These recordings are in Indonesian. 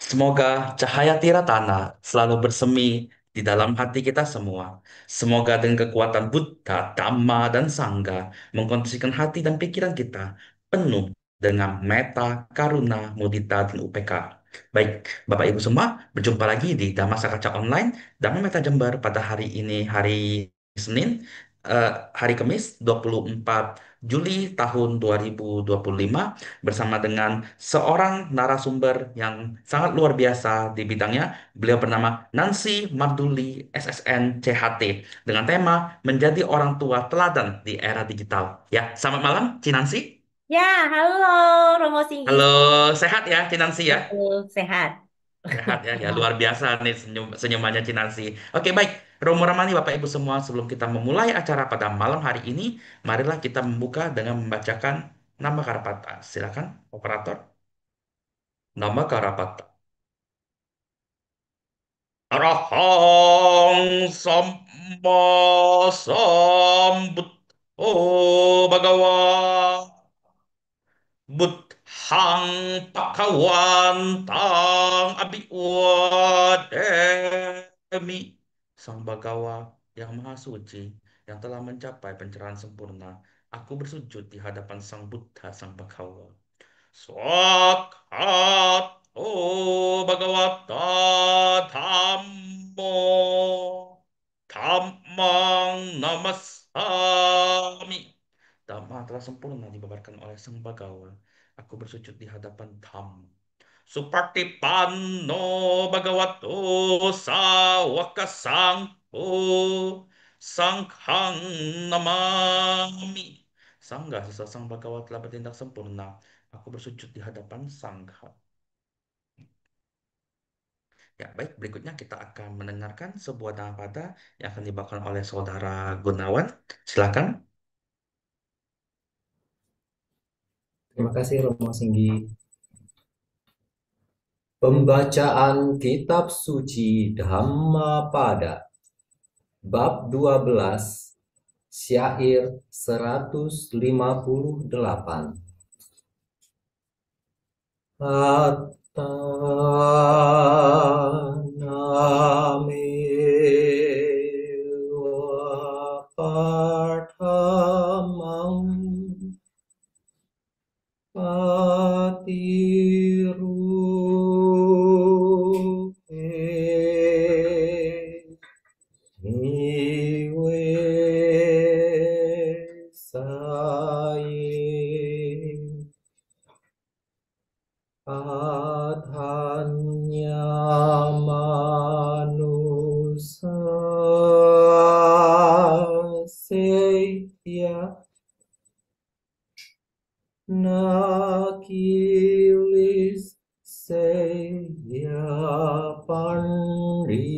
Semoga cahaya Tiratana selalu bersemi di dalam hati kita semua. Semoga dengan kekuatan Buddha, Dhamma, dan Sangha mengkondisikan hati dan pikiran kita penuh dengan metta, karuna, mudita, dan UPK. Baik, Bapak Ibu semua, berjumpa lagi di Dhamma Sakaca Online, Dhamma Metta Jember pada hari ini, hari Senin, eh, hari Kamis, 24 Juli tahun 2025, bersama dengan seorang narasumber yang sangat luar biasa di bidangnya. Beliau bernama Nancy Marduli, SSN CHT, dengan tema menjadi orang tua teladan di era digital. Ya, selamat malam, Cinansi. Ya, halo Romo Singgi. Halo, sehat ya, Cinansi ya? Betul, sehat. Sehat ya, ya luar biasa nih senyumannya Cinansi. Oke, baik. Romo Ramani, Bapak Ibu semua, sebelum kita memulai acara pada malam hari ini, marilah kita membuka dengan membacakan nama Karapata. Silakan, operator. Nama Karapata. Arahang Samba Sambut. Oh, Bhagawa. Buddhang Pakawantang Abhiwademi. Sang Bagawa yang Maha Suci, yang telah mencapai pencerahan sempurna. Aku bersujud di hadapan Sang Buddha, Sang Bagawa. Swakat oh Bhagavata Dhammo Dhammang Namasami. Dhamma telah sempurna dibabarkan oleh Sang Bagawa. Aku bersujud di hadapan Dhamma. Supartipanno Bhagavato Sawaka Sangho Sanghang Namami. Sangga sesudah Sang Bagawa telah bertindak sempurna. Aku bersujud di hadapan Sangha. Ya, baik. Berikutnya kita akan mendengarkan sebuah nada yang akan dibawakan oleh Saudara Gunawan. Silakan. Terima kasih Romo Singgi. Pembacaan Kitab Suci Dhammapada Bab 12 Syair 158. Atanamewa Parhamam Patirupe Niwe Saye Adhanya Manusa Nakilis Seya Pandito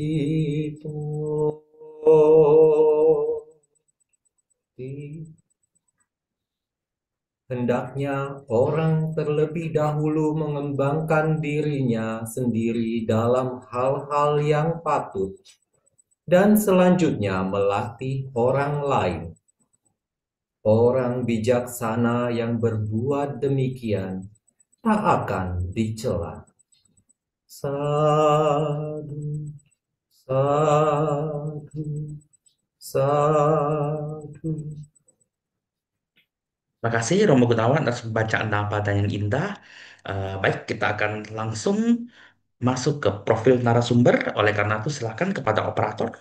Hendaknya orang terlebih dahulu mengembangkan dirinya sendiri dalam hal-hal yang patut, dan selanjutnya melatih orang lain. Orang bijaksana yang berbuat demikian tak akan dicela. Sadu, sadu, sadu. Terima kasih Romo Gunawan atas bacaan nada yang indah. Baik, kita akan langsung masuk ke profil narasumber. Oleh karena itu, silakan kepada operator.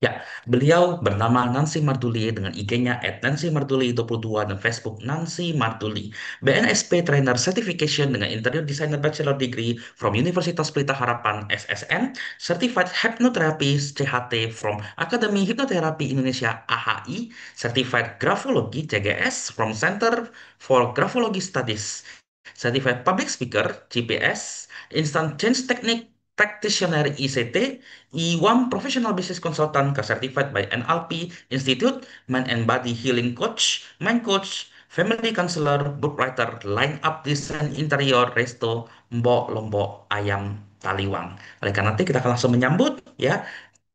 Ya, beliau bernama Nancy Martuli dengan IG-nya @NancyMartuli22 dan Facebook Nancy Martuli. BNSP Trainer Certification dengan Interior Designer Bachelor Degree from Universitas Pelita Harapan SSN, Certified Hypnotherapist CHT from Academy Hypnotherapy Indonesia AHI, Certified Graphology CGS from Center for Graphology Studies, Certified Public Speaker GPS, Instant Change Technique Practitioner ICT, E1 Professional Business Consultant Certified by NLP Institute, Mind and Body Healing Coach, Mind Coach, Family Counselor, Book Writer, Line Up Design Interior, Resto, Mbok Lombok Ayam Taliwang. Oleh karena itu kita akan langsung menyambut ya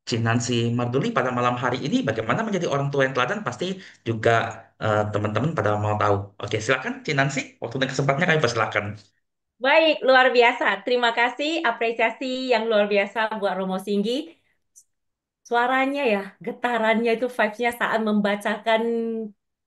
Cinansi Marduli pada malam hari ini bagaimana menjadi orang tua yang teladan pasti juga teman-teman pada mau tahu. Oke, silakan Cinansi, waktu dan kesempatnya kami persilakan. Baik, luar biasa. Terima kasih, apresiasi yang luar biasa buat Romo Singgi. Suaranya ya, getarannya itu vibes-nya saat membacakan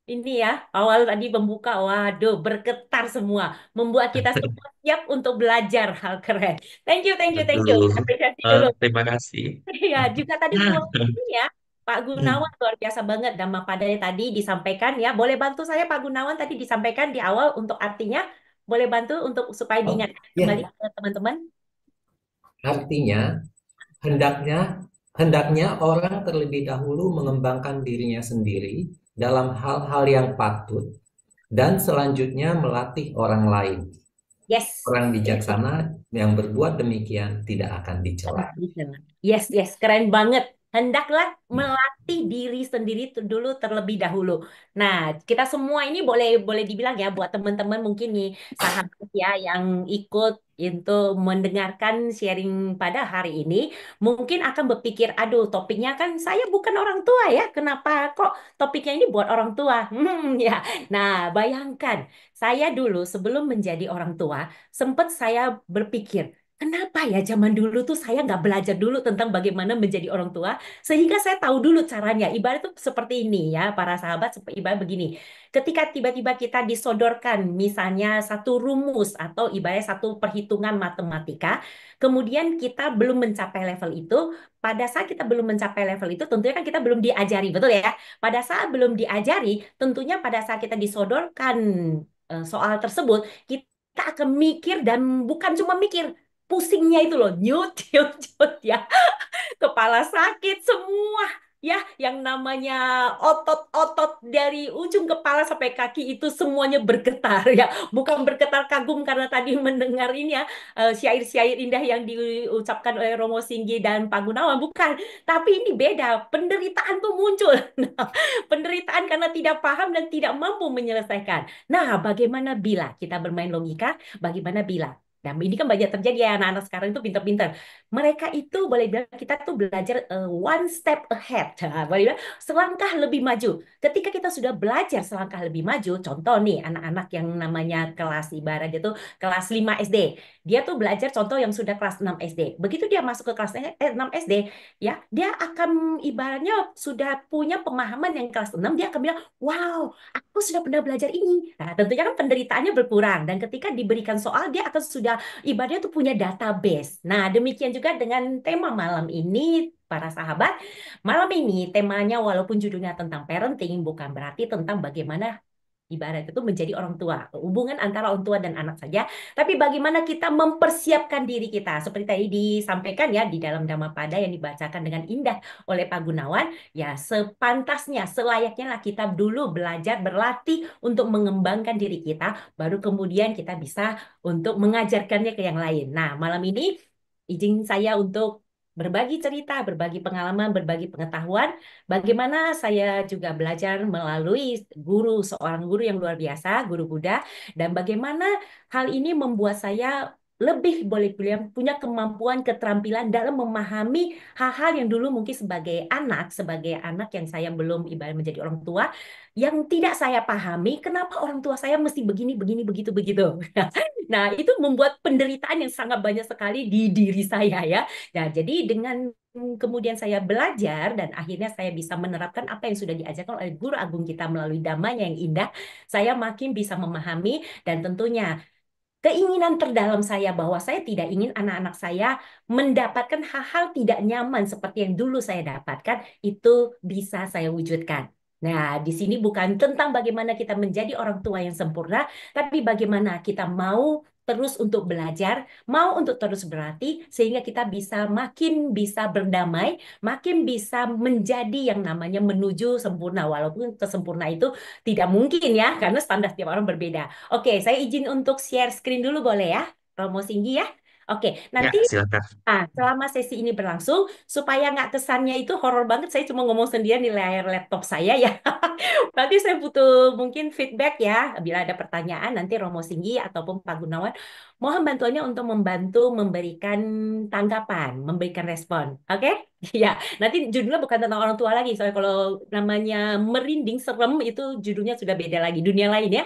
ini ya, awal tadi membuka, waduh, bergetar semua. Membuat kita semua siap untuk belajar hal keren. Thank you, thank you, thank you. Betul. Apresiasi dulu. Terima kasih. Ya, juga tadi ini ya, Pak Gunawan luar biasa banget Dhammapadanya tadi disampaikan ya. Boleh bantu saya Pak Gunawan tadi disampaikan di awal untuk artinya. Boleh bantu untuk supaya Oh, diingatkan kembali ya, ke teman-teman. artinya hendaknya hendaknya orang terlebih dahulu mengembangkan dirinya sendiri dalam hal-hal yang patut dan selanjutnya melatih orang lain. Yes. Orang bijaksana yang berbuat demikian tidak akan dicela. Yes, yes, keren banget. Hendaklah melatih diri sendiri dulu terlebih dahulu. Nah, kita semua ini boleh boleh dibilang ya buat teman-teman mungkin nih sahabat ya yang ikut untuk mendengarkan sharing pada hari ini, mungkin akan berpikir, aduh, topiknya kan saya bukan orang tua ya, kenapa kok topiknya ini buat orang tua? Ya. Nah, bayangkan saya dulu sebelum menjadi orang tua, sempat saya berpikir, kenapa ya zaman dulu tuh saya nggak belajar dulu tentang bagaimana menjadi orang tua sehingga saya tahu dulu caranya. Ibarat tuh seperti ini ya para sahabat, ibarat begini. Ketika tiba-tiba kita disodorkan misalnya satu rumus atau ibarat satu perhitungan matematika, kemudian kita belum mencapai level itu, pada saat kita belum mencapai level itu tentunya kan kita belum diajari, betul ya? Pada saat belum diajari, tentunya pada saat kita disodorkan soal tersebut, kita akan mikir dan bukan cuma mikir, pusingnya itu loh, nyut, nyut, nyut ya. Kepala sakit semua. Ya, yang namanya otot-otot dari ujung kepala sampai kaki itu semuanya bergetar ya. Bukan bergetar kagum karena tadi mendengar ini ya, syair-syair indah yang diucapkan oleh Romo Singgi dan Pak Gunawan. Bukan. Tapi ini beda. Penderitaan tuh muncul. Nah, penderitaan karena tidak paham dan tidak mampu menyelesaikan. Nah, bagaimana bila kita bermain logika? Bagaimana bila? Dan ini kan banyak terjadi ya anak-anak sekarang itu pinter-pinter. Mereka itu boleh bilang kita tuh belajar one step ahead. Nah, boleh bilang selangkah lebih maju. Ketika kita sudah belajar selangkah lebih maju, contoh nih anak-anak yang namanya kelas ibarat itu kelas 5 SD. Dia tuh belajar contoh yang sudah kelas 6 SD. Begitu dia masuk ke kelas 6 SD, ya, dia akan ibaratnya sudah punya pemahaman yang kelas 6, dia akan bilang, "Wow, aku sudah pernah belajar ini." Nah, tentunya kan penderitaannya berkurang dan ketika diberikan soal dia akan sudah ibaratnya tuh punya database. Nah, demikian juga dengan tema malam ini, para sahabat. Malam ini temanya walaupun judulnya tentang parenting, bukan berarti tentang bagaimana ibarat itu menjadi orang tua. Hubungan antara orang tua dan anak saja. Tapi bagaimana kita mempersiapkan diri kita. Seperti tadi disampaikan ya di dalam Dhammapada yang dibacakan dengan indah oleh Pak Gunawan. Ya sepantasnya, selayaknya lah kita dulu belajar, berlatih untuk mengembangkan diri kita. Baru kemudian kita bisa untuk mengajarkannya ke yang lain. Nah malam ini izin saya untuk berbagi cerita, berbagi pengalaman, berbagi pengetahuan. Bagaimana saya juga belajar melalui seorang guru yang luar biasa, guru Buddha, dan bagaimana hal ini membuat saya lebih boleh bilang punya kemampuan, keterampilan dalam memahami hal-hal yang dulu mungkin sebagai anak yang saya belum ibarat menjadi orang tua, yang tidak saya pahami, kenapa orang tua saya mesti begini, begini, begitu, begitu. Nah, itu membuat penderitaan yang sangat banyak sekali di diri saya ya. Nah, jadi dengan kemudian saya belajar dan akhirnya saya bisa menerapkan apa yang sudah diajarkan oleh guru agung kita melalui damanya yang indah, saya makin bisa memahami dan tentunya keinginan terdalam saya bahwa saya tidak ingin anak-anak saya mendapatkan hal-hal tidak nyaman seperti yang dulu saya dapatkan, itu bisa saya wujudkan. Nah, di sini bukan tentang bagaimana kita menjadi orang tua yang sempurna, tapi bagaimana kita mau terus untuk belajar, mau untuk terus berlatih, sehingga kita bisa makin bisa berdamai, makin bisa menjadi yang namanya menuju sempurna, walaupun kesempurna itu tidak mungkin ya, karena standar tiap orang berbeda. Oke, saya izin untuk share screen dulu boleh ya, Romo Singgi ya. Oke, Ya, nanti silakan. selama sesi ini berlangsung, supaya nggak kesannya itu horor banget, saya cuma ngomong sendirian di layar laptop saya ya. Berarti saya butuh mungkin feedback ya. Bila ada pertanyaan, nanti Romo Singgi ataupun Pak Gunawan, mohon bantuannya untuk membantu memberikan tanggapan, memberikan respon. Oke? Iya, nanti judulnya bukan tentang orang tua lagi. Soalnya kalau namanya merinding, serem itu judulnya sudah beda lagi, dunia lain ya.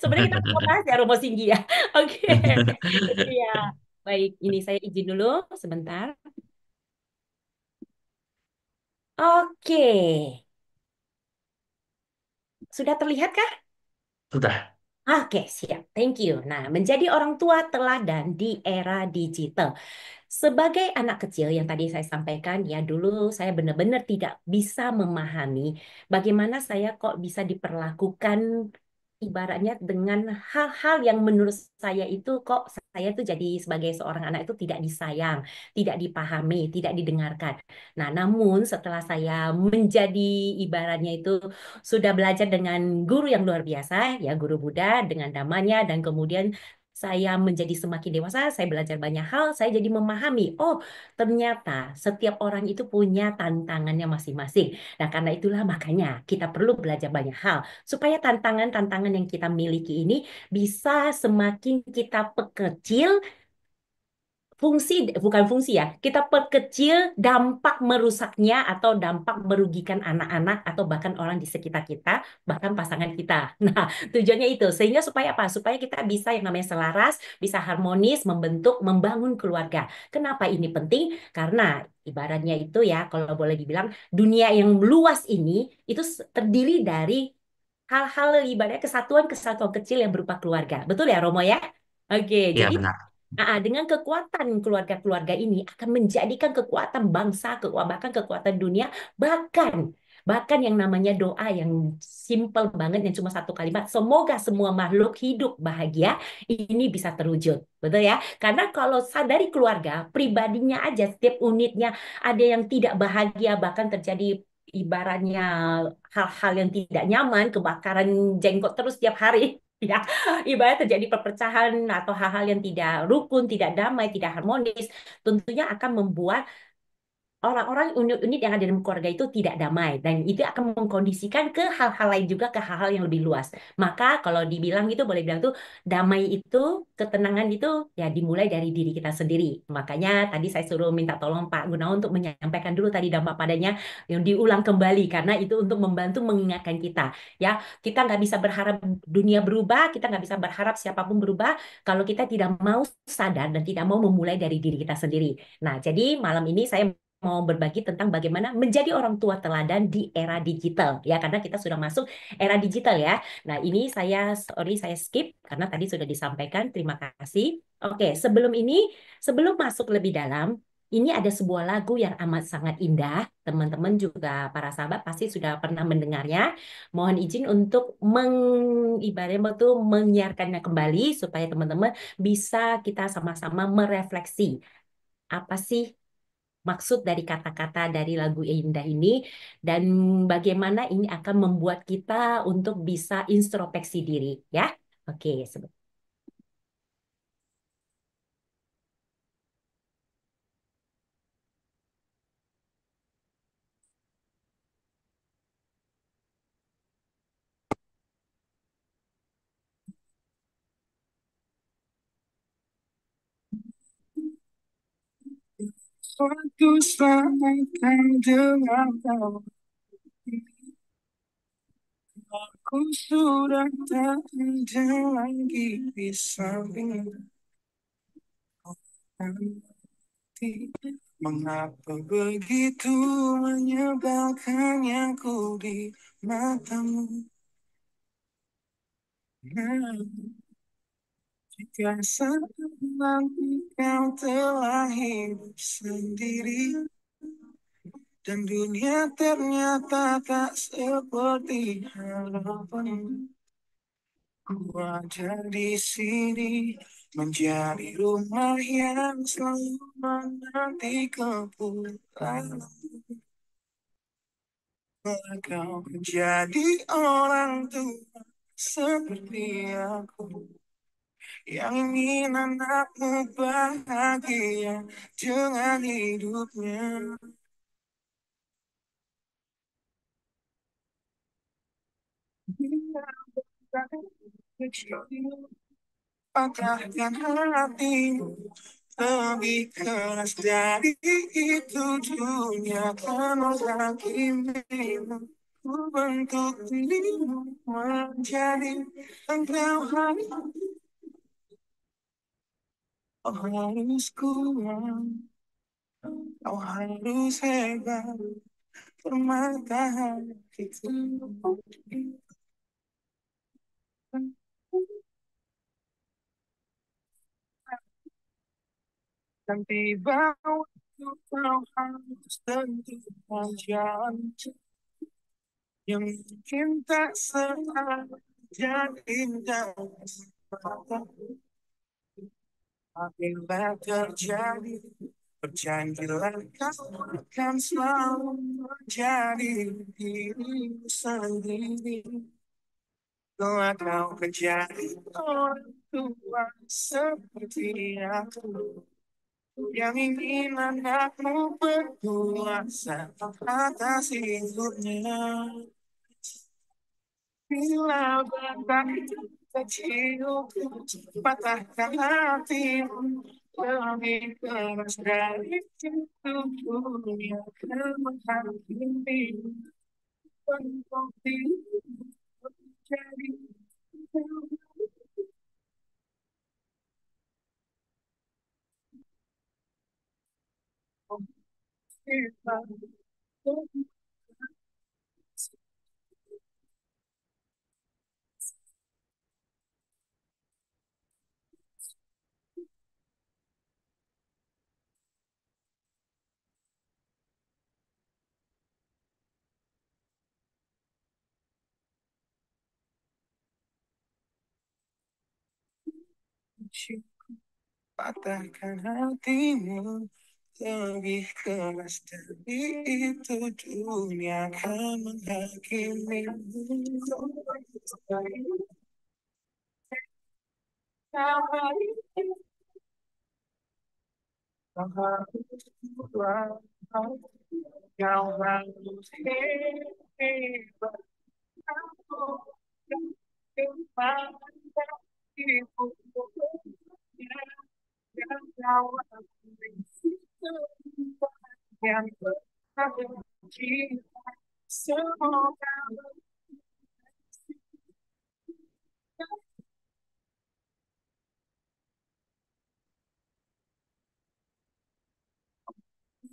Sebenarnya kita mau bahas ya Romo Singgi ya. Oke, iya. Baik, ini saya izin dulu sebentar. Oke, sudah terlihat kah? Sudah. Oke, siap. Thank you. Nah, menjadi orang tua teladan di era digital. Sebagai anak kecil yang tadi saya sampaikan, ya dulu saya benar-benar tidak bisa memahami bagaimana saya kok bisa diperlakukan ibaratnya dengan hal-hal yang menurut saya itu kok saya tuh jadi sebagai seorang anak itu tidak disayang, tidak dipahami, tidak didengarkan. Nah, namun setelah saya menjadi ibaratnya itu sudah belajar dengan guru yang luar biasa, ya guru Buddha dengan damanya dan kemudian saya menjadi semakin dewasa, saya belajar banyak hal, saya jadi memahami, oh ternyata setiap orang itu punya tantangannya masing-masing. Nah, karena itulah makanya kita perlu belajar banyak hal supaya tantangan-tantangan yang kita miliki ini bisa semakin kita perkecil fungsi, bukan fungsi ya, kita perkecil dampak merusaknya atau dampak merugikan anak-anak atau bahkan orang di sekitar kita, bahkan pasangan kita. Nah, tujuannya itu sehingga supaya apa? Supaya kita bisa yang namanya selaras, bisa harmonis, membentuk, membangun keluarga. Kenapa ini penting? Karena ibaratnya itu ya, kalau boleh dibilang dunia yang luas ini itu terdiri dari hal-hal ibaratnya kesatuan-kesatuan kecil yang berupa keluarga. Betul ya, Romo ya? Oke, Ya, jadi benar. Dengan kekuatan keluarga-keluarga ini akan menjadikan kekuatan bangsa, bahkan kekuatan dunia, bahkan bahkan yang namanya doa yang simple banget yang cuma satu kalimat, semoga semua makhluk hidup bahagia ini bisa terwujud. Betul ya? Karena kalau sadari keluarga, pribadinya aja setiap unitnya ada yang tidak bahagia, bahkan terjadi ibaratnya hal-hal yang tidak nyaman, kebakaran jenggot terus tiap hari. Ya, ibarat terjadi perpecahan atau hal-hal yang tidak rukun, tidak damai, tidak harmonis, tentunya akan membuat orang-orang unit-unit yang ada dalam keluarga itu tidak damai dan itu akan mengkondisikan ke hal-hal lain juga ke hal-hal yang lebih luas. Maka kalau dibilang itu boleh bilang tuh damai itu, ketenangan itu ya dimulai dari diri kita sendiri. Makanya tadi saya suruh minta tolong Pak Gunawan untuk menyampaikan dulu tadi dampak padanya yang diulang kembali karena itu untuk membantu mengingatkan kita. Ya, kita nggak bisa berharap dunia berubah, kita nggak bisa berharap siapapun berubah kalau kita tidak mau sadar dan tidak mau memulai dari diri kita sendiri. Nah, jadi malam ini saya mau berbagi tentang bagaimana menjadi orang tua teladan di era digital ya karena kita sudah masuk era digital ya. Nah, ini saya skip karena tadi sudah disampaikan. Terima kasih. Oke, sebelum masuk lebih dalam, ini ada sebuah lagu yang amat sangat indah. Teman-teman juga para sahabat pasti sudah pernah mendengarnya. Mohon izin untuk ibaratnya betul menyiarkannya kembali supaya teman-teman bisa kita sama-sama merefleksi apa sih maksud dari kata-kata dari lagu Indah ini dan bagaimana ini akan membuat kita untuk bisa introspeksi diri ya. Oke, Suatu saat kan dengan kau, aku sudah tak ada lagi di sampingmu. Nanti mengapa begitu menyebalkan yang ku di matamu? Nah, jika saat nanti kau telah hidup sendiri dan dunia ternyata tak seperti harapanmu. Ku ada di sini menjadi rumah yang selalu menanti kepulangan. Kau menjadi orang tua seperti aku yang ingin anakmu bahagia dengan hidupnya. Bila bukan kecil, patahkan hatimu lebih keras dari itu dunia kan menghakimimu. Ku bentuk dirimu menjadi engkau harus kuat, kau harus hebat, permata hatiku. Dan tiba waktu kau harus tentukan janji yang mungkin tak selalu jadi dan apabila terjadi, berjanjilah kau akan selalu menjadi dirimu sendiri. Kelak kau menjadi orang tua seperti aku, yang ingin anakmu berkuasa atas hidupnya. Bila bentang kecil patahkan hatimu, lebih keras dari itu dunia akan menghakimi. Untuk dirimu menjadi patahkan hatimu, lebih keras dari itu dunia akan menghakimimu. Kau harus kuat, kau harus hebat, aku dan kepadamu yang kau yang cinta semoga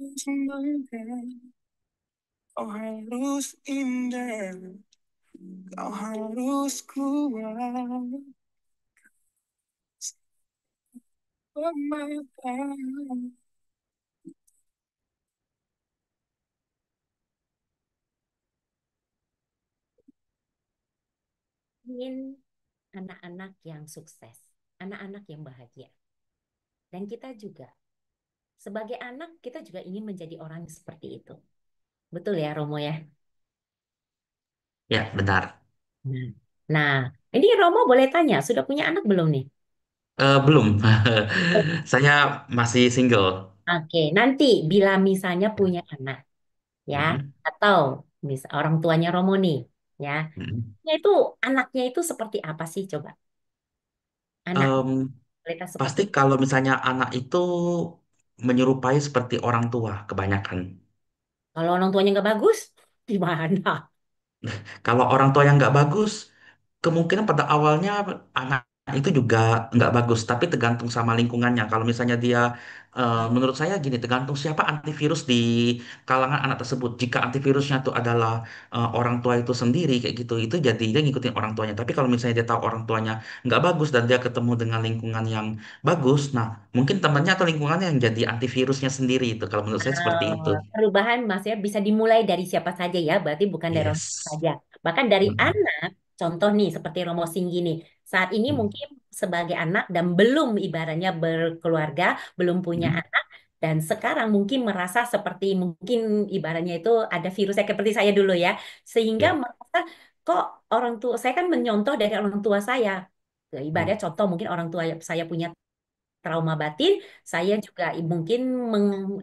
semoga kau harus indah, kau harus kuat, pemaafan. Ingin anak-anak yang sukses, anak-anak yang bahagia. Dan kita juga, sebagai anak, kita juga ingin menjadi orang seperti itu. Betul ya, Romo ya? Ya, benar. Nah, nah, ini Romo boleh tanya, sudah punya anak belum nih? Belum. Saya masih single. Oke, nanti bila misalnya punya anak, ya, Mm-mm. atau orang tuanya Romo nih, ya, Mm-mm. itu anaknya itu seperti apa sih coba? Anak Em, kualitas seperti Pasti kalau misalnya anak itu menyerupai seperti orang tua kebanyakan. kalau orang tuanya nggak bagus, gimana? Kalau orang tua yang nggak bagus, kemungkinan pada awalnya anak itu juga nggak bagus, tapi tergantung sama lingkungannya. Kalau misalnya dia, menurut saya gini, tergantung siapa antivirus di kalangan anak tersebut. Jika antivirusnya itu adalah orang tua itu sendiri kayak gitu, itu jadi dia ngikutin orang tuanya. Tapi kalau misalnya dia tahu orang tuanya nggak bagus dan dia ketemu dengan lingkungan yang bagus, nah mungkin temannya atau lingkungannya yang jadi antivirusnya sendiri itu. Kalau menurut saya seperti itu. Perubahan maksudnya bisa dimulai dari siapa saja ya, berarti bukan dari orang tua Yes. saja. Bahkan dari Mm-mm. anak, contoh nih seperti Romo Singgi nih, saat ini Mm-mm. mungkin sebagai anak dan belum ibaratnya berkeluarga, belum punya Mm-mm. anak, dan sekarang mungkin merasa seperti mungkin ibaratnya itu ada virusnya seperti saya dulu ya, sehingga Ya. merasa kok orang tua saya kan menyontoh dari orang tua saya. Ibaratnya Mm. contoh mungkin orang tua saya punya trauma batin, saya juga mungkin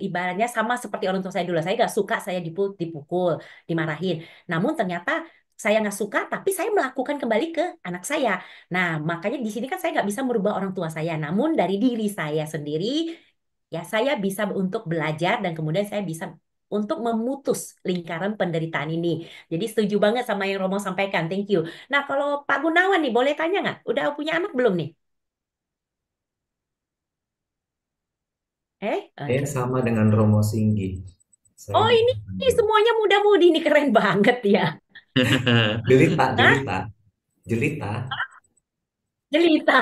ibaratnya sama seperti orang tua saya dulu. Saya nggak suka saya dipukul, dimarahin. Namun ternyata saya nggak suka, tapi saya melakukan kembali ke anak saya. Nah, makanya di sini kan saya nggak bisa merubah orang tua saya. Namun dari diri saya sendiri, ya saya bisa untuk belajar dan kemudian saya bisa untuk memutus lingkaran penderitaan ini. Jadi setuju banget sama yang Romo sampaikan. Thank you. Nah, kalau Pak Gunawan nih, boleh tanya nggak? Udah punya anak belum nih? Saya Oke. sama dengan Romo Singgi. Saya Oh, juga ini belum. semuanya muda-mudi ini keren banget ya. Jelita, Hah? jelita, jelita. Jelita.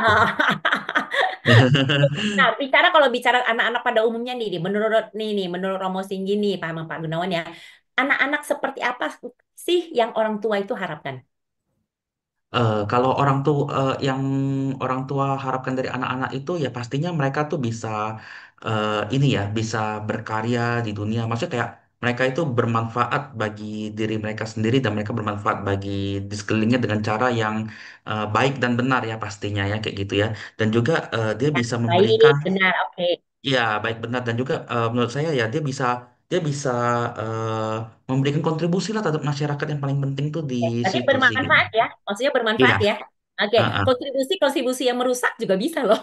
Nah, kalau bicara anak-anak pada umumnya nih, menurut Romo Singgi nih, Pak Gunawan ya, anak-anak seperti apa sih yang orang tua itu harapkan? Kalau yang orang tua harapkan dari anak-anak itu ya pastinya mereka tuh bisa ini ya bisa berkarya di dunia. Maksudnya kayak mereka itu bermanfaat bagi diri mereka sendiri dan mereka bermanfaat bagi di sekelilingnya dengan cara yang baik dan benar ya pastinya ya kayak gitu ya. Dan juga dia Ya, bisa baik, memberikan benar, oke. ya baik benar dan juga menurut saya ya dia bisa eh, memberikan kontribusi lah terhadap masyarakat yang paling penting tuh di Ya, berarti situ sih gitu. bermanfaat ya, maksudnya Iya, bermanfaat ya. Oke, heeh, kontribusi yang merusak juga bisa loh.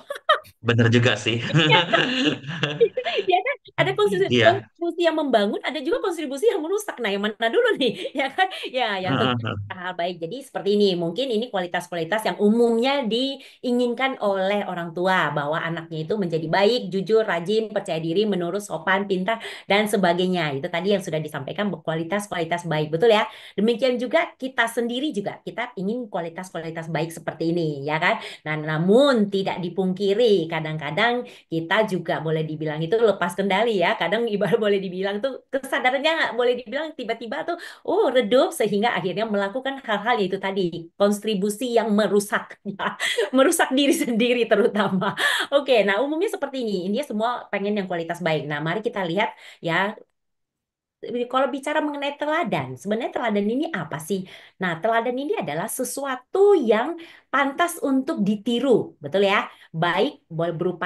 bener juga sih. Ya kan? Ada kontribusi, Iya. kontribusi yang membangun, ada juga kontribusi yang merusak. Nah, yang mana dulu nih? Ya kan? Ya, yang tentu Heeh, hal baik. Jadi seperti ini, mungkin ini kualitas-kualitas yang umumnya diinginkan oleh orang tua bahwa anaknya itu menjadi baik, jujur, rajin, percaya diri, menurut, sopan, pintar dan sebagainya. Itu tadi yang sudah disampaikan kualitas-kualitas baik, betul ya? Demikian juga kita sendiri juga kita ingin kualitas-kualitas baik seperti ini, ya kan? Nah, namun tidak dipungkiri kadang-kadang kita juga boleh dibilang itu lepas kendali ya. Kadang ibarat boleh dibilang tuh kesadarannya nggak boleh dibilang tiba-tiba tuh redup sehingga akhirnya melakukan hal-hal yaitu tadi kontribusi yang merusak ya. Merusak diri sendiri terutama. Oke, nah umumnya seperti ini. Ini semua pengen yang kualitas baik. Nah, mari kita lihat ya kalau bicara mengenai teladan, sebenarnya teladan ini apa sih? Nah, teladan ini adalah sesuatu yang pantas untuk ditiru, betul ya? Baik berupa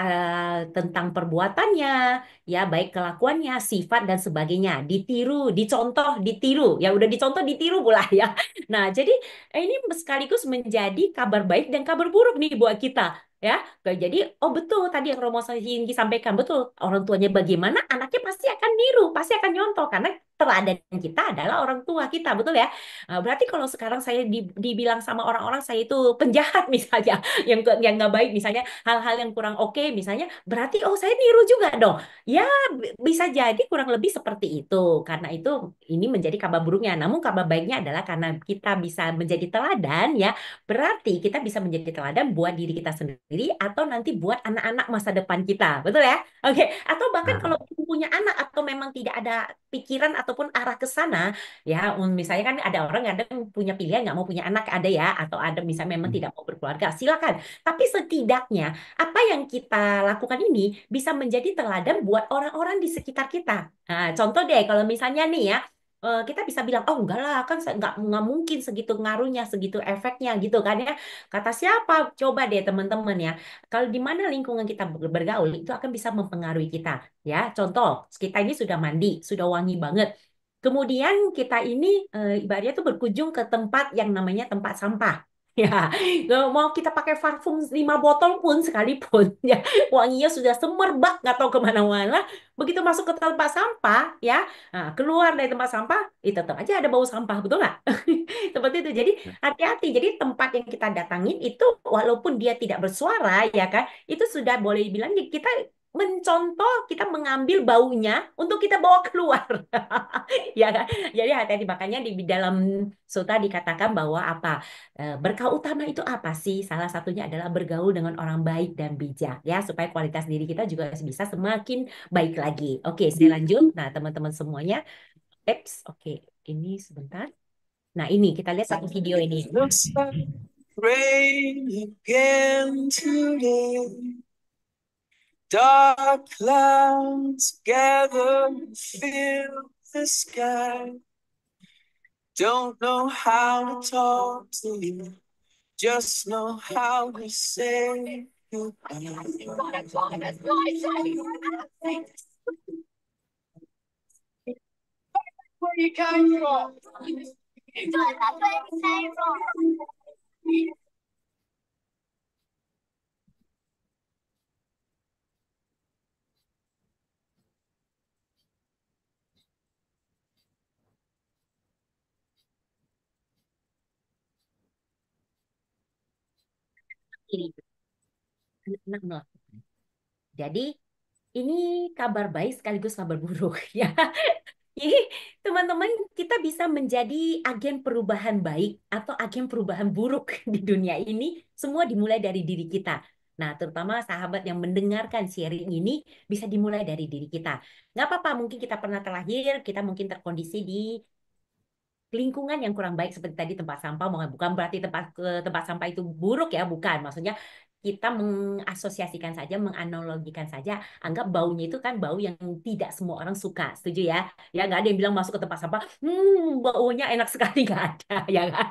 tentang perbuatannya, ya baik kelakuannya, sifat dan sebagainya. Ditiru, dicontoh, ditiru. Ya udah dicontoh, ditiru pula ya. Nah, jadi ini sekaligus menjadi kabar baik dan kabar buruk nih buat kita. Ya, jadi betul tadi yang Romo Hinggi sampaikan betul orang tuanya bagaimana anaknya pasti akan niru, pasti akan nyontoh karena teladan kita adalah orang tua kita, betul ya? Berarti kalau sekarang saya dibilang sama orang-orang saya itu penjahat misalnya, yang nggak baik misalnya, hal-hal yang kurang oke misalnya, berarti saya niru juga dong. Ya bisa jadi kurang lebih seperti itu. Karena itu ini menjadi kabar buruknya. Namun kabar baiknya adalah karena kita bisa menjadi teladan ya, berarti kita bisa menjadi teladan buat diri kita sendiri atau nanti buat anak-anak masa depan kita, betul ya? Oke, atau bahkan Nah, kalau belum punya anak atau memang tidak ada pikiran ataupun arah ke sana, ya misalnya kan ada orang yang kadang punya pilihan nggak mau punya anak ada ya, atau ada misalnya memang tidak mau berkeluarga, silakan. Tapi setidaknya apa yang kita lakukan ini bisa menjadi teladan buat orang-orang di sekitar kita. Nah, contoh deh kalau misalnya nih ya, kita bisa bilang, oh enggak lah, kan nggak mungkin segitu ngaruhnya, segitu efeknya gitu kan ya. Kata siapa? Coba deh teman-teman ya. Kalau di mana lingkungan kita bergaul, itu akan bisa mempengaruhi kita. Ya, contoh, kita ini sudah mandi, sudah wangi banget. Kemudian kita ini ibaratnya tuh berkunjung ke tempat yang namanya tempat sampah. Ya, nggak mau kita pakai parfum 5 botol pun sekalipun, ya wanginya sudah semerbak nggak tahu kemana-mana. Begitu masuk ke tempat sampah, ya, nah, keluar dari tempat sampah, tetap aja ada bau sampah, betul nggak? Seperti itu. Jadi hati-hati. Jadi tempat yang kita datangin itu walaupun dia tidak bersuara, ya kan, itu sudah boleh dibilang kita mencontoh, kita mengambil baunya untuk kita bawa keluar. Ya kan? Jadi hati-hati makanya di dalam sutra dikatakan bahwa apa? Berkah utama itu apa sih? Salah satunya adalah bergaul dengan orang baik dan bijak ya supaya kualitas diri kita juga bisa semakin baik lagi. Oke, saya lanjut. Nah, teman-teman semuanya, oke. Ini sebentar. Nah, ini kita lihat satu video ini. Looks like rain again today. Dark clouds gather and fill the sky. Don't know how to talk to you, just know how to say goodbye. Where you came from? Ini anak-anak melakukan. Jadi ini kabar baik sekaligus kabar buruk ya. Jadi teman-teman kita bisa menjadi agen perubahan baik atau agen perubahan buruk di dunia ini. Semua dimulai dari diri kita. Nah, terutama sahabat yang mendengarkan sharing ini bisa dimulai dari diri kita. Nggak apa-apa, mungkin kita pernah terlahir, kita mungkin terkondisi di lingkungan yang kurang baik seperti tadi tempat sampah, bukan berarti tempat sampah itu buruk ya, bukan. Maksudnya kita mengasosiasikan saja, menganalogikan saja, anggap baunya itu kan bau yang tidak semua orang suka, setuju ya? Ya nggak ada yang bilang masuk ke tempat sampah, baunya enak sekali, nggak ada, ya kan?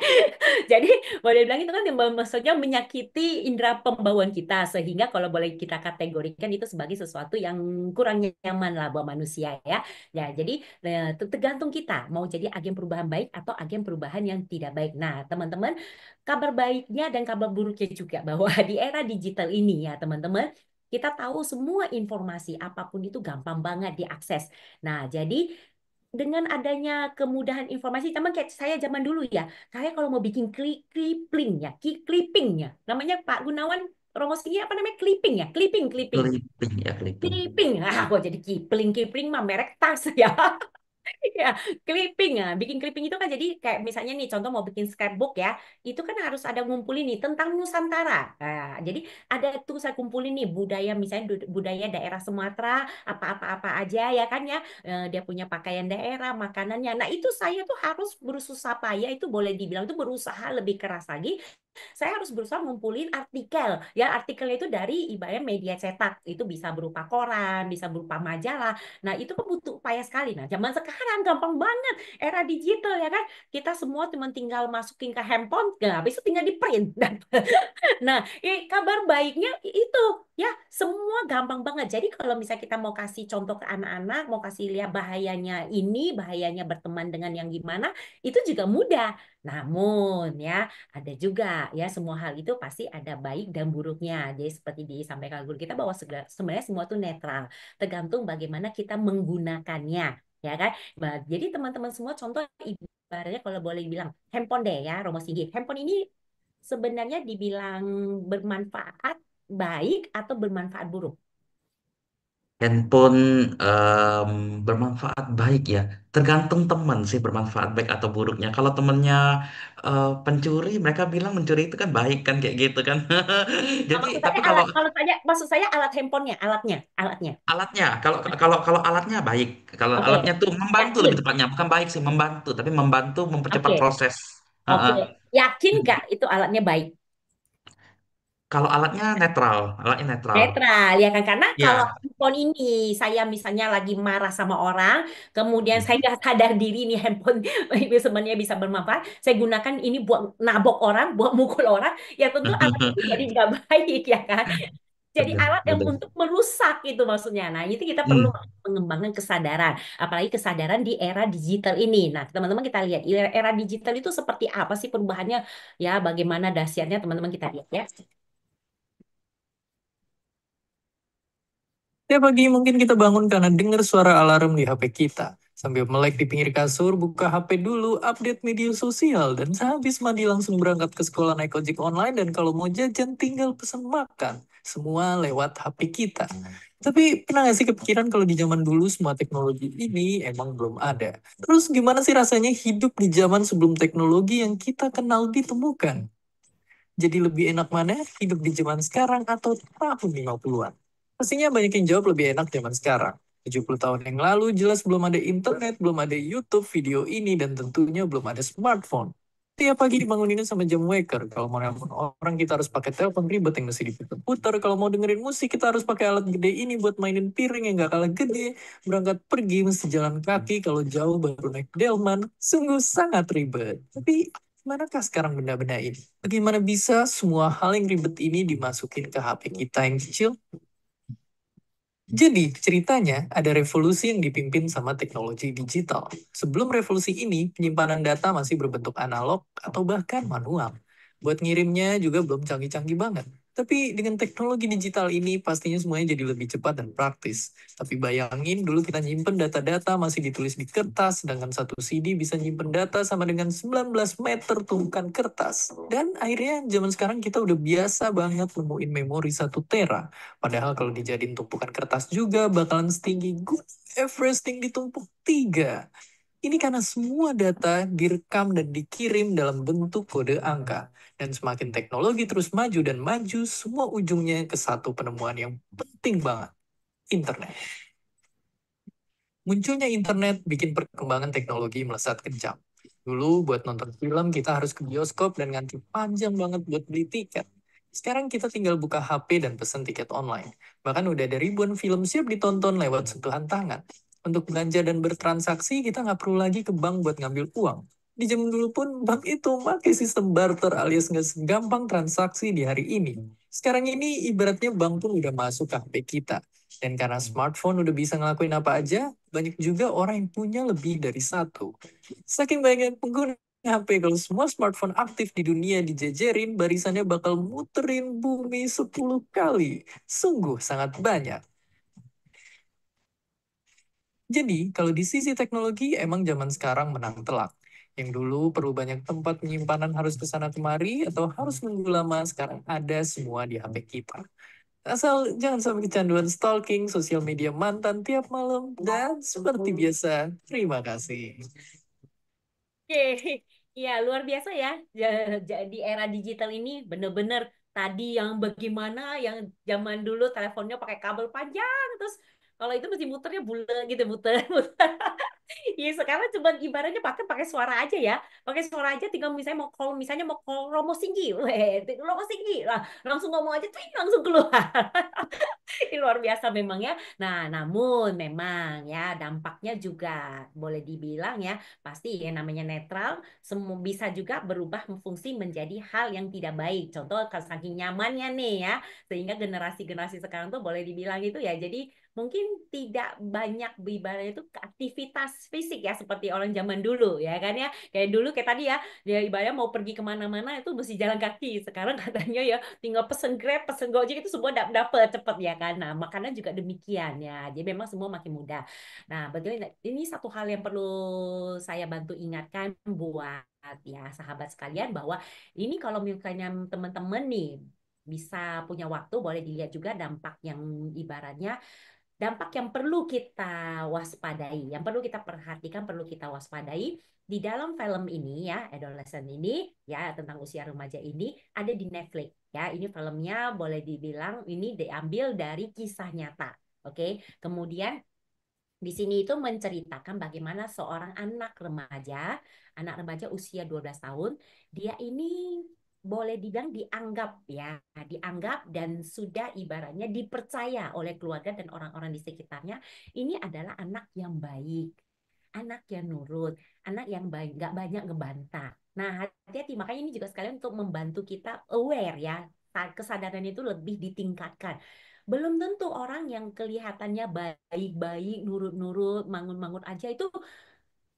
Jadi boleh bilang itu kan maksudnya menyakiti indera pembauan kita, sehingga kalau boleh kita kategorikan itu sebagai sesuatu yang kurang nyaman lah buat manusia ya. Ya, jadi tergantung kita mau jadi agen perubahan baik atau agen perubahan yang tidak baik. Nah, teman-teman, kabar baiknya dan kabar buruknya juga bahwa di era digital ini ya, teman-teman, kita tahu semua informasi apapun itu gampang banget diakses. Nah, jadi dengan adanya kemudahan informasi, teman kayak saya zaman dulu ya, saya kalau mau bikin clipping ya, clipping ya, namanya Pak Gunawan Romo Singgi apa namanya clipping ya, clipping. Clipping ya, clipping. Clipping, kok jadi Kipling mah merek tas ya. Ya, clipping ya. Bikin clipping itu kan jadi kayak misalnya nih contoh mau bikin scrapbook ya, itu kan harus ada ngumpulin nih tentang Nusantara. Nah, jadi ada tuh saya kumpulin nih budaya misalnya budaya daerah Sumatera, apa-apa aja ya kan ya. Dia punya pakaian daerah, makanannya. Nah, itu saya tuh harus berusaha payah itu boleh dibilang itu berusaha lebih keras lagi saya harus berusaha ngumpulin artikel. Ya, artikelnya itu dari ibaratnya media cetak. Itu bisa berupa koran, bisa berupa majalah. Nah, itu kan butuh upaya sekali. Nah, zaman sekarang gampang banget. Era digital ya kan. Kita semua cuma tinggal masukin ke handphone. Nah, habis itu tinggal di print. Nah, kabar baiknya itu ya semua gampang banget. Jadi kalau misalnya kita mau kasih contoh ke anak-anak, mau kasih lihat bahayanya ini, bahayanya berteman dengan yang gimana, itu juga mudah. Namun ya ada juga ya semua hal itu pasti ada baik dan buruknya. Jadi seperti disampaikan guru kita bahwa sebenarnya semua itu netral, tergantung bagaimana kita menggunakannya. Ya kan? Jadi teman-teman semua contoh ibaratnya kalau boleh bilang handphone deh ya Romo Sigit. Handphone ini sebenarnya dibilang bermanfaat baik atau bermanfaat buruk? Handphone em, bermanfaat baik ya. Tergantung teman sih bermanfaat baik atau buruknya. Kalau temennya pencuri, mereka bilang mencuri itu kan baik kan kayak gitu kan. Oh, Jadi maksud saya tapi kalau alat, kalau saya maksud saya alat handphonenya, alatnya. alatnya, kalau alatnya baik. Kalau Oke, alatnya tuh membantu yakin. lebih tepatnya, bukan baik sih membantu, tapi membantu mempercepat Oke, proses. oke. Heeh. Yakin nggak itu alatnya baik? Kalau alatnya netral. Netral ya kan karena kalau Ya. handphone ini saya misalnya lagi marah sama orang, kemudian saya nggak sadar diri ini handphone itu sebenarnya bisa bermanfaat, saya gunakan ini buat nabok orang, buat mukul orang, ya tentu alat itu jadi nggak baik ya kan. Jadi Betul, alat yang betul. untuk merusak itu maksudnya. Nah, itu kita perlu Hmm. mengembangkan kesadaran, apalagi kesadaran di era digital ini. Nah, teman-teman kita lihat era digital itu seperti apa sih perubahannya? Ya, bagaimana dahsyatnya teman-teman kita lihat ya. Tiap pagi mungkin kita bangun karena dengar suara alarm di HP kita. Sambil melek di pinggir kasur, buka HP dulu, update media sosial, dan sehabis mandi langsung berangkat ke sekolah naik ojek online, dan kalau mau jajan tinggal pesan makan. Semua lewat HP kita. Tapi pernah nggak sih kepikiran kalau di zaman dulu semua teknologi ini emang belum ada? Terus gimana sih rasanya hidup di zaman sebelum teknologi yang kita kenal ditemukan? Jadi lebih enak mana hidup di zaman sekarang atau tahun 50-an? Pastinya banyak yang jawab lebih enak zaman sekarang. 70 tahun yang lalu jelas belum ada internet, belum ada YouTube, video ini, dan tentunya belum ada smartphone. Tiap pagi dibangunin sama jam waker. Kalau mau nelpon orang kita harus pakai telepon ribet yang mesti diputar-putar. Kalau mau dengerin musik kita harus pakai alat gede ini buat mainin piring yang gak kalah gede. Berangkat pergi mesti jalan kaki, kalau jauh baru naik delman. Sungguh sangat ribet. Tapi manakah sekarang benda-benda ini? Bagaimana bisa semua hal yang ribet ini dimasukin ke HP kita yang kecil? Jadi, ceritanya ada revolusi yang dipimpin sama teknologi digital. Sebelum revolusi ini, penyimpanan data masih berbentuk analog atau bahkan manual. Buat ngirimnya juga belum canggih-canggih banget. Tapi dengan teknologi digital ini pastinya semuanya jadi lebih cepat dan praktis. Tapi bayangin dulu kita nyimpen data-data masih ditulis di kertas, sedangkan satu CD bisa nyimpen data sama dengan 19 meter tumpukan kertas. Dan akhirnya zaman sekarang kita udah biasa banget nemuin memori 1 tera. Padahal kalau dijadiin tumpukan kertas juga bakalan setinggi Gunung Everest yang ditumpuk 3. Ini karena semua data direkam dan dikirim dalam bentuk kode angka. Dan semakin teknologi terus maju dan maju, semua ujungnya ke satu penemuan yang penting banget, internet. Munculnya internet bikin perkembangan teknologi melesat kencang. Dulu buat nonton film kita harus ke bioskop dan ngantri panjang banget buat beli tiket. Sekarang kita tinggal buka HP dan pesen tiket online. Bahkan udah ada ribuan film siap ditonton lewat sentuhan tangan. Untuk belanja dan bertransaksi, kita nggak perlu lagi ke bank buat ngambil uang. Di zaman dulu pun bank itu pakai sistem barter alias nggak segampang transaksi di hari ini. Sekarang ini ibaratnya bank pun udah masuk ke HP kita. Dan karena smartphone udah bisa ngelakuin apa aja, banyak juga orang yang punya lebih dari satu. Saking banyak pengguna HP, kalau semua smartphone aktif di dunia dijejerin, barisannya bakal muterin bumi 10 kali. Sungguh sangat banyak. Jadi, kalau di sisi teknologi, emang zaman sekarang menang telak. Yang dulu perlu banyak tempat penyimpanan harus ke sana kemari, atau harus nunggu lama, sekarang ada semua di HP kita. Asal jangan sampai kecanduan stalking sosial media mantan tiap malam. Dan seperti biasa, terima kasih. Oke, ya luar biasa ya. Di era digital ini bener-bener tadi yang bagaimana yang zaman dulu teleponnya pakai kabel panjang terus kalau itu mesti muternya bulat gitu muter. Iya sekarang cuma ibaratnya pakai pakai suara aja ya, pakai suara aja tinggal misalnya mau call Romo Singgi, weh, Romo Singgi lah, langsung ngomong aja, twing, langsung keluar. Ini luar biasa memang ya. Nah, namun memang ya dampaknya juga boleh dibilang ya pasti yang namanya netral semua bisa juga berubah fungsi menjadi hal yang tidak baik. Contoh kalau saking nyamannya nih ya, sehingga generasi-generasi sekarang tuh boleh dibilang itu ya. Jadi mungkin tidak banyak ibaratnya itu aktivitas fisik ya seperti orang zaman dulu ya kan ya. Kayak dulu kayak tadi ya, dia ibaratnya mau pergi kemana-mana itu mesti jalan kaki. Sekarang katanya ya tinggal pesen Grab, pesen Gojek itu semua dapat cepet ya kan. Nah, makanan juga demikian ya. Jadi memang semua makin mudah. Nah, betul ini satu hal yang perlu saya bantu ingatkan buat ya sahabat sekalian bahwa ini kalau misalnya teman-teman nih bisa punya waktu boleh dilihat juga dampak yang ibaratnya dampak yang perlu kita waspadai, yang perlu kita perhatikan, perlu kita waspadai di dalam film ini ya, adolescent ini ya tentang usia remaja ini ada di Netflix ya. Ini filmnya boleh dibilang ini diambil dari kisah nyata. Oke. Kemudian di sini itu menceritakan bagaimana seorang anak remaja usia 12 tahun, dia ini boleh dibilang dianggap ya, dianggap dan sudah ibaratnya dipercaya oleh keluarga dan orang-orang di sekitarnya, ini adalah anak yang baik, anak yang nurut, anak yang baik, nggak banyak ngebantah. Nah, hati-hati, makanya ini juga sekalian untuk membantu kita aware ya, kesadaran itu lebih ditingkatkan. Belum tentu orang yang kelihatannya baik-baik, nurut-nurut, mangun-mangun aja itu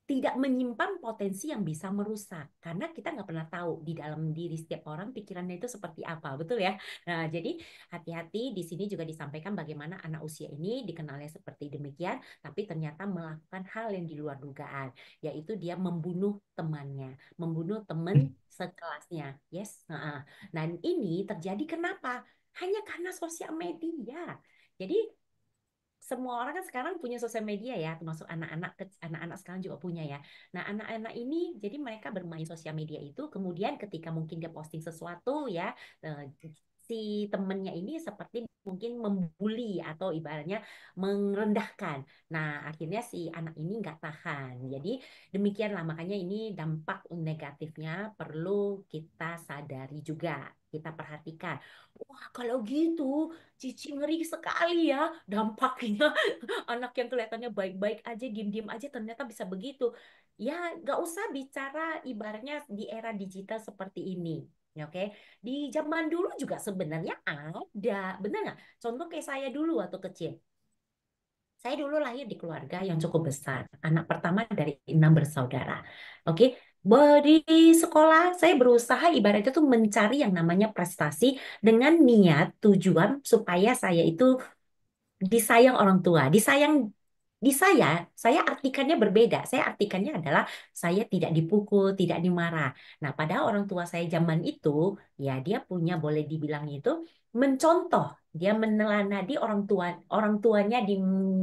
tidak menyimpan potensi yang bisa merusak karena kita nggak pernah tahu di dalam diri setiap orang pikirannya itu seperti apa, betul ya. Nah jadi hati-hati di sini juga disampaikan bagaimana anak usia ini dikenalnya seperti demikian tapi ternyata melakukan hal yang di luar dugaan, yaitu dia membunuh temannya, membunuh teman sekelasnya. Yes. Nah ini terjadi kenapa? Hanya karena sosial media. Jadi semua orang kan sekarang punya sosial media ya, termasuk anak-anak sekarang juga punya ya. Nah, anak-anak ini jadi mereka bermain sosial media itu, kemudian ketika mungkin dia posting sesuatu ya, si temennya ini seperti mungkin membuli atau ibaratnya merendahkan. Nah, akhirnya si anak ini nggak tahan. Jadi demikianlah makanya ini dampak negatifnya perlu kita sadari juga, kita perhatikan. Wah, kalau gitu Cici ngeri sekali ya dampaknya. Anak yang kelihatannya baik-baik aja, diem-diem aja ternyata bisa begitu. Ya, nggak usah bicara ibaratnya di era digital seperti ini. Ya, oke, di zaman dulu juga sebenarnya ada, benar nggak? Contoh kayak saya dulu waktu kecil. Saya dulu lahir di keluarga yang cukup besar, anak pertama dari 6 bersaudara. Oke, Di sekolah saya berusaha ibaratnya tuh mencari yang namanya prestasi dengan niat tujuan supaya saya itu disayang orang tua. Di saya artikannya berbeda. Saya artikannya adalah saya tidak dipukul, tidak dimarah. Nah, pada orang tua saya zaman itu, ya dia punya boleh dibilang itu mencontoh, dia menelanadi orang tuanya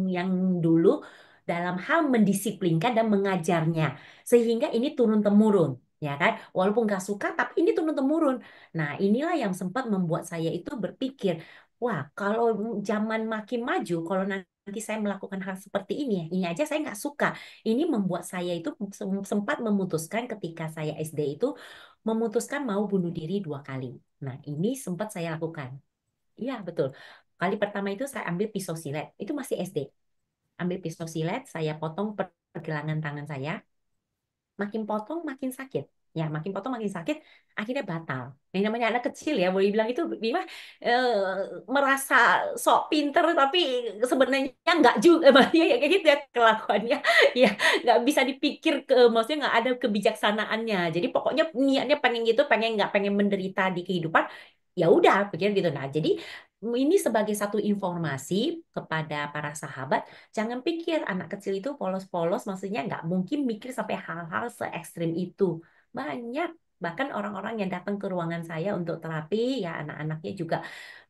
yang dulu dalam hal mendisiplinkan dan mengajarnya, sehingga ini turun temurun. Ya kan, walaupun gak suka, tapi ini turun temurun. Nah, inilah yang sempat membuat saya itu berpikir, wah, kalau zaman makin maju, kalau nanti saya melakukan hal seperti ini aja saya nggak suka. Ini membuat saya itu sempat memutuskan ketika saya SD itu memutuskan mau bunuh diri 2 kali. Nah, ini sempat saya lakukan. Iya, betul. Kali pertama itu saya ambil pisau silet, itu masih SD. Ambil pisau silet, saya potong pergelangan tangan saya, makin potong makin sakit. Ya, makin potong makin sakit, akhirnya batal. Yang namanya anak kecil ya, boleh bilang itu Bima merasa sok pinter, tapi sebenarnya nggak juga, ya kayak gitu ya kelakuannya. Ya, nggak bisa dipikir maksudnya nggak ada kebijaksanaannya. Jadi pokoknya niatnya pengen gitu, pengen nggak pengen menderita di kehidupan, ya udah pikir gitu. Nah, jadi ini sebagai satu informasi kepada para sahabat. Jangan pikir anak kecil itu polos-polos, maksudnya nggak mungkin mikir sampai hal-hal se ekstrim itu. Banyak, bahkan orang-orang yang datang ke ruangan saya untuk terapi, ya anak-anaknya juga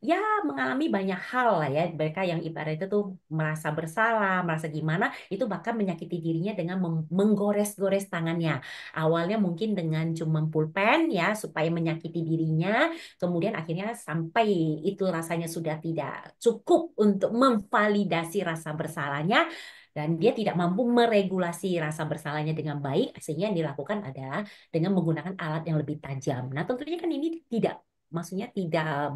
ya mengalami banyak hal lah ya. Mereka yang ibaratnya tuh merasa bersalah, merasa gimana, itu bahkan menyakiti dirinya dengan menggores-gores tangannya. Awalnya mungkin dengan cuma pulpen ya, supaya menyakiti dirinya, kemudian akhirnya sampai itu rasanya sudah tidak cukup untuk memvalidasi rasa bersalahnya dan dia tidak mampu meregulasi rasa bersalahnya dengan baik, sehingga yang dilakukan adalah dengan menggunakan alat yang lebih tajam. Nah, tentunya kan ini tidak, maksudnya tidak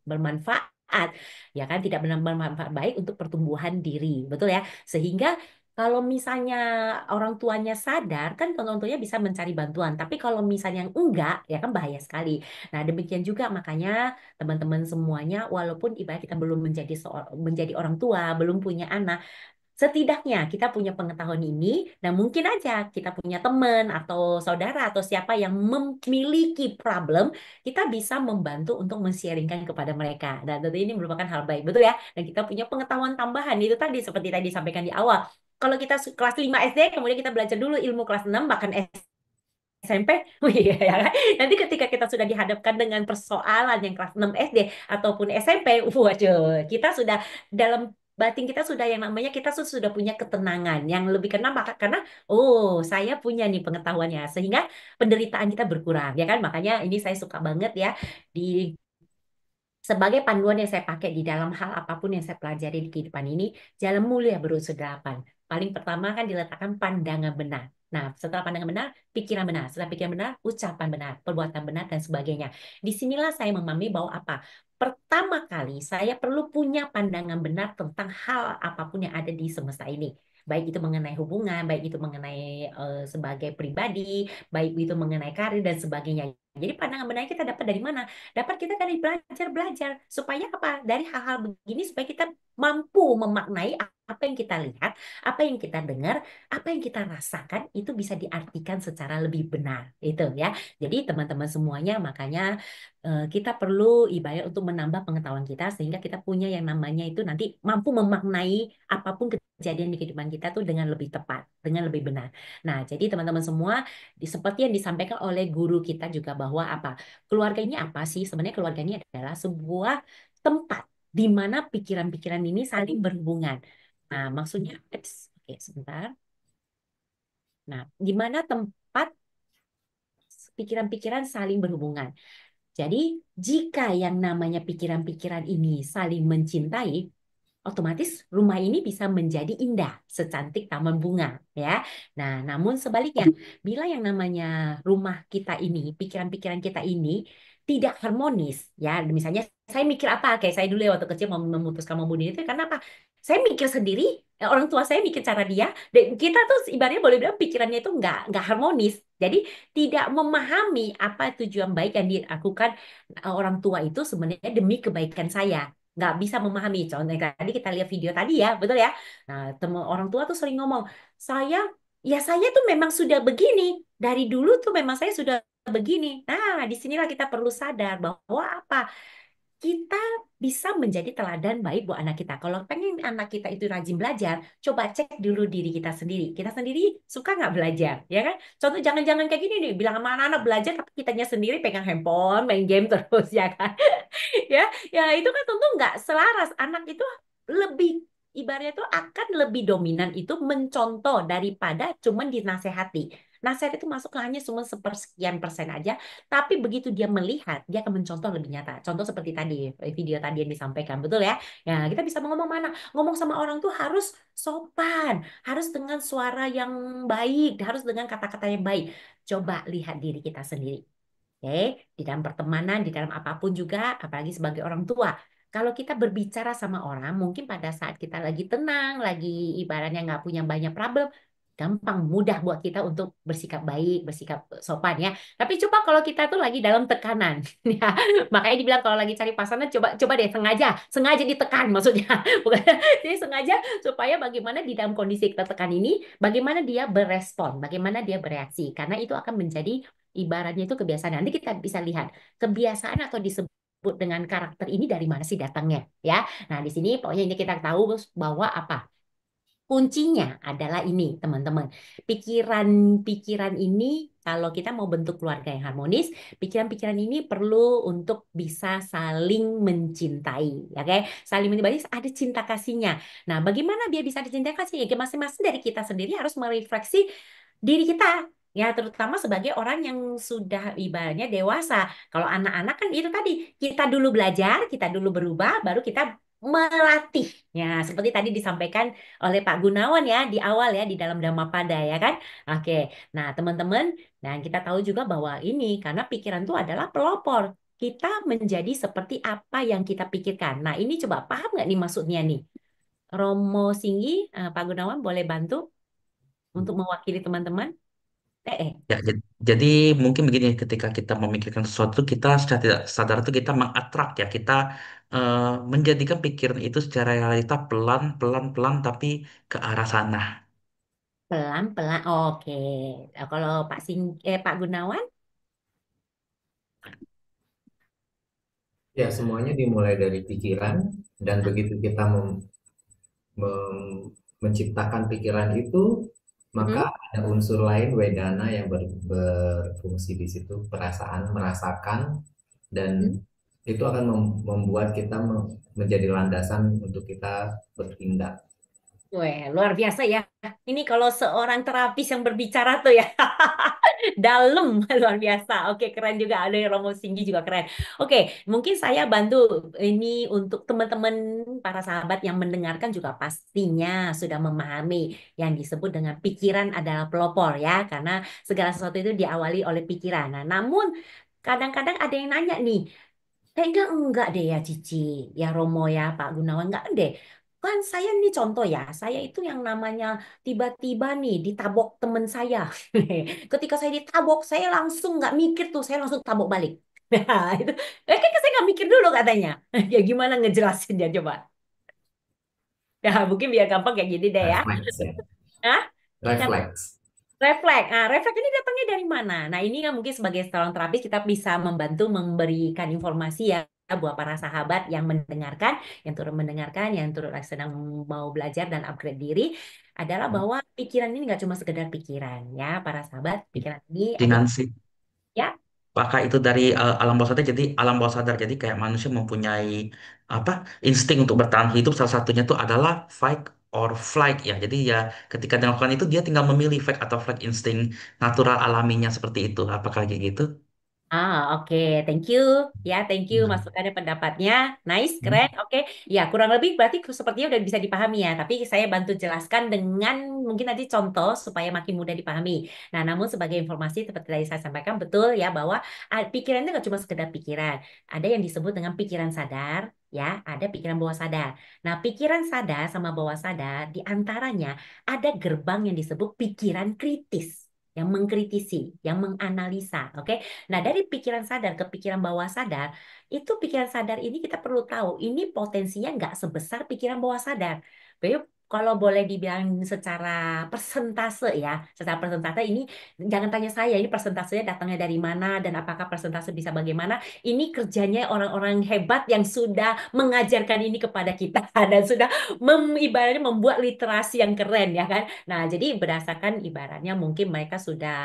bermanfaat, ya kan, tidak bermanfaat baik untuk pertumbuhan diri, betul ya? Sehingga kalau misalnya orang tuanya sadar, kan orang tuanya bisa mencari bantuan. Tapi kalau misalnya enggak, ya kan bahaya sekali. Nah, demikian juga makanya teman-teman semuanya, walaupun ibarat kita belum menjadi orang tua, belum punya anak, setidaknya kita punya pengetahuan ini, dan mungkin aja kita punya teman atau saudara atau siapa yang memiliki problem, kita bisa membantu untuk men-sharingkan kepada mereka. Dan tentu ini merupakan hal baik, betul ya? Dan kita punya pengetahuan tambahan, itu tadi seperti tadi disampaikan di awal. Kalau kita kelas 5 SD, kemudian kita belajar dulu ilmu kelas 6 bahkan SMP, oh iya ya kan? Nanti ketika kita sudah dihadapkan dengan persoalan yang kelas 6 SD ataupun SMP, waduh, kita sudah dalam batin kita sudah yang namanya kita sudah punya ketenangan yang lebih kenapa? Karena oh saya punya nih pengetahuannya sehingga penderitaan kita berkurang ya kan, makanya ini saya suka banget ya di sebagai panduan yang saya pakai di dalam hal apapun yang saya pelajari di kehidupan ini, jalan mulia berunsur 8. Paling pertama kan diletakkan pandangan benar. Nah, setelah pandangan benar, pikiran benar. Setelah pikiran benar, ucapan benar, perbuatan benar, dan sebagainya. Disinilah saya memahami bahwa apa? Pertama kali saya perlu punya pandangan benar tentang hal apapun yang ada di semesta ini. Baik itu mengenai hubungan, baik itu mengenai sebagai pribadi, baik itu mengenai karir, dan sebagainya. Jadi pandangan benar kita dapat dari mana? Dapat kita dari belajar supaya apa? Dari hal-hal begini supaya kita mampu memaknai apa yang kita lihat, apa yang kita dengar, apa yang kita rasakan itu bisa diartikan secara lebih benar, itu ya. Jadi teman-teman semuanya makanya kita perlu ibarat untuk menambah pengetahuan kita sehingga kita punya yang namanya itu nanti mampu memaknai apapun kejadian di kehidupan kita tuh dengan lebih tepat, dengan lebih benar. Nah, jadi teman-teman semua seperti yang disampaikan oleh guru kita juga bahwa apa? Keluarga ini apa sih? Sebenarnya keluarga ini adalah sebuah tempat di mana pikiran-pikiran ini saling berhubungan. Nah, maksudnya, oke, sebentar. Nah, di mana tempat pikiran-pikiran saling berhubungan. Jadi, jika yang namanya pikiran-pikiran ini saling mencintai, otomatis rumah ini bisa menjadi indah, secantik taman bunga, ya. Nah, namun sebaliknya, bila yang namanya rumah kita ini, pikiran-pikiran kita ini tidak harmonis, ya. Misalnya saya mikir apa, kayak saya dulu ya waktu kecil mau memutuskan mau bunuh diri itu karena apa? Saya mikir sendiri, orang tua saya mikir cara dia, dan kita tuh ibaratnya boleh bilang pikirannya itu nggak harmonis. Jadi tidak memahami apa tujuan baik yang dilakukan orang tua itu sebenarnya demi kebaikan saya, nggak bisa memahami. Contohnya tadi kita lihat video tadi ya, betul ya. Nah, orang tua tuh sering ngomong, saya ya saya tuh memang sudah begini. Dari dulu tuh memang saya sudah begini. Nah, disinilah kita perlu sadar bahwa apa? Kita bisa menjadi teladan baik buat anak kita. Kalau pengen anak kita itu rajin belajar, coba cek dulu diri kita sendiri. Kita sendiri suka nggak belajar, ya kan? Contoh jangan-jangan kayak gini nih, bilang sama anak-anak belajar, tapi kitanya sendiri pegang handphone, main game terus, ya kan? Ya, ya itu kan tentu nggak selaras. Anak itu lebih ibaratnya itu akan lebih dominan itu mencontoh daripada cuman dinasehati. Nasihat itu masuk hanya cuma sepersekian persen aja, tapi begitu dia melihat, dia akan mencontoh lebih nyata. Contoh seperti tadi, video tadi yang disampaikan, betul ya? Ya, kita bisa ngomong mana? Ngomong sama orang tuh harus sopan, harus dengan suara yang baik, harus dengan kata-kata yang baik. Coba lihat diri kita sendiri. Oke, di dalam pertemanan, di dalam apapun juga, apalagi sebagai orang tua. Kalau kita berbicara sama orang, mungkin pada saat kita lagi tenang, lagi ibaratnya nggak punya banyak problem, gampang, mudah buat kita untuk bersikap baik, bersikap sopan ya. Tapi coba kalau kita tuh lagi dalam tekanan, ya. Makanya dibilang kalau lagi cari pasangan, coba coba deh sengaja, sengaja ditekan maksudnya, bukan? Jadi sengaja supaya bagaimana di dalam kondisi kita tekan ini, bagaimana dia berespon, bagaimana dia bereaksi, karena itu akan menjadi ibaratnya itu kebiasaan. Nanti kita bisa lihat kebiasaan atau disebut dengan karakter ini dari mana sih datangnya, ya. Nah, di sini pokoknya ini kita tahu bahwa apa? Kuncinya adalah ini, teman-teman. Pikiran-pikiran ini, kalau kita mau bentuk keluarga yang harmonis, pikiran-pikiran ini perlu untuk bisa saling mencintai. Ya, oke? Saling mencintai, ada cinta kasihnya. Nah, bagaimana dia bisa ada cinta kasih? Ya, masing-masing dari kita sendiri harus merefleksi diri kita. Ya, terutama sebagai orang yang sudah ibaratnya dewasa. Kalau anak-anak kan itu tadi, kita dulu belajar, kita dulu berubah, baru kita melatih. Ya, seperti tadi disampaikan oleh Pak Gunawan ya di awal ya di dalam Dhammapada ya kan. Oke. Nah, teman-teman, dan kita tahu juga bahwa ini karena pikiran itu adalah pelopor. Kita menjadi seperti apa yang kita pikirkan. Nah, ini coba paham nggak nih maksudnya nih? Romo Singgi, Pak Gunawan boleh bantu untuk mewakili teman-teman? Eh. Ya, jadi mungkin begini, ketika kita memikirkan sesuatu, kita secara tidak sadar itu kita mengatrak ya, kita eh, menjadikan pikiran itu secara realita pelan, pelan, pelan, tapi ke arah sana. Pelan-pelan. Oke. Nah, kalau Pak Gunawan? Ya, semuanya dimulai dari pikiran, dan begitu kita menciptakan pikiran itu, maka Hmm? ada unsur lain wedana yang berfungsi di situ, perasaan, merasakan, dan Hmm? itu akan membuat kita menjadi landasan untuk kita bertindak. Weh, luar biasa ya. Ini kalau seorang terapis yang berbicara tuh ya. Dalam, luar biasa. Oke, keren juga. Ada yang Romo Singgi juga keren. Oke, mungkin saya bantu ini untuk teman-teman para sahabat yang mendengarkan juga pastinya sudah memahami yang disebut dengan pikiran adalah pelopor ya. Karena segala sesuatu itu diawali oleh pikiran. Nah, namun kadang-kadang ada yang nanya nih, kayaknya enggak deh ya Cici, ya Romo ya Pak Gunawan, enggak deh. Kan saya nih contoh ya, saya itu yang namanya tiba-tiba nih ditabok temen saya. Ketika saya ditabok, saya langsung nggak mikir tuh, saya langsung tabok balik. Nah, itu, kan saya nggak mikir dulu katanya. Ya gimana ngejelasinnya coba? Ya mungkin biar gampang kayak gini deh ya. Refleks ya. Hah? Refleks. Refleks. Nah, refleks ini datangnya dari mana? Nah, ini kan mungkin sebagai seorang terapis kita bisa membantu memberikan informasi ya buat para sahabat yang mendengarkan, yang turut mendengarkan, yang turut sedang mau belajar dan upgrade diri, adalah bahwa pikiran ini nggak cuma sekedar pikiran ya, para sahabat. Pikiran ini ada Dengan si ya. Apakah itu dari alam bawah sadar? Jadi alam bawah sadar. Jadi kayak manusia mempunyai apa insting untuk bertahan hidup. Salah satunya itu adalah fight or flight ya. Jadi ya ketika dilakukan itu dia tinggal memilih fight atau flight, insting natural alaminya seperti itu. Apakah kayak gitu? Oke, thank you. Ya, thank you Hmm. masukannya pendapatnya. Nice, Hmm. keren. Oke. Ya, kurang lebih berarti sepertinya udah bisa dipahami ya. Tapi saya bantu jelaskan dengan mungkin nanti contoh supaya makin mudah dipahami. Nah, namun sebagai informasi seperti tadi saya sampaikan betul ya bahwa pikiran itu nggak cuma sekedar pikiran. Ada yang disebut dengan pikiran sadar, ya, ada pikiran bawah sadar. Nah, pikiran sadar sama bawah sadar di antaranya ada gerbang yang disebut pikiran kritis. Yang mengkritisi, yang menganalisa, oke? Nah, dari pikiran sadar ke pikiran bawah sadar, itu pikiran sadar ini kita perlu tahu, ini potensinya nggak sebesar pikiran bawah sadar. Jadi, kalau boleh dibilang secara persentase ya, secara persentase ini jangan tanya saya ini persentasenya datangnya dari mana dan apakah persentase bisa bagaimana. Ini kerjanya orang-orang hebat yang sudah mengajarkan ini kepada kita dan sudah ibaratnya membuat literasi yang keren ya kan. Nah, jadi berdasarkan ibaratnya mungkin mereka sudah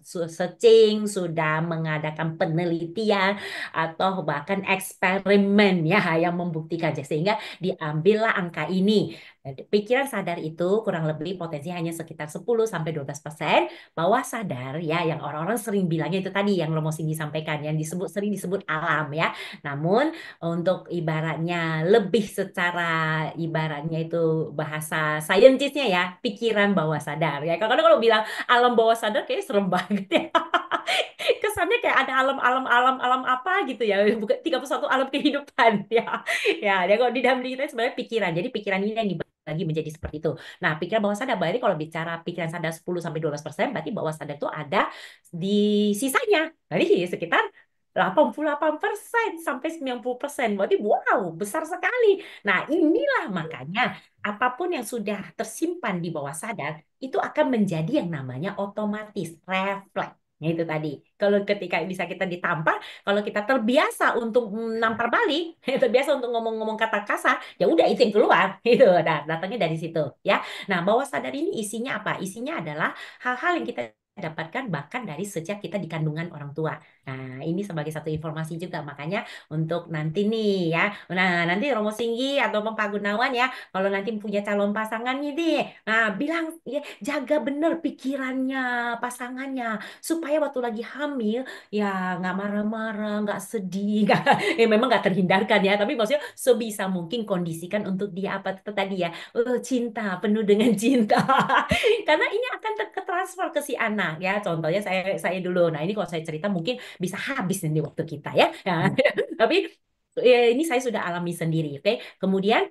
searching, sudah mengadakan penelitian atau bahkan eksperimen ya yang membuktikan sehingga diambillah angka ini. Pikiran sadar itu kurang lebih potensi hanya sekitar 10-12%. Bawah sadar ya yang orang-orang sering bilangnya itu tadi yang Romo Singgi sampaikan yang sering disebut alam ya. Namun untuk ibaratnya lebih secara ibaratnya itu bahasa saintisnya ya pikiran bawah sadar ya. Karena kalau bilang alam bawah sadar kayaknya serem banget ya. Kesannya kayak ada alam apa gitu ya, bukan 31 alam kehidupan ya. Ya, kalau di dalam diri kita sebenarnya pikiran. Jadi pikiran ini yang dibagi menjadi seperti itu. Nah, pikiran bawah sadar berarti kalau bicara pikiran sadar 10-12%, berarti bawah sadar itu ada di sisanya. Berarti sekitar 88% sampai 90%. Berarti wow, besar sekali. Nah, inilah makanya apapun yang sudah tersimpan di bawah sadar itu akan menjadi yang namanya otomatis refleks. Nah, itu tadi. Kalau ketika bisa kita ditampar, kalau kita terbiasa untuk nampar balik, terbiasa untuk ngomong-ngomong kata kasar, ya udah itu yang keluar. Gitu. Nah, datangnya dari situ, ya. Nah, bawah sadar ini isinya apa? Isinya adalah hal-hal yang kita dapatkan bahkan dari sejak kita di kandungan orang tua. Nah, ini sebagai satu informasi juga. Makanya untuk nanti nih ya. Nah, nanti Romo Singgi atau Pak Gunawan ya, kalau nanti punya calon pasangan nih, nah bilang ya jaga bener pikirannya pasangannya supaya waktu lagi hamil ya nggak marah-marah, nggak sedih, nggak, ya memang nggak terhindarkan ya, tapi maksudnya sebisa mungkin kondisikan untuk dia apa itu tadi ya, cinta penuh dengan cinta, karena ini akan transfer ke si anak ya. Contohnya saya dulu, nah ini kalau saya cerita mungkin bisa habis nanti waktu kita ya, ya. Tapi ini saya sudah alami sendiri, oke. Kemudian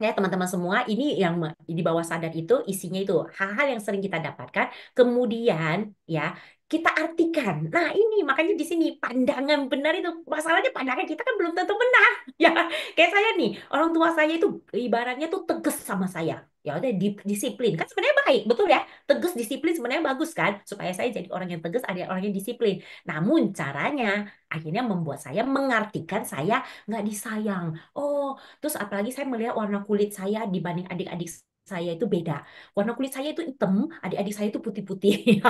ya teman-teman semua, ini yang di bawah sadar itu isinya itu hal-hal yang sering kita dapatkan, kemudian ya kita artikan. Nah ini makanya di sini pandangan benar itu masalahnya, pandangan kita kan belum tentu benar ya. Kayak saya nih, orang tua saya itu ibaratnya tuh tegas sama saya. Ya udah disiplin kan sebenarnya baik, betul ya. Tegas disiplin sebenarnya bagus kan, supaya saya jadi orang yang tegas, ada orang yang disiplin. Namun caranya akhirnya membuat saya mengartikan saya nggak disayang. Oh, terus apalagi saya melihat warna kulit saya dibanding adik-adik saya itu beda. Warna kulit saya itu hitam, adik-adik saya itu putih-putih.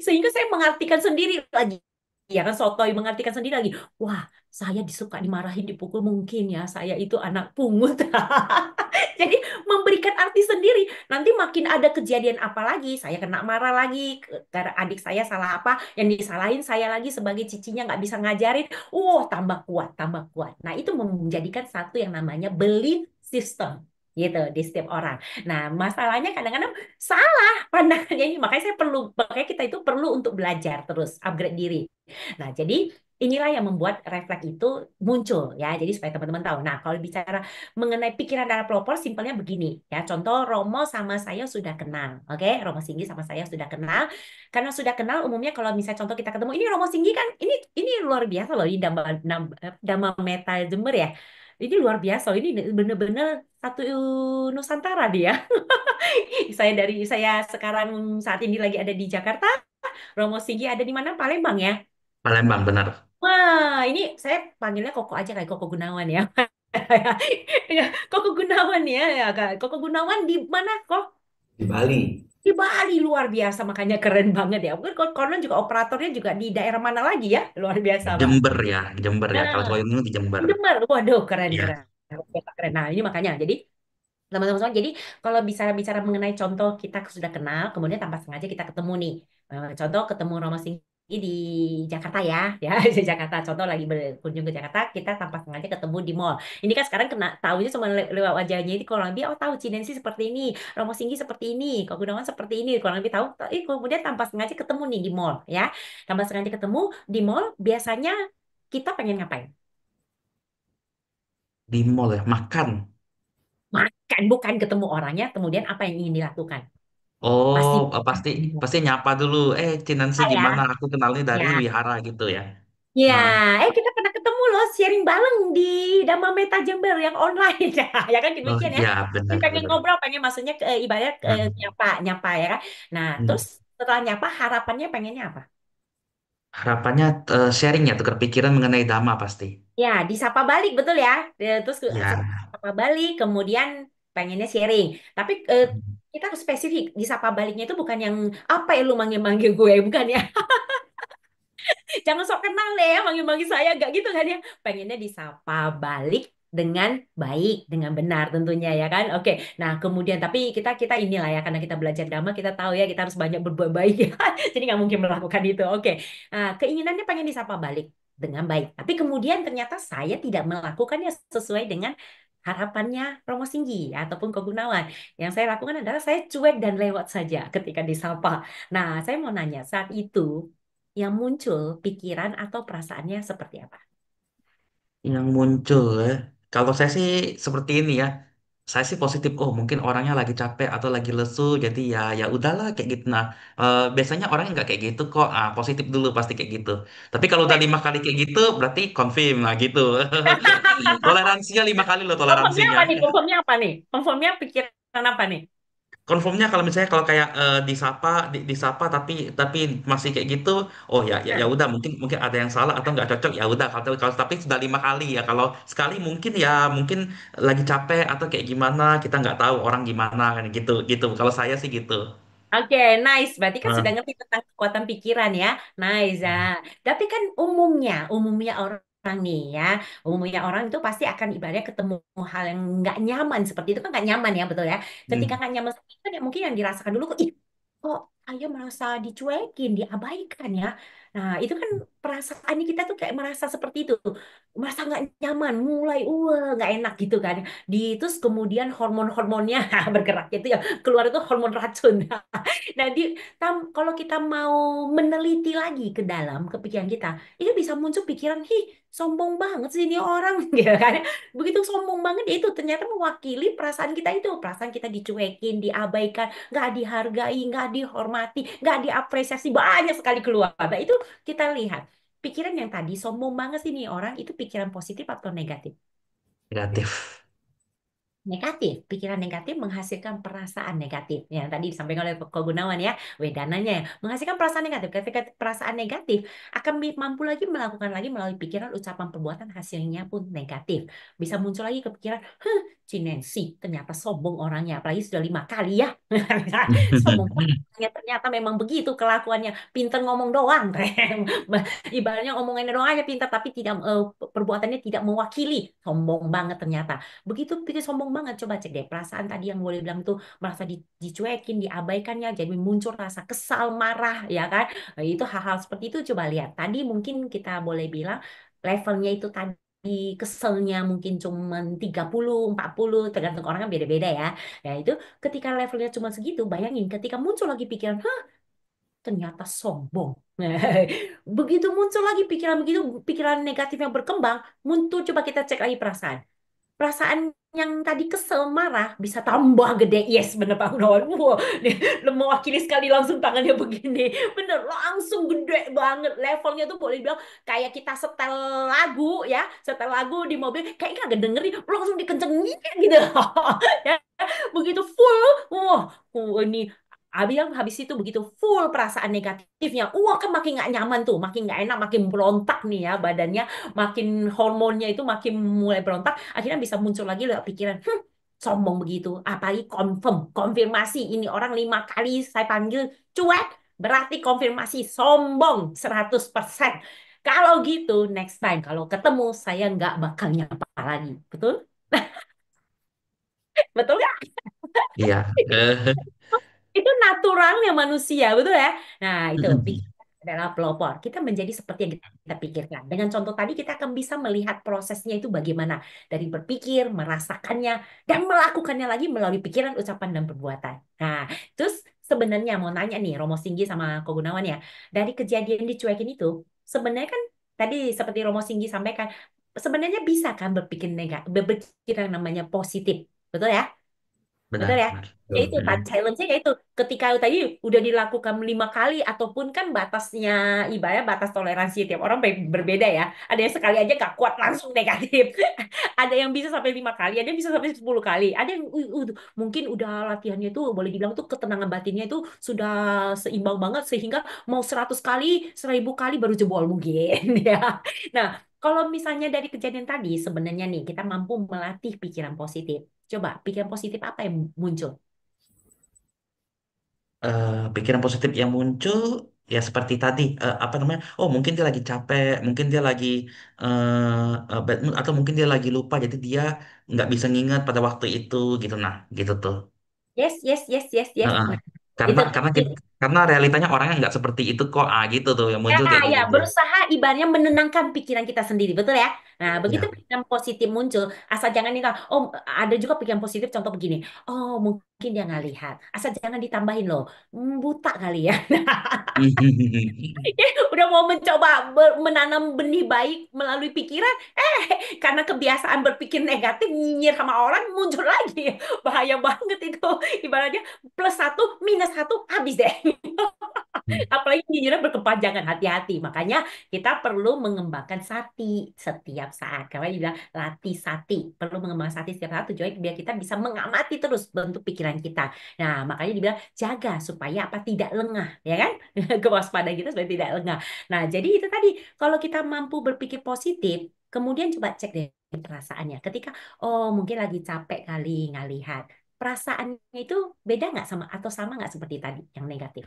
Sehingga saya mengartikan sendiri lagi. Ya kan sotoy mengartikan sendiri lagi. Wah, saya disuka dimarahin, dipukul mungkin ya. Saya itu anak pungut. Jadi memberikan arti sendiri. Nanti makin ada kejadian apa lagi, saya kena marah lagi. Karena adik saya salah apa, yang disalahin saya lagi sebagai cicinya nggak bisa ngajarin. Tambah kuat, tambah kuat. Nah, itu menjadikan satu yang namanya belief system gitu di setiap orang. Nah, masalahnya kadang-kadang salah pandangannya ini. Makanya kita itu perlu untuk belajar terus, upgrade diri. Nah, jadi inilah yang membuat refleks itu muncul ya. Jadi supaya teman-teman tahu. Nah, kalau bicara mengenai pikiran dalam pelopor, simpelnya begini ya. Contoh Romo sama saya sudah kenal, oke? Romo Singgi sama saya sudah kenal. Karena sudah kenal, umumnya kalau misalnya contoh kita ketemu, ini Romo Singgi kan, ini luar biasa loh, ini Dhamma Meta Jember ya. Ini luar biasa, ini bener-bener satu Nusantara dia. Saya sekarang saat ini lagi ada di Jakarta, Romo Singgi ada di mana? Palembang ya. Palembang, benar. Wah, ini saya panggilnya Koko aja kayak Koko Gunawan ya. Ya, Koko Gunawan ya, ya Kak. Koko Gunawan di mana kok? Di Bali. Di Bali luar biasa, makanya keren banget ya. Mungkin konon juga operatornya juga di daerah mana lagi ya? Luar biasa, Pak. Jember ya, Jember ya. Kalau Nah, itu di Jember. Jember. Waduh, keren Iya. keren. Keren. Nah, ini makanya. Jadi teman-teman semua, jadi kalau bisa bicara mengenai contoh kita sudah kenal, kemudian tanpa sengaja kita ketemu nih. Contoh ketemu Romo Singgi di Jakarta ya, ya di Jakarta. Contoh lagi berkunjung ke Jakarta, kita tanpa sengaja ketemu di mall. Ini kan sekarang kena tahunya cuma lewat wajahnya, ini kurang lebih tahu Cinensi seperti ini, Romo Singgi seperti ini, Kak Gunawan seperti ini, kurang lebih tahu. Kemudian tanpa sengaja ketemu nih di mall, ya. Tanpa sengaja ketemu di mall, biasanya kita pengen ngapain? Di mall ya, makan. Makan, bukan ketemu orangnya, kemudian apa yang ingin dilakukan? Oh, Pasti pasti pasti nyapa dulu. Cinansi ya, gimana? Aku kenalnya dari ya, Wihara gitu ya. ya. Ah, Kita pernah ketemu loh sharing bareng di Dhamma Meta Jember yang online ya kan Oh demikian ya. iya, Ini pengen benar-benar. ngobrol, pengen maksudnya ibarat Hmm. nyapa nyapa ya kan. Nah, terus Hmm. setelah nyapa harapannya pengennya apa? Harapannya sharing ya, tukar pikiran mengenai dhamma pasti. Ya, disapa balik betul ya. Terus Ya. disapa balik, kemudian pengennya sharing. Tapi Hmm. kita harus spesifik. Disapa baliknya itu bukan yang apa ya lu manggil-manggil gue, bukan ya. Jangan sok kenal deh ya, manggil-manggil saya gak gitu kan ya. Pengennya disapa balik dengan baik, dengan benar tentunya ya kan. Oke. Nah, kemudian tapi kita kita inilah ya karena kita belajar agama, kita tahu ya kita harus banyak berbuat baik ya. Jadi nggak mungkin melakukan itu. Oke. Nah, keinginannya pengen disapa balik dengan baik. Tapi kemudian ternyata saya tidak melakukannya sesuai dengan harapannya Romo Singgi ataupun Ko Gunawan. Yang saya lakukan adalah saya cuek dan lewat saja ketika disapa. Nah, saya mau nanya saat itu yang muncul pikiran atau perasaannya seperti apa? Yang muncul ya. Kalau saya sih seperti ini ya. Saya sih positif. Oh, mungkin orangnya lagi capek atau lagi lesu. Jadi ya ya udahlah kayak gitu. Nah, biasanya orangnya nggak kayak gitu kok. Ah, positif dulu pasti kayak gitu. Tapi kalau udah 5 kali kayak gitu, berarti confirm lah gitu. Toleransinya 5 kali loh Confirmnya toleransinya. apa nih? Confirmnya apa nih? Confirmnya pikiran apa nih? Konformnya kalau misalnya kalau kayak disapa tapi masih kayak gitu, oh ya ya ya Nah, udah mungkin mungkin ada yang salah atau nggak cocok ya udah kalau tapi sudah 5 kali ya kalau sekali mungkin ya mungkin lagi capek atau kayak gimana kita nggak tahu orang gimana kan gitu gitu kalau saya sih gitu. oke, nice. Berarti kan sudah Nah, ngerti tentang kekuatan pikiran ya. Nice. Ya. Tapi kan umumnya orang nih ya, umumnya orang itu pasti akan ibaratnya ketemu hal yang nggak nyaman seperti itu kan nggak nyaman ya, betul ya. Ketika hmm, nggak nyaman seperti itu kan ya mungkin yang dirasakan dulu kok, ih, kok saya merasa dicuekin, diabaikan ya. Nah, itu kan perasaan kita tuh kayak merasa seperti itu, merasa nggak nyaman, mulai nggak enak gitu kan. Terus kemudian hormon-hormonnya bergerak itu ya, keluar itu hormon racun. Nah, kalau kita mau meneliti lagi ke dalam kepikiran kita, itu bisa muncul pikiran, "Ih, sombong banget sih ini orang," gitu kan. Begitu sombong banget, ya itu ternyata mewakili perasaan kita itu. Perasaan kita dicuekin, diabaikan, nggak dihargai, nggak dihormati, nggak diapresiasi, banyak sekali keluar. Nah, itu kita lihat. Pikiran yang tadi, sombong banget sih ini orang, itu pikiran positif atau negatif? negatif. Negatif, pikiran negatif menghasilkan perasaan negatif. Yang tadi disampaikan oleh Ko Gunawan ya, wedananya ya, menghasilkan perasaan negatif. Ketika perasaan negatif akan mampu lagi melakukan lagi melalui pikiran, ucapan, perbuatan, hasilnya pun negatif. Bisa muncul lagi kepikiran, si Nancy ternyata sombong orangnya, apalagi sudah 5 kali ya. Sombong orangnya, ternyata memang begitu kelakuannya, pinter ngomong doang. Ibaratnya omongannya doang aja pintar, tapi tidak perbuatannya tidak mewakili. Sombong banget ternyata. Begitu pikir sombong banget, coba cek deh perasaan tadi yang boleh bilang tuh merasa dicuekin, diabaikannya, jadi muncul rasa kesal, marah, ya kan? Nah, itu hal-hal seperti itu coba lihat. Tadi mungkin kita boleh bilang levelnya itu tadi keselnya mungkin cuma 30, 40, tergantung orang kan beda-beda ya. Ya itu ketika levelnya cuma segitu, bayangin ketika muncul lagi pikiran, hah, ternyata sombong. Begitu muncul lagi pikiran begitu, pikiran negatif yang berkembang, muncul coba kita cek lagi perasaan. Perasaan yang tadi kesel, marah, bisa tambah gede. Yes, bener Pak Gunawan. Wah, dia mewakili sekali langsung tangannya begini. Bener, langsung gede banget. Levelnya tuh boleh bilang kayak kita setel lagu ya. Setel lagu di mobil, kayak nggak dengerin, langsung dikencengin gitu. Ya, begitu full. Wah, ini habis itu begitu full perasaan negatifnya. Wah, kan makin nggak nyaman tuh, makin nggak enak, makin berontak nih ya badannya, makin hormonnya itu makin mulai berontak, akhirnya bisa muncul lagi lewat pikiran, sombong begitu, apalagi konfirmasi ini orang 5 kali saya panggil cuek, berarti konfirmasi sombong 100%. Kalau gitu, next time kalau ketemu saya nggak bakal nyapa lagi, betul? Betul nggak? Iya. Itu naturalnya manusia, betul ya? Nah, itu pikiran adalah pelopor. Kita menjadi seperti yang kita pikirkan. Dengan contoh tadi kita akan bisa melihat prosesnya itu bagaimana. Dari berpikir, merasakannya, dan melakukannya lagi melalui pikiran, ucapan, dan perbuatan. Nah, terus sebenarnya mau nanya nih, Romo Singgi sama Ko Gunawan ya, dari kejadian dicuekin itu, sebenarnya kan tadi seperti Romo Singgi sampaikan, sebenarnya bisa kan berpikir negatif, berpikir yang namanya positif. Betul ya? Betul ya? Benar. Ya Betul. itu kan, challenge-nya kayak itu. Ketika tadi udah dilakukan 5 kali, ataupun kan batasnya, ibaratnya batas toleransi tiap orang berbeda ya. Ada yang sekali aja gak kuat langsung negatif. Ada yang bisa sampai 5 kali, ada yang bisa sampai 10 kali. Ada yang mungkin udah latihannya itu, boleh dibilang tuh ketenangan batinnya itu sudah seimbang banget, sehingga mau 100 kali, 1000 kali baru jebol mungkin ya. Nah, kalau misalnya dari kejadian tadi, sebenarnya nih, kita mampu melatih pikiran positif. Coba, pikiran positif apa yang muncul? Pikiran positif yang muncul ya seperti tadi, apa namanya? Oh, mungkin dia lagi capek, mungkin dia lagi bad mood, atau mungkin dia lagi lupa, jadi dia nggak bisa nginget pada waktu itu gitu. Nah, gitu tuh. Yes, yes, yes, yes, yes. Heeh. Nah, Karena itu. karena karena realitanya orangnya nggak seperti itu kok. Ah, gitu tuh yang Ya, muncul kayak ya, gitu tuh. berusaha ibaratnya menenangkan pikiran kita sendiri, betul ya? Nah, begitu Ya. pikiran positif muncul, asal jangan itu, oh, ada juga pikiran positif, contoh begini, oh, mungkin dia nggak lihat, asal jangan ditambahin loh, buta kali ya. Udah mau mencoba menanam benih baik melalui pikiran, karena kebiasaan berpikir negatif, nyinyir sama orang, muncul lagi. Bahaya banget itu, ibaratnya plus satu, minus satu, habis deh. Apalagi nyinyirnya berkepanjangan, hati-hati. Makanya kita perlu mengembangkan sati setiap saat. Karena dibilang latih sati, perlu mengembangkan sati setiap saat tujuannya biar kita bisa mengamati terus bentuk pikiran kita. Nah, makanya dibilang jaga supaya apa, tidak lengah, ya kan? Kewaspadaan kita supaya tidak lengah. Nah, jadi itu tadi, kalau kita mampu berpikir positif, kemudian coba cek deh perasaannya. Ketika mungkin lagi capek kali nggak lihat, perasaannya itu beda nggak sama atau sama nggak seperti tadi yang negatif?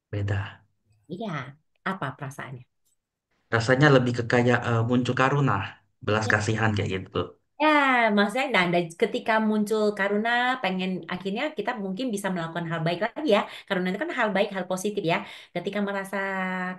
Beda. Iya, apa perasaannya? Rasanya lebih ke kayak muncul karuna, belas kasihan kayak gitu. Ya, maksudnya, nah, ketika muncul karuna, pengen akhirnya kita mungkin bisa melakukan hal baik lagi ya. Karuna itu kan hal baik, hal positif ya. Ketika merasa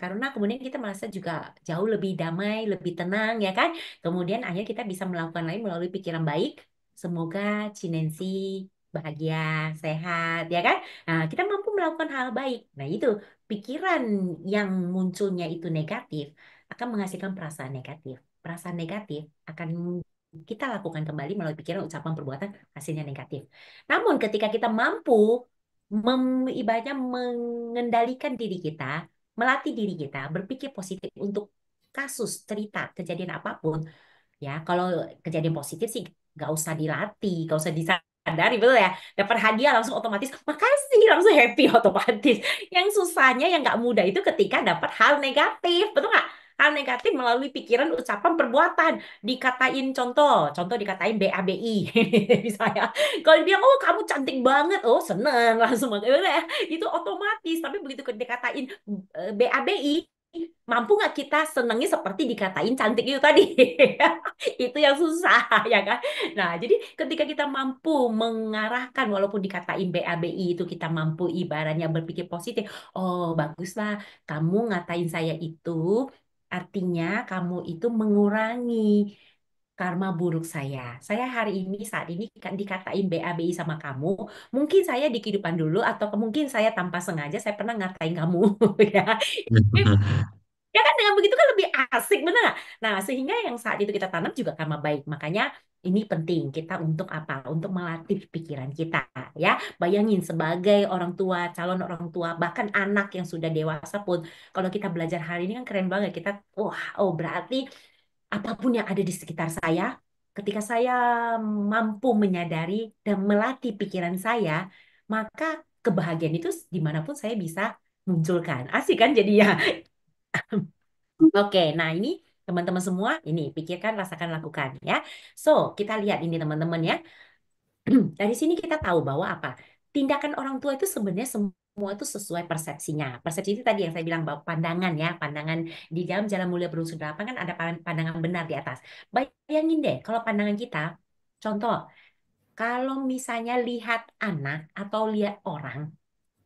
karuna, kemudian kita merasa juga jauh lebih damai, lebih tenang ya kan. Kemudian akhirnya kita bisa melakukan lain melalui pikiran baik. Semoga Cinensi bahagia, sehat ya kan. Nah, kita mampu melakukan hal baik. Nah, itu pikiran yang munculnya itu negatif akan menghasilkan perasaan negatif. Perasaan negatif akan kita lakukan kembali melalui pikiran, ucapan, perbuatan, hasilnya negatif. Namun ketika kita mampu ibaratnya mengendalikan diri kita, melatih diri kita, berpikir positif untuk kasus, cerita, kejadian apapun, ya kalau kejadian positif sih nggak usah dilatih, nggak usah disadari, betul ya? Dapat hadiah langsung otomatis, makasih, langsung happy otomatis. Yang susahnya, yang nggak mudah itu ketika dapat hal negatif, betul nggak? Hal negatif melalui pikiran, ucapan, perbuatan. Dikatain contoh dikatain BABI, misalnya. Kalau dia bilang, oh kamu cantik banget, oh seneng langsung, itu otomatis. Tapi begitu dikatain BABI, mampu nggak kita senengnya seperti dikatain cantik itu tadi? Itu yang susah, ya kan? Nah, jadi ketika kita mampu mengarahkan, walaupun dikatain BABI itu, kita mampu ibaratnya berpikir positif. Oh, baguslah kamu ngatain saya itu, artinya kamu itu mengurangi karma buruk saya. Saya hari ini, saat ini kan dikatain BABI sama kamu. Mungkin saya di kehidupan dulu, atau mungkin saya tanpa sengaja saya pernah ngatain kamu, ya. Ya kan, dengan begitu kan lebih asik, bener nggak? Nah, sehingga yang saat itu kita tanam juga karma baik. Makanya ini penting kita untuk apa? Untuk melatih pikiran kita, ya. Bayangin sebagai orang tua, calon orang tua, bahkan anak yang sudah dewasa pun, kalau kita belajar hal ini kan keren banget. Kita, wah, oh berarti apapun yang ada di sekitar saya, ketika saya mampu menyadari dan melatih pikiran saya, maka kebahagiaan itu dimanapun saya bisa munculkan. Asik kan jadi ya. Oke, nah ini teman-teman semua, ini pikirkan, rasakan, lakukan ya. So, kita lihat ini teman-teman ya. Dari sini kita tahu bahwa apa? Tindakan orang tua itu sebenarnya semua itu sesuai persepsinya. Persepsi itu tadi yang saya bilang, bahwa pandangan ya, pandangan di dalam Jalan Mulia Berunsur Delapan kan ada pandangan benar di atas. Bayangin deh kalau pandangan kita, contoh, kalau misalnya lihat anak atau lihat orang,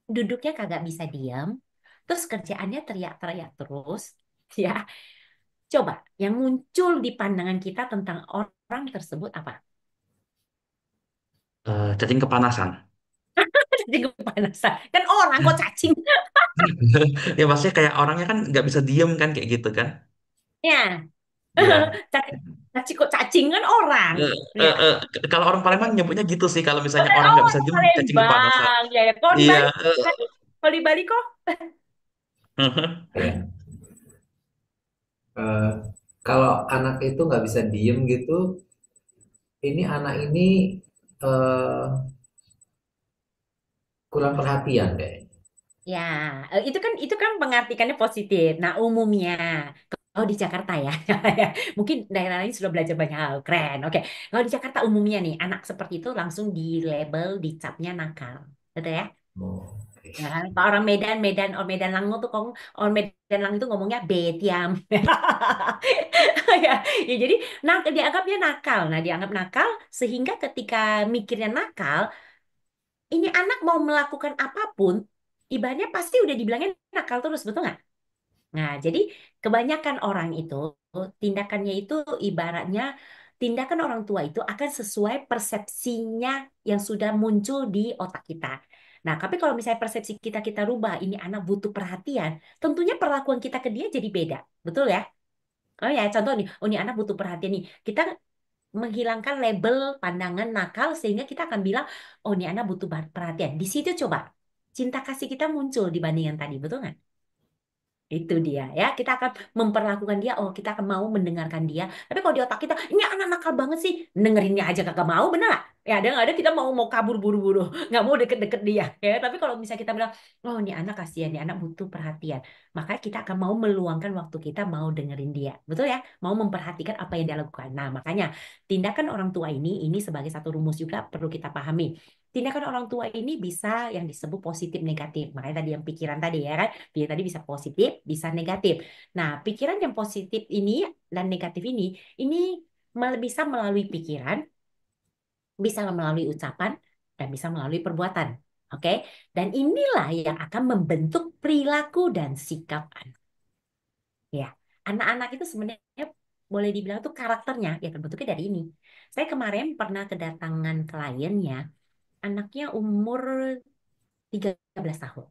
duduknya kagak bisa diam, terus kerjaannya teriak-teriak terus, ya. Coba, yang muncul di pandangan kita tentang orang tersebut apa? Cacing kepanasan. Jadi kepanasan. Kan orang kok cacing. Ya maksudnya kayak orangnya kan nggak bisa diem kan kayak gitu kan. Ya, Iya. Caci, kok cacing kan orang. Eh, Ya. kalau orang Palembang nyebutnya gitu sih, kalau misalnya orang Oh, nggak bisa diem, cacing kepanasan. Palembang. Ya, ya. Kalau di Iya. Bali, tadi, kalau di Bali kok? Ya. Eh, Kalau anak itu nggak bisa diem gitu, ini anak ini eh, kurang perhatian deh. Ya, itu kan pengartikannya positif. Nah, umumnya kalau di Jakarta ya, ya, mungkin daerah lain sudah belajar banyak hal, keren. Oke, kalau di Jakarta umumnya nih, anak seperti itu langsung di label, dicapnya nakal, betul ya? Oh, oke. Ya kan? Kalau orang Medan, Medan Lango tuh orang Medan Lang itu ngomongnya betiam. Ya, ya jadi dianggapnya nakal. Nah, dianggap nakal sehingga ketika mikirnya nakal, ini anak mau melakukan apapun, ibaratnya pasti udah dibilangnya nakal terus, betul nggak? Nah, jadi kebanyakan orang itu tindakannya itu ibaratnya tindakan orang tua itu akan sesuai persepsinya yang sudah muncul di otak kita. Nah, tapi kalau misalnya persepsi kita rubah, ini anak butuh perhatian, tentunya perlakuan kita ke dia jadi beda, betul ya? Oh ya, contoh nih, oh ini anak butuh perhatian nih. Kita menghilangkan label pandangan nakal sehingga kita akan bilang, oh ini anak butuh perhatian. Di situ coba cinta kasih kita muncul dibanding yang tadi, betul nggak? Itu dia ya, kita akan memperlakukan dia, oh kita akan mau mendengarkan dia. Tapi kalau di otak kita, ini anak nakal banget sih, dengerinnya aja kagak mau, bener nggak? Ya ada nggak ada kita mau kabur buru-buru, nggak mau deket-deket dia. Ya, tapi kalau misalnya kita bilang, oh ini anak kasihan, ini anak butuh perhatian, maka kita akan mau meluangkan waktu kita mau dengerin dia, betul ya? Mau memperhatikan apa yang dia lakukan. Nah makanya tindakan orang tua ini sebagai satu rumus juga perlu kita pahami. Tindakan orang tua ini bisa yang disebut positif negatif. Makanya tadi yang pikiran tadi ya kan, dia tadi bisa positif, bisa negatif. Nah, pikiran yang positif ini dan negatif ini bisa melalui pikiran, bisa melalui ucapan, dan bisa melalui perbuatan. Oke? Dan inilah yang akan membentuk perilaku dan sikap anak. Ya, anak-anak itu sebenarnya boleh dibilang tuh karakternya ya terbentuknya dari ini. Saya kemarin pernah kedatangan kliennya, anaknya umur 13 tahun.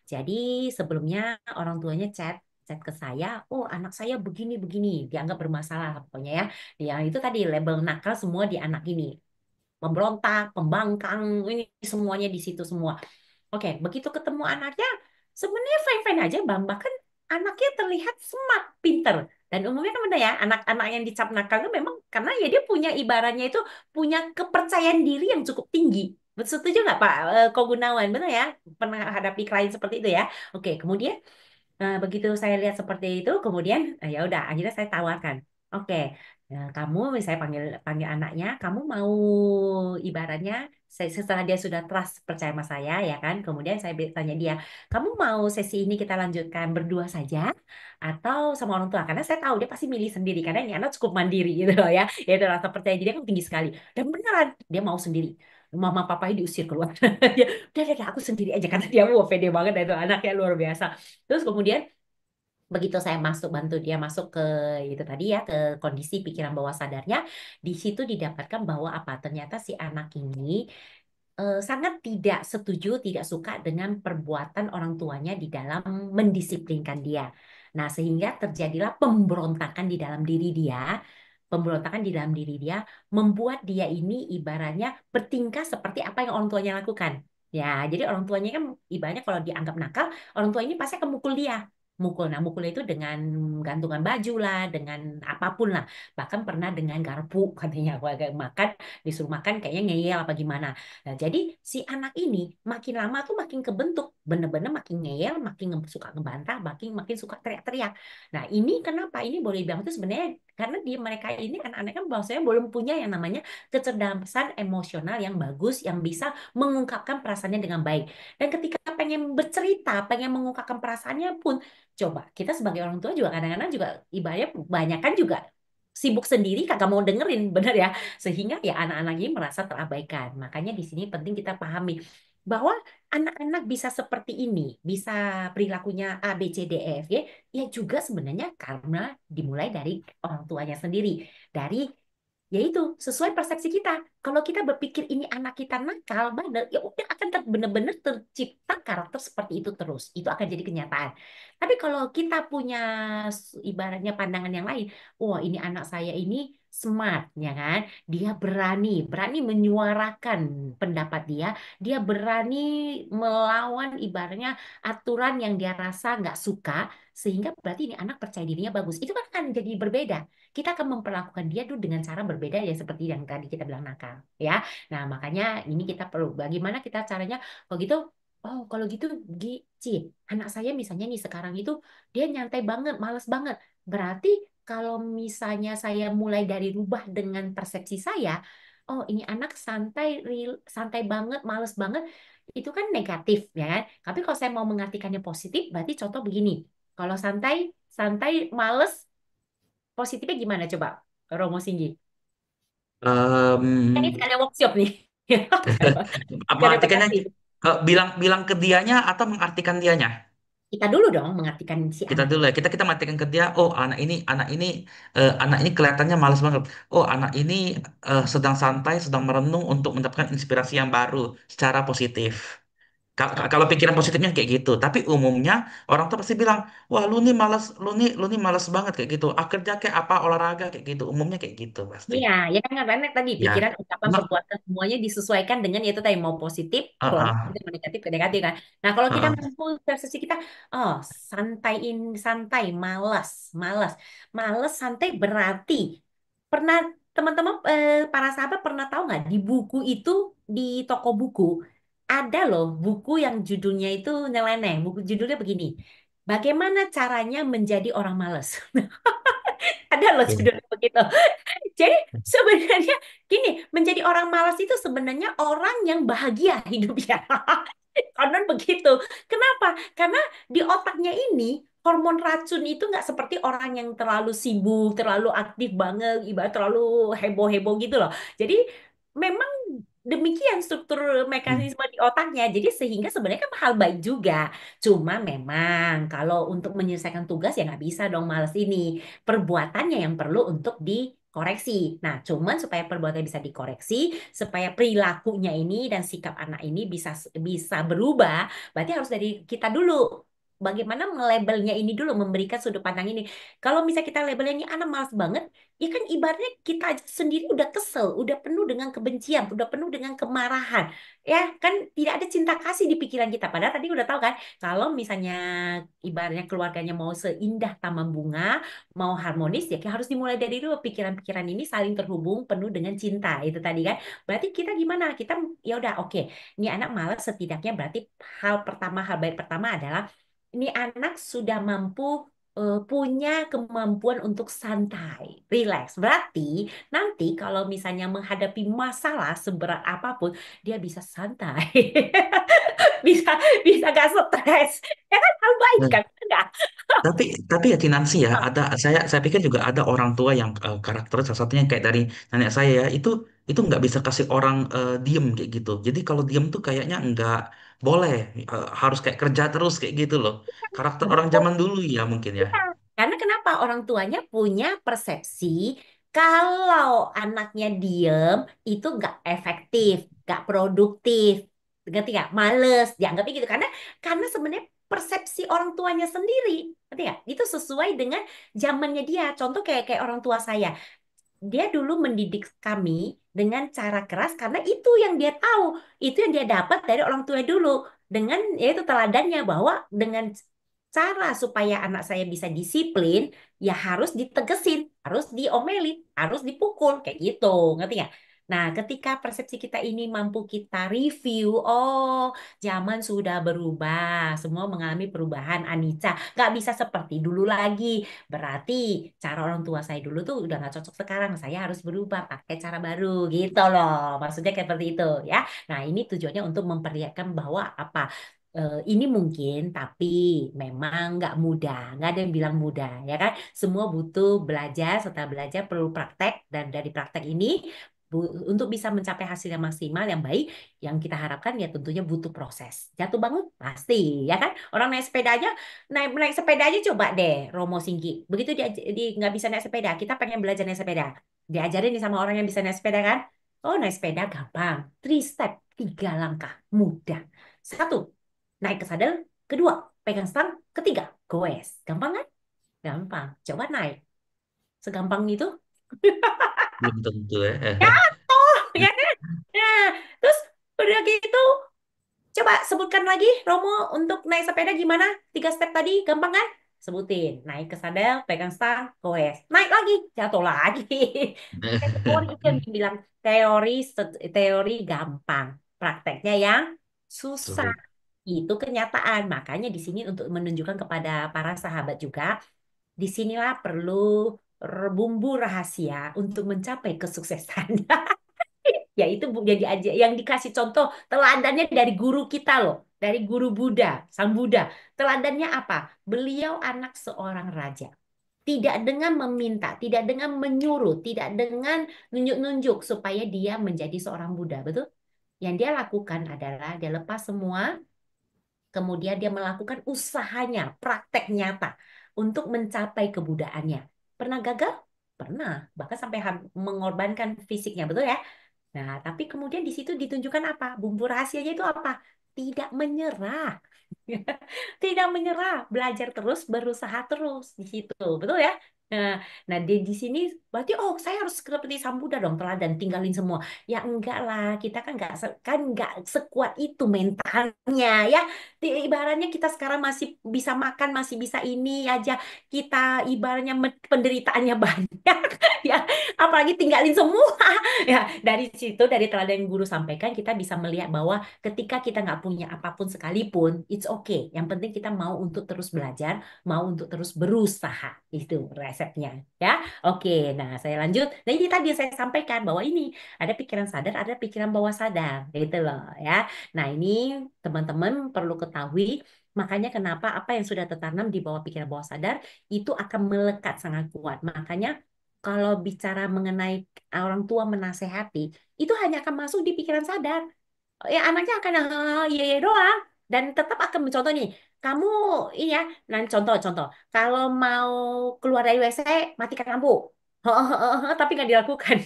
Jadi sebelumnya orang tuanya chat ke saya, oh anak saya begini-begini, dianggap bermasalah pokoknya ya. Dia itu tadi label nakal semua di anak ini. Pemberontak, pembangkang, ini semuanya di situ semua. Oke, begitu ketemu anaknya, sebenarnya fine-fine aja, Bang. Bahkan anaknya terlihat smart, pinter. Dan umumnya kan benar ya, anak-anak yang dicap nakal itu memang karena ya dia punya ibaratnya itu punya kepercayaan diri yang cukup tinggi. Betul setuju nggak Pak Ko Gunawan? Benar ya? Pernah hadapi klien seperti itu ya? Oke, kemudian begitu saya lihat seperti itu, kemudian ya udah akhirnya saya tawarkan. Oke, kamu saya panggil panggil anaknya, kamu mau ibaratnya setelah dia sudah trust percaya sama saya ya kan, kemudian saya tanya dia, kamu mau sesi ini kita lanjutkan berdua saja atau sama orang tua? Karena saya tahu dia pasti milih sendiri karena ini anak cukup mandiri gitu loh ya, ya itu rasa percaya diri kan tinggi sekali dan beneran dia mau sendiri. Mama papanya diusir keluar. Dia, udah, aku sendiri aja kata dia, wah pede banget itu anaknya luar biasa. Terus kemudian begitu saya masuk bantu dia masuk ke itu tadi ya ke kondisi pikiran bawah sadarnya, di situ didapatkan bahwa apa ternyata si anak ini sangat tidak setuju, tidak suka dengan perbuatan orang tuanya di dalam mendisiplinkan dia. Nah, sehingga terjadilah pemberontakan di dalam diri dia. Pemberontakan di dalam diri dia membuat dia ini ibaratnya bertingkah seperti apa yang orang tuanya lakukan. Ya, jadi orang tuanya kan ibaratnya kalau dianggap nakal, orang tua ini pasti akan mukul dia. Mukul. Nah, mukulnya itu dengan gantungan baju lah, dengan apapun lah. Bahkan pernah dengan garpu katanya. Makan, disuruh makan kayaknya ngeyel apa gimana. Nah, jadi si anak ini makin lama tuh makin kebentuk, bener-bener makin ngeyel, makin suka ngebantah, makin makin suka teriak-teriak. Nah, ini kenapa? Ini boleh dibilang itu sebenarnya karena mereka ini anak-anak kan bahwasanya belum punya yang namanya kecerdasan emosional yang bagus, yang bisa mengungkapkan perasaannya dengan baik. Dan ketika pengen bercerita, pengen mengungkapkan perasaannya pun, coba kita sebagai orang tua juga kadang-kadang juga ibaratnya banyak kan juga sibuk sendiri kagak mau dengerin, bener ya? Sehingga ya anak-anak ini merasa terabaikan. Makanya di sini penting kita pahami bahwa anak-anak bisa seperti ini, bisa perilakunya A, B, C, D, E, F, ya juga sebenarnya karena dimulai dari orang tuanya sendiri, dari Yaitu sesuai persepsi kita. Kalau kita berpikir ini anak kita nakal, bandel, ya udah akan benar-benar tercipta karakter seperti itu terus. Itu akan jadi kenyataan. Tapi kalau kita punya ibaratnya pandangan yang lain, wah ini anak saya ini smart, ya kan? Dia berani, berani menyuarakan pendapat dia berani melawan ibaratnya aturan yang dia rasa nggak suka, sehingga berarti ini anak percaya dirinya bagus. Itu kan akan jadi berbeda, kita akan memperlakukan dia tuh dengan cara berbeda ya seperti yang tadi kita bilang nakal ya. Nah, makanya ini kita perlu bagaimana kita caranya kalau gitu. Oh, kalau gitu Ci, anak saya misalnya nih sekarang itu dia nyantai banget, males banget. Berarti kalau misalnya saya mulai dari rubah dengan persepsi saya, oh ini anak santai, santai banget, males banget, itu kan negatif ya kan? Tapi kalau saya mau mengartikannya positif, berarti contoh begini. Kalau santai, santai, males, positifnya gimana coba, Romo Singgi? Ini Em, sekalian workshop nih. Sekalian mengartikannya PKP. bilang bilang ke dianya atau mengartikan dianya? Kita dulu dong mengartikan si Kita anak. dulu ya, kita kita matikan ke dia. Oh, anak ini kelihatannya malas banget. Oh, anak ini sedang santai, sedang merenung untuk mendapatkan inspirasi yang baru secara positif. Oh, Kalau pikiran positifnya kayak gitu, tapi umumnya orang tuh pasti bilang, wah lu nih malas banget kayak gitu. Ah, kerja kayak apa, olahraga kayak gitu. Umumnya kayak gitu pasti. iya, ya kan karena tadi pikiran, Ya, ucapan, nah, perbuatan semuanya disesuaikan dengan itu tadi mau positif, uh-uh, positif, mau negatif, ke negatif kan. Nah, kalau kita uh-uh. mampu dari sisi kita, oh santaiin, santai, malas, malas, malas, santai berarti pernah teman-teman para sahabat pernah tahu nggak di buku itu di toko buku ada loh buku yang judulnya itu nyeleneh, buku judulnya begini, bagaimana caranya menjadi orang malas. Ada loh judulnya begitu. Jadi sebenarnya gini, menjadi orang malas itu sebenarnya orang yang bahagia hidupnya. Konon begitu. Kenapa? Karena di otaknya ini hormon racun itu nggak seperti orang yang terlalu sibuk, terlalu aktif banget, ibarat terlalu heboh-heboh gitu loh. Jadi memang demikian struktur Hmm. mekanisme di otaknya. Jadi sehingga sebenarnya kan hal baik juga. Cuma memang kalau untuk menyelesaikan tugas ya nggak bisa dong males ini. Perbuatannya yang perlu untuk dikoreksi. Nah, cuman supaya perbuatan bisa dikoreksi, supaya perilakunya ini dan sikap anak ini bisa bisa berubah, berarti harus dari kita dulu. Bagaimana melabelnya ini dulu, memberikan sudut pandang ini. Kalau misalnya kita labelnya ini anak malas banget, ya kan ibaratnya kita aja sendiri udah kesel, udah penuh dengan kebencian, udah penuh dengan kemarahan. Ya kan tidak ada cinta kasih di pikiran kita. Padahal tadi udah tahu kan, kalau misalnya ibaratnya keluarganya mau seindah taman bunga, mau harmonis ya harus dimulai dari dulu pikiran-pikiran ini saling terhubung penuh dengan cinta itu tadi kan. Berarti kita gimana? Kita ya udah oke. Ini anak malas setidaknya berarti hal pertama, hal baik pertama adalah ini anak sudah mampu punya kemampuan untuk santai, relax. Berarti nanti kalau misalnya menghadapi masalah seberat apapun, dia bisa santai, bisa bisa gak stres. Ya kan hal baik Nah, kan? Enggak? tapi ya Kinansi ya, saya pikir juga ada orang tua yang karakter salah satunya kayak dari nenek saya ya, itu nggak bisa kasih orang diem kayak gitu. Jadi kalau diem tuh kayaknya nggak boleh, harus kayak kerja terus kayak gitu loh. Karakter orang zaman dulu ya mungkin ya. Iya. Karena kenapa orang tuanya punya persepsi kalau anaknya diem itu nggak efektif, nggak produktif, ngerti nggak? Males, dianggapnya gitu. Karena sebenarnya persepsi orang tuanya sendiri, ngerti nggak? Itu sesuai dengan zamannya dia. Contoh kayak kayak orang tua saya, dia dulu mendidik kami dengan cara keras karena itu yang dia tahu, itu yang dia dapat dari orang tua dulu. Dengan yaitu teladannya bahwa dengan cara supaya anak saya bisa disiplin, ya harus ditegesin, harus diomelin, harus dipukul, kayak gitu, ngerti nggak? Nah, ketika persepsi kita ini mampu kita review, oh, zaman sudah berubah, semua mengalami perubahan, Anica, nggak bisa seperti dulu lagi. Berarti cara orang tua saya dulu tuh udah nggak cocok sekarang, saya harus berubah, pakai cara baru, gitu loh. Maksudnya kayak seperti itu, ya. Nah, ini tujuannya untuk memperlihatkan bahwa apa? Ini mungkin, tapi memang nggak mudah. Nggak ada yang bilang mudah, ya kan? Semua butuh belajar, setelah belajar perlu praktek, dan dari praktek ini untuk bisa mencapai hasil yang maksimal, yang baik, yang kita harapkan ya tentunya butuh proses. Jatuh bangun pasti, ya kan? Orang naik sepeda aja, naik naik sepeda aja coba deh, Romo Singgi. Begitu dia nggak bisa naik sepeda, kita pengen belajar naik sepeda. Diajarin nih sama orang yang bisa naik sepeda kan? Oh, naik sepeda gampang. 3 step, 3 langkah, mudah. 1, naik ke sadel. 2, pegang stang. 3, goes. Gampang kan? Gampang. Coba naik. Segampang itu. Belum tentu ya. Jatuh, ya kan? Nah, terus udah gitu, coba sebutkan lagi, Romo, untuk naik sepeda gimana? 3 step tadi, gampang kan? Sebutin. Naik ke sadel, pegang stang, goes. Naik lagi, jatuh lagi. Teori itu yang dibilang teori gampang, prakteknya yang susah. Sulit. Itu kenyataan. Makanya di sini untuk menunjukkan kepada para sahabat juga, disinilah perlu bumbu rahasia untuk mencapai kesuksesan. Yaitu yang dikasih contoh teladannya dari guru kita loh, dari guru Buddha, Sang Buddha. Teladannya apa? Beliau anak seorang raja. Tidak dengan meminta, tidak dengan menyuruh, tidak dengan nunjuk-nunjuk supaya dia menjadi seorang Buddha, betul? Yang dia lakukan adalah dia lepas semua, kemudian dia melakukan usahanya, praktek nyata untuk mencapai kebudaannya. Pernah gagal? Pernah, bahkan sampai mengorbankan fisiknya, betul ya? Nah, tapi kemudian di situ ditunjukkan apa? Bumbu rahasianya itu apa? Tidak menyerah. Tidak menyerah, belajar terus, berusaha terus di situ. Betul ya? Nah, di sini berarti oh saya harus seperti Sang Buddha dong, teladan tinggalin semua. Ya enggak lah, kita kan enggak sekuat itu mentalnya ya. Ibaratnya kita sekarang masih bisa makan, masih bisa ini aja. Kita ibaratnya penderitaannya banyak ya. Apalagi tinggalin semua. Ya, dari situ, dari teladan yang guru sampaikan, kita bisa melihat bahwa ketika kita nggak punya apapun sekalipun, it's okay. Yang penting kita mau untuk terus belajar, mau untuk terus berusaha. Itu resepnya, ya. Oke, nah saya lanjut. Nah ini tadi saya sampaikan bahwa ini ada pikiran sadar, ada pikiran bawah sadar, gitu loh, ya. Nah ini teman-teman perlu ketahui. Makanya kenapa apa yang sudah tertanam di bawah pikiran bawah sadar itu akan melekat sangat kuat. Makanya kalau bicara mengenai orang tua menasehati, itu hanya akan masuk di pikiran sadar. Ya anaknya akan iya iya doang dan tetap akan mencontoh nih. Kamu ini ya, nah contoh-contoh. Kalau mau keluar dari WC, matikan lampu. Tapi nggak dilakukan.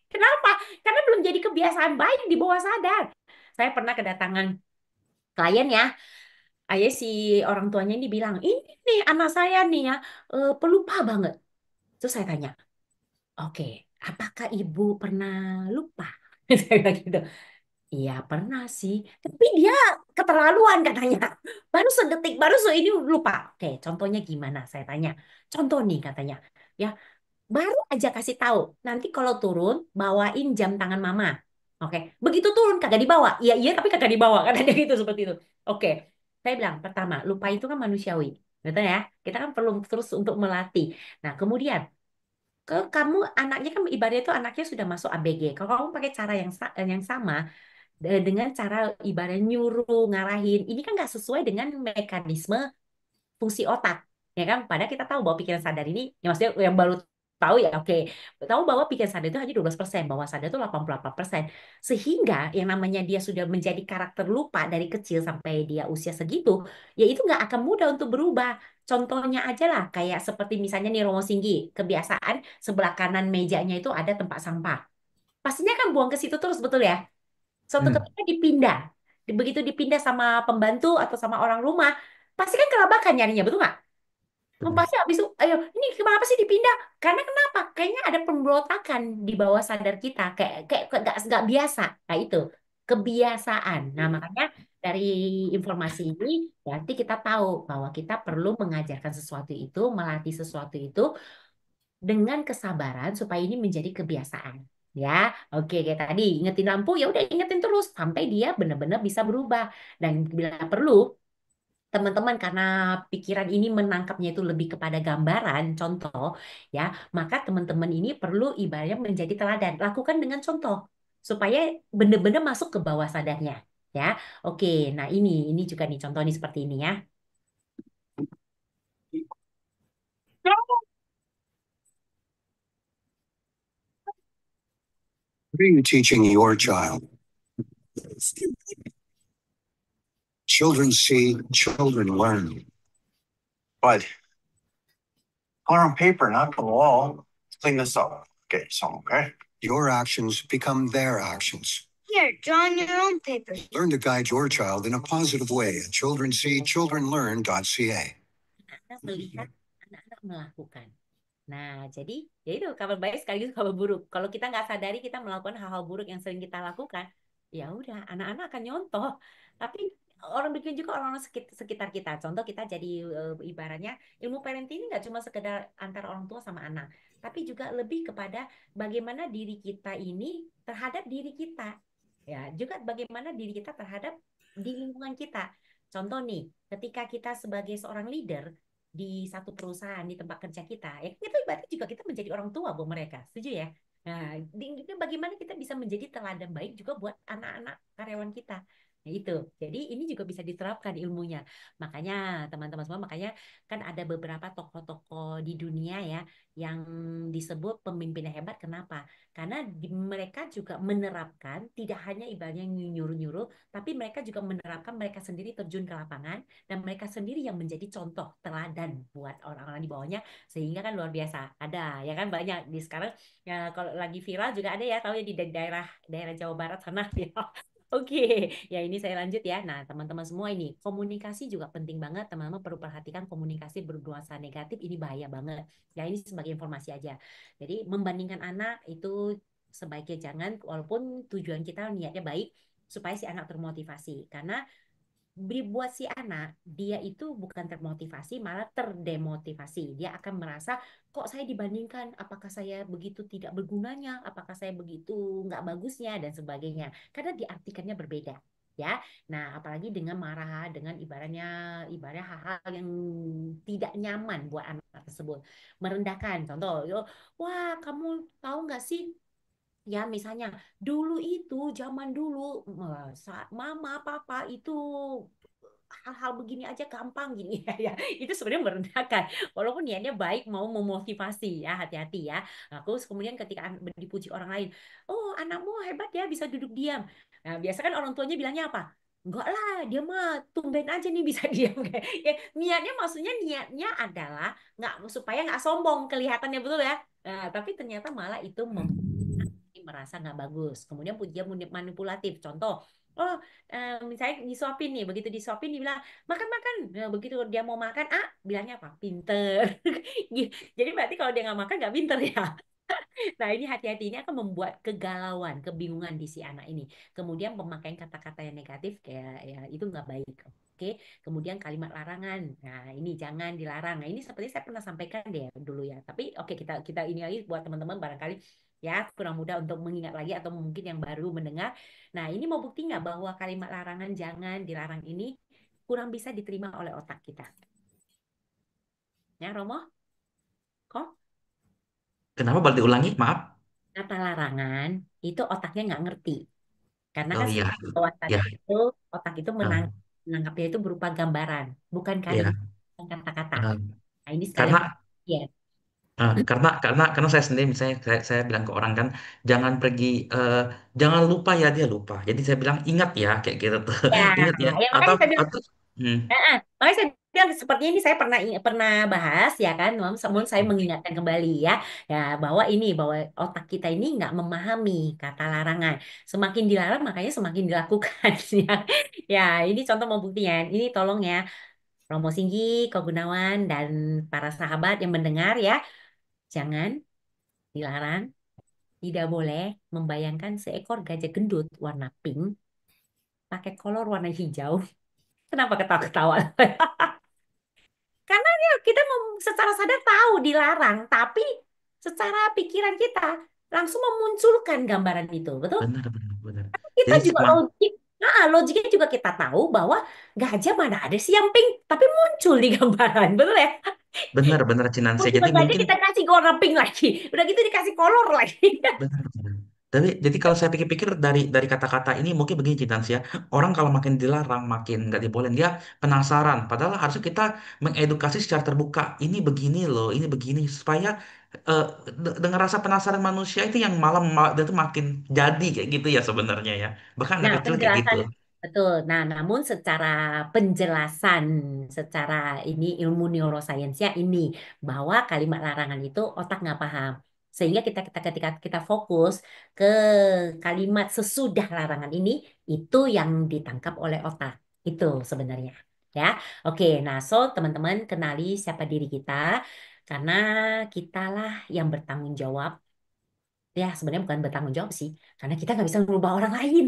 Kenapa? Karena belum jadi kebiasaan baik di bawah sadar. Saya pernah kedatangan klien ya. Ayah si orang tuanya ini bilang, ini nih anak saya nih ya, pelupa banget. Terus saya tanya, oke, apakah ibu pernah lupa? Saya bilang gitu. Iya pernah sih, tapi dia keterlaluan katanya. Baru sedetik, baru ini lupa. Oke, contohnya gimana? Saya tanya. Contoh nih katanya. Ya, baru aja kasih tahu. Nanti kalau turun, bawain jam tangan mama. Oke, begitu turun kagak dibawa. Iya iya, tapi kagak dibawa. Katanya gitu seperti itu. Oke, saya bilang pertama, lupa itu kan manusiawi. Betul ya? Kita kan perlu terus untuk melatih. Nah, kemudian kamu anaknya kan ibaratnya itu anaknya sudah masuk ABG. Kalau kamu pakai cara yang sama dengan cara ibaratnya nyuruh ngarahin ini kan nggak sesuai dengan mekanisme fungsi otak ya kan padahal kita tahu bahwa pikiran sadar ini ya maksudnya yang baru tahu ya oke tahu bahwa pikiran sadar itu hanya 12% bahwa sadar itu 88% sehingga yang namanya dia sudah menjadi karakter lupa dari kecil sampai dia usia segitu ya itu nggak akan mudah untuk berubah. Contohnya aja lah kayak seperti misalnya nih Romo Singgi kebiasaan sebelah kanan mejanya itu ada tempat sampah pastinya kan buang ke situ terus betul ya. Suatu Hmm. ketika dipindah. Begitu dipindah sama pembantu atau sama orang rumah, pasti kan kelabakan nyarinya, betul nggak? Betul. Pasti habis itu, ayo, ini kenapa sih dipindah? Karena kenapa? Kayaknya ada pemberontakan di bawah sadar kita, kayak nggak biasa. Nah itu kebiasaan. Nah makanya dari informasi ini berarti kita tahu bahwa kita perlu mengajarkan sesuatu itu, melatih sesuatu itu dengan kesabaran supaya ini menjadi kebiasaan. Ya, oke kayak tadi ingetin lampu ya udah ingetin terus sampai dia benar-benar bisa berubah. Dan bila perlu teman-teman karena pikiran ini menangkapnya itu lebih kepada gambaran, contoh ya, maka teman-teman ini perlu ibaratnya menjadi teladan. Lakukan dengan contoh supaya benar-benar masuk ke bawah sadarnya. Ya, oke. Nah ini juga nih contoh nih seperti ini ya. What are you teaching your child? Children see, children learn. But color on paper, not the wall. Clean this up. Okay, some, okay? Your actions become their actions. Here, draw on your own paper. Learn to guide your child in a positive way at childrenseechildrenlearn.ca. Anak melihat, anak-anak melakukan. Nah, jadi ya itu kabar baik sekaligus kabar buruk. Kalau kita nggak sadari kita melakukan hal-hal buruk yang sering kita lakukan, ya udah anak-anak akan nyontoh. Tapi orang bikin juga orang-orang sekitar kita. Contoh kita jadi ibaratnya ilmu parenting ini nggak cuma sekedar antara orang tua sama anak, tapi juga lebih kepada bagaimana diri kita ini terhadap diri kita. Ya, juga bagaimana diri kita terhadap di lingkungan kita. Contoh nih, ketika kita sebagai seorang leader di satu perusahaan di tempat kerja kita, ya itu berarti juga kita menjadi orang tua buat mereka, setuju ya? Nah, bagaimana kita bisa menjadi teladan baik juga buat anak-anak karyawan kita. Nah, itu. Jadi ini juga bisa diterapkan ilmunya. Makanya teman-teman semua, makanya kan ada beberapa tokoh-tokoh di dunia ya yang disebut pemimpin yang hebat. Kenapa? Karena mereka juga menerapkan tidak hanya ibaratnya nyuruh-nyuruh, tapi mereka juga menerapkan mereka sendiri terjun ke lapangan dan mereka sendiri yang menjadi contoh teladan buat orang-orang di bawahnya sehingga kan luar biasa. Ada ya kan banyak di sekarang ya kalau lagi viral juga ada ya tahu ya di daerah daerah Jawa Barat sana ya. Oke, ya ini saya lanjut ya. Nah, teman-teman semua ini komunikasi juga penting banget. Teman-teman perlu perhatikan komunikasi bernuansa negatif ini bahaya banget. Ya ini sebagai informasi aja. Jadi membandingkan anak itu sebaiknya jangan walaupun tujuan kita niatnya baik supaya si anak termotivasi. Karena buat si anak dia itu bukan termotivasi malah terdemotivasi. Dia akan merasa kok saya dibandingkan, apakah saya begitu tidak bergunanya, apakah saya begitu nggak bagusnya dan sebagainya. Karena diartikannya berbeda. Ya, nah apalagi dengan marah, dengan ibaratnya hal-hal yang tidak nyaman buat anak tersebut, merendahkan. Contoh, yo, wah kamu tahu nggak sih? Ya, misalnya dulu itu zaman dulu mama papa itu hal-hal begini aja gampang gini ya, ya. Itu sebenarnya merendahkan walaupun niatnya baik mau memotivasi ya hati-hati ya. Nah, terus kemudian ketika dipuji orang lain, oh anakmu hebat ya bisa duduk diam. Nah, biasa kan orang tuanya bilangnya apa? Enggak lah, dia mah tumben aja nih bisa diam kayak. Ya, niatnya maksudnya niatnya adalah nggak supaya nggak sombong kelihatannya betul ya. Nah, tapi ternyata malah itu merasa nggak bagus. Kemudian dia manipulatif. Contoh, oh misalnya disuapin nih, begitu disuapin dibilang makan makan. Nah, begitu dia mau makan, bilangnya apa? Pinter. Jadi berarti kalau dia nggak makan nggak pinter ya. Nah ini hati-hati ini akan membuat kegalauan, kebingungan di si anak ini. Kemudian pemakaian kata-kata yang negatif kayak ya itu nggak baik. Oke, kemudian kalimat larangan. Nah, ini jangan dilarang. Nah, ini seperti saya pernah sampaikan deh dulu ya. Tapi oke kita kita ini lagi buat teman-teman barangkali ya kurang mudah untuk mengingat lagi atau mungkin yang baru mendengar. Nah, ini mau bukti nggak bahwa kalimat larangan jangan dilarang ini kurang bisa diterima oleh otak kita. Ya, Romo? Kok? Kenapa boleh diulangi? Maaf. Kata larangan itu otaknya nggak ngerti. Karena Oh kan iya, bawah ya, sadar itu otak itu eh, menangkapnya itu berupa gambaran, bukan ya. kalimat, bukan kata-kata. eh, Nah, ini sekali karena lagi ya. karena saya sendiri misalnya saya bilang ke orang kan jangan pergi jangan lupa ya dia lupa. Jadi saya bilang ingat ya kayak gitu tuh. Ya, Ingat ya ya makanya saya bilang, atau hmm, makanya saya bilang seperti ini saya pernah bahas ya kan, namun saya mengingatkan kembali ya, ya bahwa otak kita ini nggak memahami kata larangan. Semakin dilarang makanya semakin dilakukan ya. Ya, ini contoh membuktinya. Ini tolong ya. Romo Singgi, Ko Gunawan, dan para sahabat yang mendengar ya, jangan dilarang, tidak boleh membayangkan seekor gajah gendut warna pink pakai kolor warna hijau. Kenapa ketawa-ketawa? Karena ya kita secara sadar tahu dilarang, tapi secara pikiran kita langsung memunculkan gambaran itu, betul? benar benar benar. Kita Jadi juga logiknya juga kita tahu bahwa gajah mana ada sih yang pink, tapi muncul di gambaran, betul ya? benar benar Cinansia. Jadi Tiba-tiba aja mungkin kita kasih warna pink lagi. Udah gitu dikasih kolor lagi. benar benar. Jadi kalau saya pikir-pikir dari kata-kata ini mungkin begini Cinansia. Orang kalau makin dilarang makin nggak dibolehin dia penasaran. Padahal harusnya kita mengedukasi secara terbuka. Ini begini loh, ini begini supaya eh, dengan rasa penasaran manusia itu yang dia tuh makin jadi kayak gitu ya sebenarnya ya. Bahkan anak Nah, kecil kayak gitu. penjelasan betul. Nah, namun secara penjelasan secara ini ilmu neurosainsnya ini bahwa kalimat larangan itu otak nggak paham. Sehingga ketika kita fokus ke kalimat sesudah larangan ini, itu yang ditangkap oleh otak. Itu sebenarnya. Ya, oke. Nah, so teman-teman kenali siapa diri kita, karena kitalah yang bertanggung jawab. Ya, sebenarnya bukan bertanggung jawab sih, karena kita nggak bisa merubah orang lain.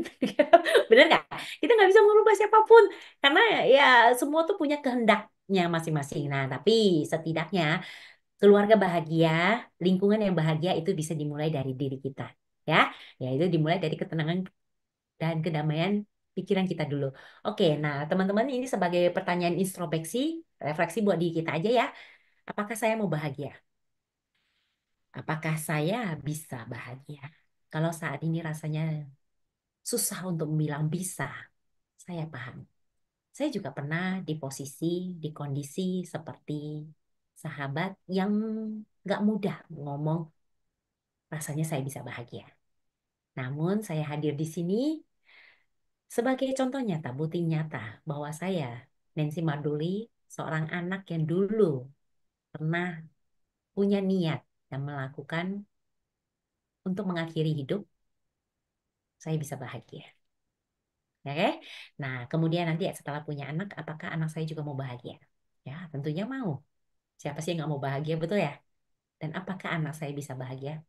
Bener nggak? Kita nggak bisa merubah siapapun, karena ya semua tuh punya kehendaknya masing-masing. Nah, tapi setidaknya keluarga bahagia, lingkungan yang bahagia itu bisa dimulai dari diri kita. Ya, ya itu dimulai dari ketenangan dan kedamaian pikiran kita dulu. Oke, nah teman-teman ini sebagai pertanyaan introspeksi, refleksi buat diri kita aja ya. Apakah saya mau bahagia? Apakah saya bisa bahagia? Kalau saat ini rasanya susah untuk bilang bisa, saya paham. Saya juga pernah di posisi, di kondisi seperti sahabat yang nggak mudah ngomong rasanya saya bisa bahagia. Namun saya hadir di sini sebagai contoh nyata, bukti nyata bahwa saya, Nancy Marduli, seorang anak yang dulu pernah punya niat dan melakukan untuk mengakhiri hidup, saya bisa bahagia. Oke? Nah, kemudian nanti setelah punya anak, apakah anak saya juga mau bahagia? Ya, tentunya mau. Siapa sih yang nggak mau bahagia, betul ya? Dan apakah anak saya bisa bahagia?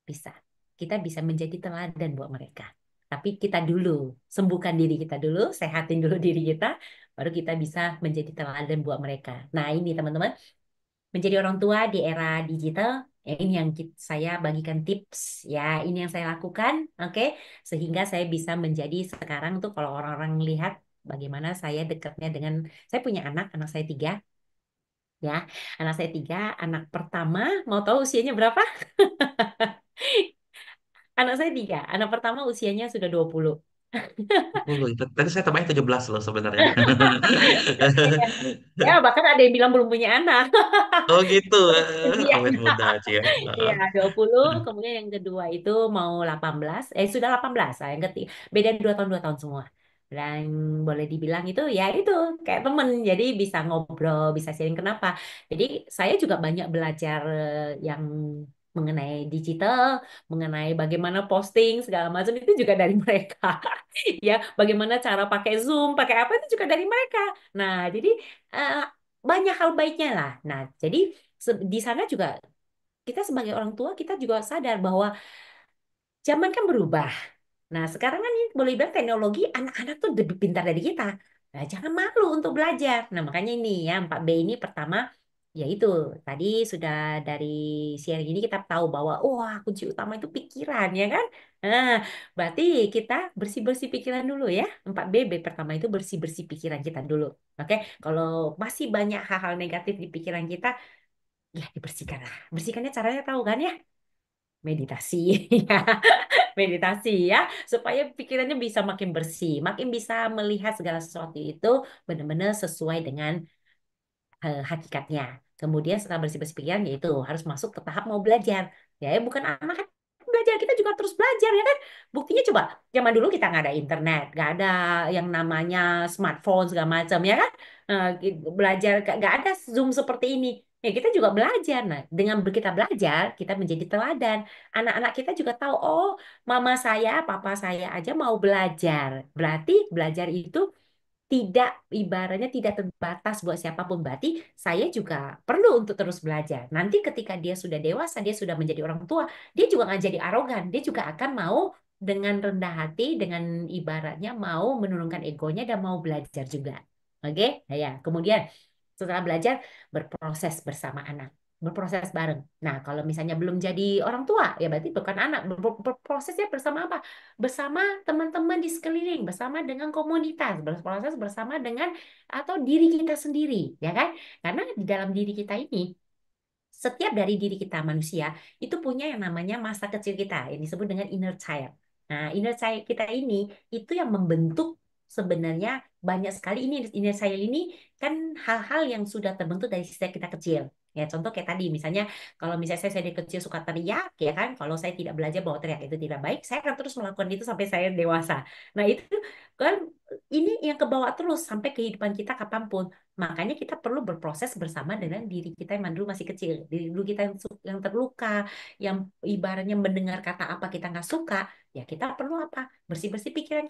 Bisa. Kita bisa menjadi teladan buat mereka. Tapi kita dulu, sembuhkan diri kita dulu, sehatin dulu diri kita, baru kita bisa menjadi teladan buat mereka. Nah, ini teman-teman, menjadi orang tua di era digital, ya ini yang saya bagikan tips, ya ini yang saya lakukan, oke, sehingga saya bisa menjadi sekarang tuh kalau orang-orang lihat bagaimana saya dekatnya dengan, saya punya anak saya tiga, ya, anak saya tiga, anak pertama, mau tahu usianya berapa? Anak saya tiga, anak pertama usianya sudah 20. 10 itu. Tadi saya tambahin 17 loh sebenarnya. Ya, ya, bahkan ada yang bilang belum punya anak. Oh gitu. Ujian. Awet muda aja ya. Iya, 20. Kemudian yang kedua itu mau 18. Sudah 18 lah. Yang ketiga, beda 2 tahun, 2 tahun semua. Dan boleh dibilang itu, ya itu, kayak temen. Jadi bisa ngobrol, bisa sharing kenapa. Jadi saya juga banyak belajar yang mengenai digital, mengenai bagaimana posting, segala macam itu juga dari mereka. Ya, bagaimana cara pakai Zoom, pakai apa itu juga dari mereka. Nah, jadi eh, banyak hal baiknya lah. Nah, jadi di sana juga kita sebagai orang tua kita juga sadar bahwa zaman kan berubah. Nah, sekarang kan ini boleh bilang teknologi anak-anak tuh lebih pintar dari kita. Nah, jangan malu untuk belajar. Nah, makanya ini ya 4B ini pertama yaitu tadi sudah dari sharing ini kita tahu bahwa wah kunci utama itu pikiran ya kan. Nah, berarti kita bersih-bersih pikiran dulu ya. 4B pertama itu bersih-bersih pikiran kita dulu. Oke, kalau masih banyak hal-hal negatif di pikiran kita, ya dibersihkan lah. Bersihkannya caranya tahu kan ya? Meditasi. Ya, meditasi ya, supaya pikirannya bisa makin bersih, makin bisa melihat segala sesuatu itu benar-benar sesuai dengan hakikatnya. Kemudian setelah bersih-bersih pikiran, yaitu harus masuk ke tahap mau belajar. Ya, bukan anak belajar, kita juga terus belajar ya kan. Buktinya coba, zaman dulu kita nggak ada internet, nggak ada yang namanya smartphone segala macam ya kan. Belajar nggak ada Zoom seperti ini. Ya kita juga belajar. Nah, dengan kita belajar, kita menjadi teladan. Anak-anak kita juga tahu, oh, mama saya, papa saya aja mau belajar. Berarti belajar itu tidak ibaratnya tidak terbatas buat siapapun. Berarti saya juga perlu untuk terus belajar. Nanti ketika dia sudah dewasa, dia sudah menjadi orang tua, dia juga nggak jadi arogan. Dia juga akan mau dengan rendah hati, dengan ibaratnya mau menurunkan egonya dan mau belajar juga. Oke, nah, ya. Kemudian setelah belajar berproses bersama anak, berproses bareng. Nah, kalau misalnya belum jadi orang tua, ya berarti bukan anak. Berprosesnya bersama apa? Bersama teman-teman di sekeliling, bersama dengan komunitas, berproses bersama dengan atau diri kita sendiri, ya kan? Karena di dalam diri kita ini setiap dari diri kita manusia itu punya yang namanya masa kecil kita yang disebut dengan inner child. Nah, inner child kita ini itu yang membentuk sebenarnya banyak sekali ini inner child ini kan hal-hal yang sudah terbentuk dari sejak kita kecil. Ya, contoh kayak tadi misalnya kalau misalnya saya dari kecil suka teriak ya kan, kalau saya tidak belajar bahwa teriak itu tidak baik, saya akan terus melakukan itu sampai saya dewasa. Nah, itu kan ini yang kebawa terus sampai kehidupan kita kapanpun. Makanya kita perlu berproses bersama dengan diri kita yang dulu masih kecil, diri dulu kita yang terluka, yang ibaratnya mendengar kata apa kita nggak suka, ya kita perlu apa? Bersih-bersih pikiran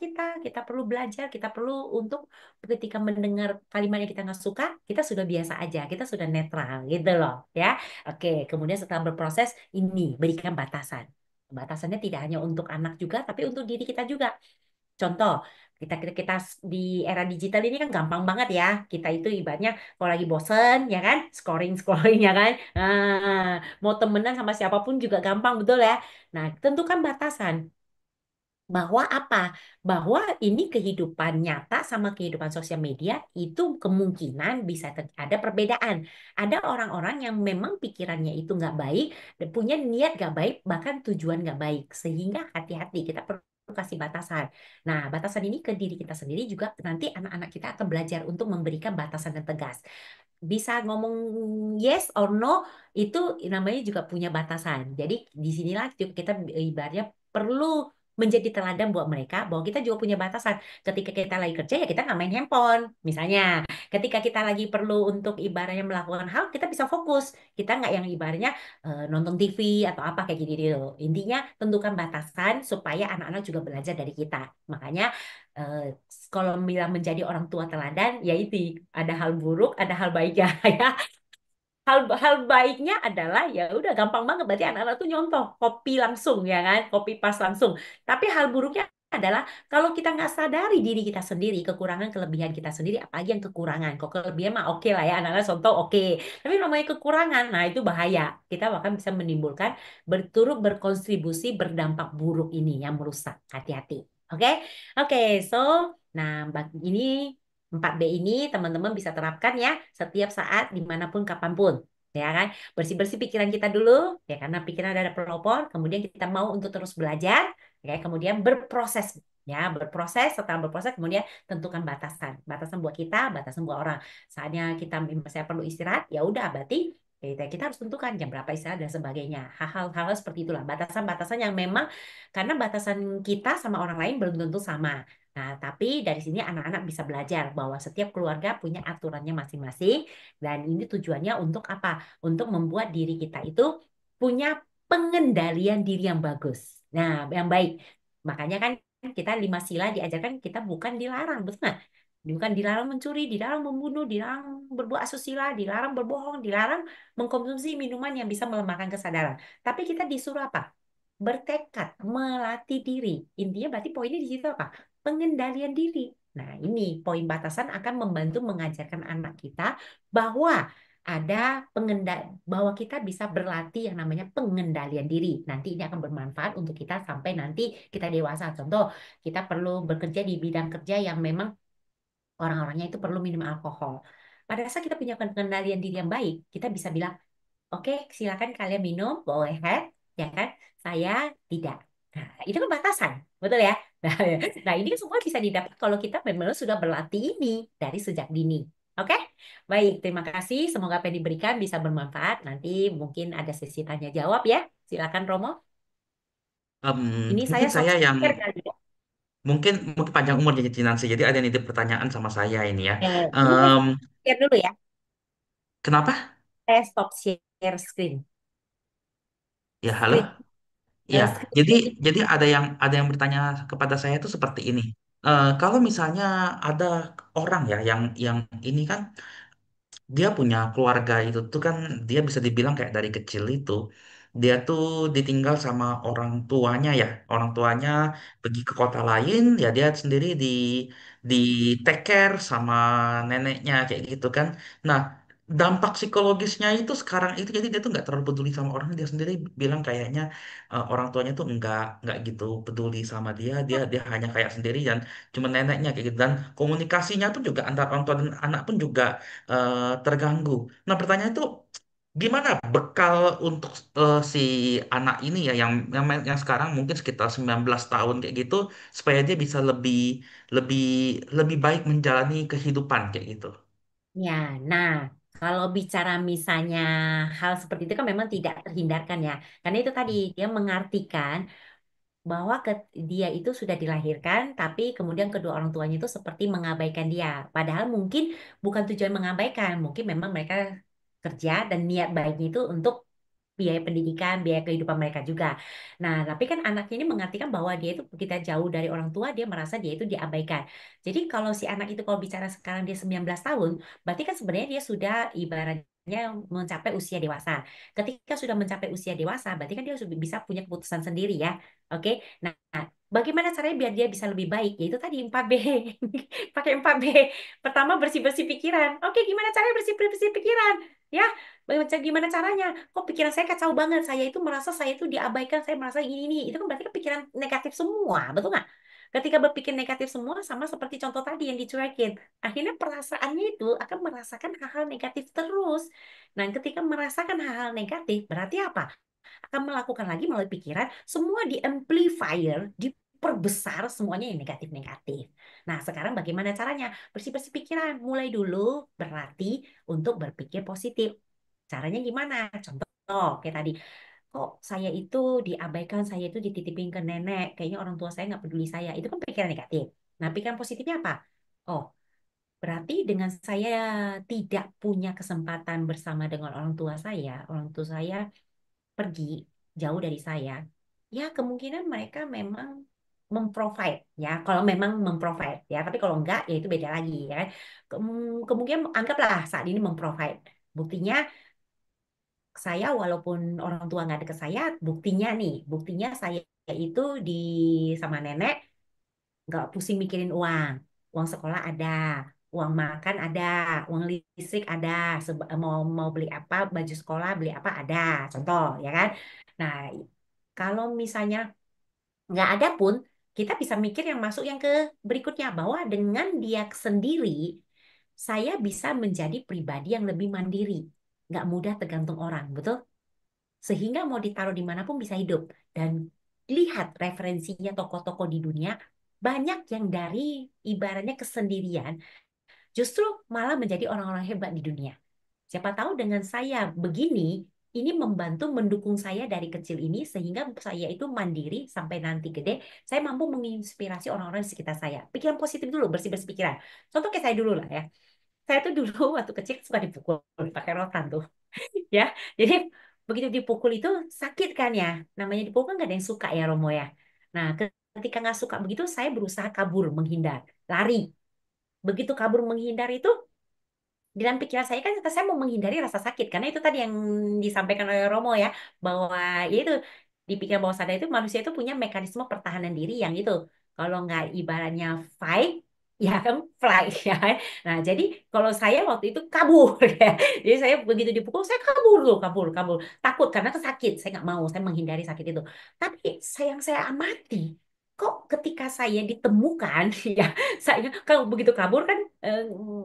kita perlu belajar, kita perlu untuk ketika mendengar kalimat yang kita nggak suka, kita sudah biasa aja, kita sudah netral gitu loh, ya. Oke, kemudian setelah berproses, ini berikan batasan. Batasannya tidak hanya untuk anak juga, tapi untuk diri kita juga. Contoh, kita di era digital ini kan gampang banget ya. Kita itu ibaratnya kalau lagi bosen ya kan, scrolling ya kan. Mau temenan sama siapapun juga gampang betul ya. Nah, tentukan batasan bahwa apa? Bahwa ini kehidupan nyata sama kehidupan sosial media itu kemungkinan bisa ada perbedaan. Ada orang-orang yang memang pikirannya itu nggak baik, dan punya niat nggak baik, bahkan tujuan nggak baik. Sehingga hati-hati, kita perlu kasih batasan. Nah, batasan ini ke diri kita sendiri juga nanti anak-anak kita akan belajar untuk memberikan batasan yang tegas. Bisa ngomong yes or no itu namanya juga punya batasan. Jadi disinilah kita ibaratnya perlu menjadi teladan buat mereka bahwa kita juga punya batasan. Ketika kita lagi kerja ya kita nggak main handphone, misalnya. Ketika kita lagi perlu untuk ibaratnya melakukan hal, kita bisa fokus. Kita nggak yang ibaratnya nonton TV atau apa kayak gitu. Intinya tentukan batasan supaya anak-anak juga belajar dari kita. Makanya eh, kalau bilang menjadi orang tua teladan, ya itu ada hal buruk, ada hal baiknya ya. Hal baiknya adalah ya udah gampang banget berarti anak-anak tuh nyontoh copy langsung ya kan, copy paste langsung. Tapi hal buruknya adalah kalau kita nggak sadari diri kita sendiri, kekurangan kelebihan kita sendiri, apalagi yang kekurangan. Kok kelebihan mah oke lah ya, anak-anak contoh oke. Tapi namanya kekurangan, nah itu bahaya. Kita bahkan bisa menimbulkan berturut berkontribusi berdampak buruk ini yang merusak. Hati-hati. Oke, oke. So, nah ini 4B ini teman-teman bisa terapkan ya setiap saat dimanapun kapanpun ya kan, bersih-bersih pikiran kita dulu ya karena pikiran ada pelopor, kemudian kita mau untuk terus belajar ya, kemudian berproses ya, berproses, setelah berproses kemudian tentukan batasan, batasan buat kita, batasan buat orang. Saatnya kita saya perlu istirahat ya udah berarti kita harus tentukan jam berapa istirahat dan sebagainya. Hal-hal seperti itulah batasan-batasan yang memang karena batasan kita sama orang lain belum tentu sama. Nah, tapi dari sini anak-anak bisa belajar bahwa setiap keluarga punya aturannya masing-masing dan ini tujuannya untuk apa? Untuk membuat diri kita itu punya pengendalian diri yang bagus. Nah, yang baik. Makanya kan kita 5 sila diajarkan kita bukan dilarang, betul nggak? Bukan dilarang mencuri, dilarang membunuh, dilarang berbuat asusila, dilarang berbohong, dilarang mengkonsumsi minuman yang bisa melemahkan kesadaran. Tapi kita disuruh apa? Bertekad, melatih diri. Intinya berarti poinnya di situ apa? Pengendalian diri. Nah, ini poin batasan akan membantu mengajarkan anak kita bahwa ada bahwa kita bisa berlatih yang namanya pengendalian diri. Nanti ini akan bermanfaat untuk kita sampai nanti kita dewasa. Contoh, kita perlu bekerja di bidang kerja yang memang orang-orangnya itu perlu minum alkohol. Pada saat kita punya pengendalian diri yang baik, kita bisa bilang, oke, silakan kalian minum, boleh, ya kan? Saya tidak. Nah, itu kan batasan, betul ya? Nah, ini semua bisa didapat kalau kita memang sudah berlatih ini dari sejak dini. Oke, baik. Terima kasih. Semoga apa yang diberikan bisa bermanfaat. Nanti mungkin ada sesi tanya jawab ya. Silakan Romo. Ini saya Mungkin soft saya yang share kali ya. mungkin mungkin panjang umur jadi Nancy. Jadi ada yang nitip pertanyaan sama saya ini ya. Ini saya Em, share dulu ya. Kenapa? Saya stop share screen. Ya, halo. Screen. Ya, Screen. jadi ada yang bertanya kepada saya itu seperti ini. Kalau misalnya ada orang ya yang ini kan dia punya keluarga itu tuh kan dia bisa dibilang kayak dari kecil itu dia tuh ditinggal sama orang tuanya ya, orang tuanya pergi ke kota lain ya, dia sendiri di take care sama neneknya kayak gitu kan. Nah, dampak psikologisnya itu sekarang itu jadi dia tuh nggak terlalu peduli sama orang, dia sendiri bilang kayaknya orang tuanya tuh nggak gitu peduli sama dia, dia hanya kayak sendiri dan cuma neneknya kayak gitu, dan komunikasinya pun juga antara orang tua dan anak pun juga terganggu. Nah, pertanyaan itu gimana bekal untuk si anak ini ya yang sekarang mungkin sekitar 19 tahun kayak gitu supaya dia bisa lebih lebih lebih baik menjalani kehidupan kayak gitu. Ya, nah kalau bicara misalnya hal seperti itu kan memang tidak terhindarkan ya. Karena itu tadi dia mengartikan bahwa dia itu sudah dilahirkan, tapi kemudian kedua orang tuanya itu seperti mengabaikan dia. Padahal mungkin bukan tujuan mengabaikan, mungkin memang mereka kerja dan niat baiknya itu untuk biaya pendidikan, biaya kehidupan mereka juga. Nah, tapi kan anak ini mengartikan bahwa dia itu kita jauh dari orang tua, dia merasa dia itu diabaikan. Jadi kalau si anak itu kalau bicara sekarang dia 19 tahun, berarti kan sebenarnya dia sudah ibaratnya mencapai usia dewasa. Ketika sudah mencapai usia dewasa, berarti kan dia sudah bisa punya keputusan sendiri ya. Oke. Nah, bagaimana caranya biar dia bisa lebih baik? Yaitu tadi 4B. Pakai 4B. Pertama bersih-bersih pikiran. Oke, gimana caranya bersih-bersih pikiran? Ya, gimana caranya? Kok pikiran saya kacau banget? Saya itu merasa saya itu diabaikan, saya merasa ini. Itu kan berarti kan pikiran negatif semua, betul nggak? Ketika berpikir negatif semua sama seperti contoh tadi yang dicuekin. Akhirnya perasaannya itu akan merasakan hal-hal negatif terus. Nah, ketika merasakan hal-hal negatif, berarti apa? Akan melakukan lagi melalui pikiran, semua di amplifier, diperbesar semuanya yang negatif-negatif. Nah, sekarang bagaimana caranya? Bersih-bersih pikiran. Mulai dulu berlatih untuk berpikir positif. Caranya gimana? Contoh, kayak tadi. Kok saya itu diabaikan, saya itu dititipin ke nenek, kayaknya orang tua saya nggak peduli saya. Itu kan pikiran negatif. Nah, pikiran positifnya apa? Oh, berarti dengan saya tidak punya kesempatan bersama dengan orang tua saya pergi jauh dari saya, ya kemungkinan mereka memang memprovide ya. Kalau memang memprovide ya, tapi kalau enggak ya itu beda lagi ya. Kan. Kemungkinan anggaplah saat ini memprovide. Buktinya saya walaupun orang tua nggak ada ke saya, buktinya saya itu di sama nenek nggak pusing mikirin uang. Uang sekolah ada, uang makan ada, uang listrik ada, mau mau beli apa, baju sekolah beli apa ada, contoh ya kan. Nah, kalau misalnya nggak ada pun, kita bisa mikir yang masuk yang ke berikutnya bahwa dengan dia sendiri, saya bisa menjadi pribadi yang lebih mandiri, nggak mudah tergantung orang, betul? Sehingga mau ditaruh dimanapun bisa hidup. Dan lihat referensinya tokoh-tokoh di dunia, banyak yang dari ibaratnya kesendirian, justru malah menjadi orang-orang hebat di dunia. Siapa tahu dengan saya begini, ini membantu mendukung saya dari kecil ini, sehingga saya itu mandiri sampai nanti gede, saya mampu menginspirasi orang-orang di sekitar saya. Pikiran positif dulu, bersih-bersih pikiran. Contoh kayak saya dulu lah ya. Saya tuh dulu waktu kecil suka dipukul pakai rotan tuh ya. Jadi begitu dipukul itu sakit kan ya. Namanya dipukul kan gak ada yang suka ya Romo ya. Nah, ketika nggak suka begitu saya berusaha kabur, menghindar, lari. Begitu kabur menghindar itu di dalam pikiran saya kan saya mau menghindari rasa sakit karena itu tadi yang disampaikan oleh Romo ya bahwa ya itu di pikiran bawah sadar itu manusia itu punya mekanisme pertahanan diri yang itu kalau nggak ibaratnya fight ya kan flight ya kan. Nah jadi kalau saya waktu itu kabur ya. Jadi saya begitu dipukul saya kabur loh kabur kabur takut karena itu sakit saya nggak mau saya menghindari sakit itu tapi sayang saya amati kok ketika saya ditemukan ya saya kalau begitu kabur kan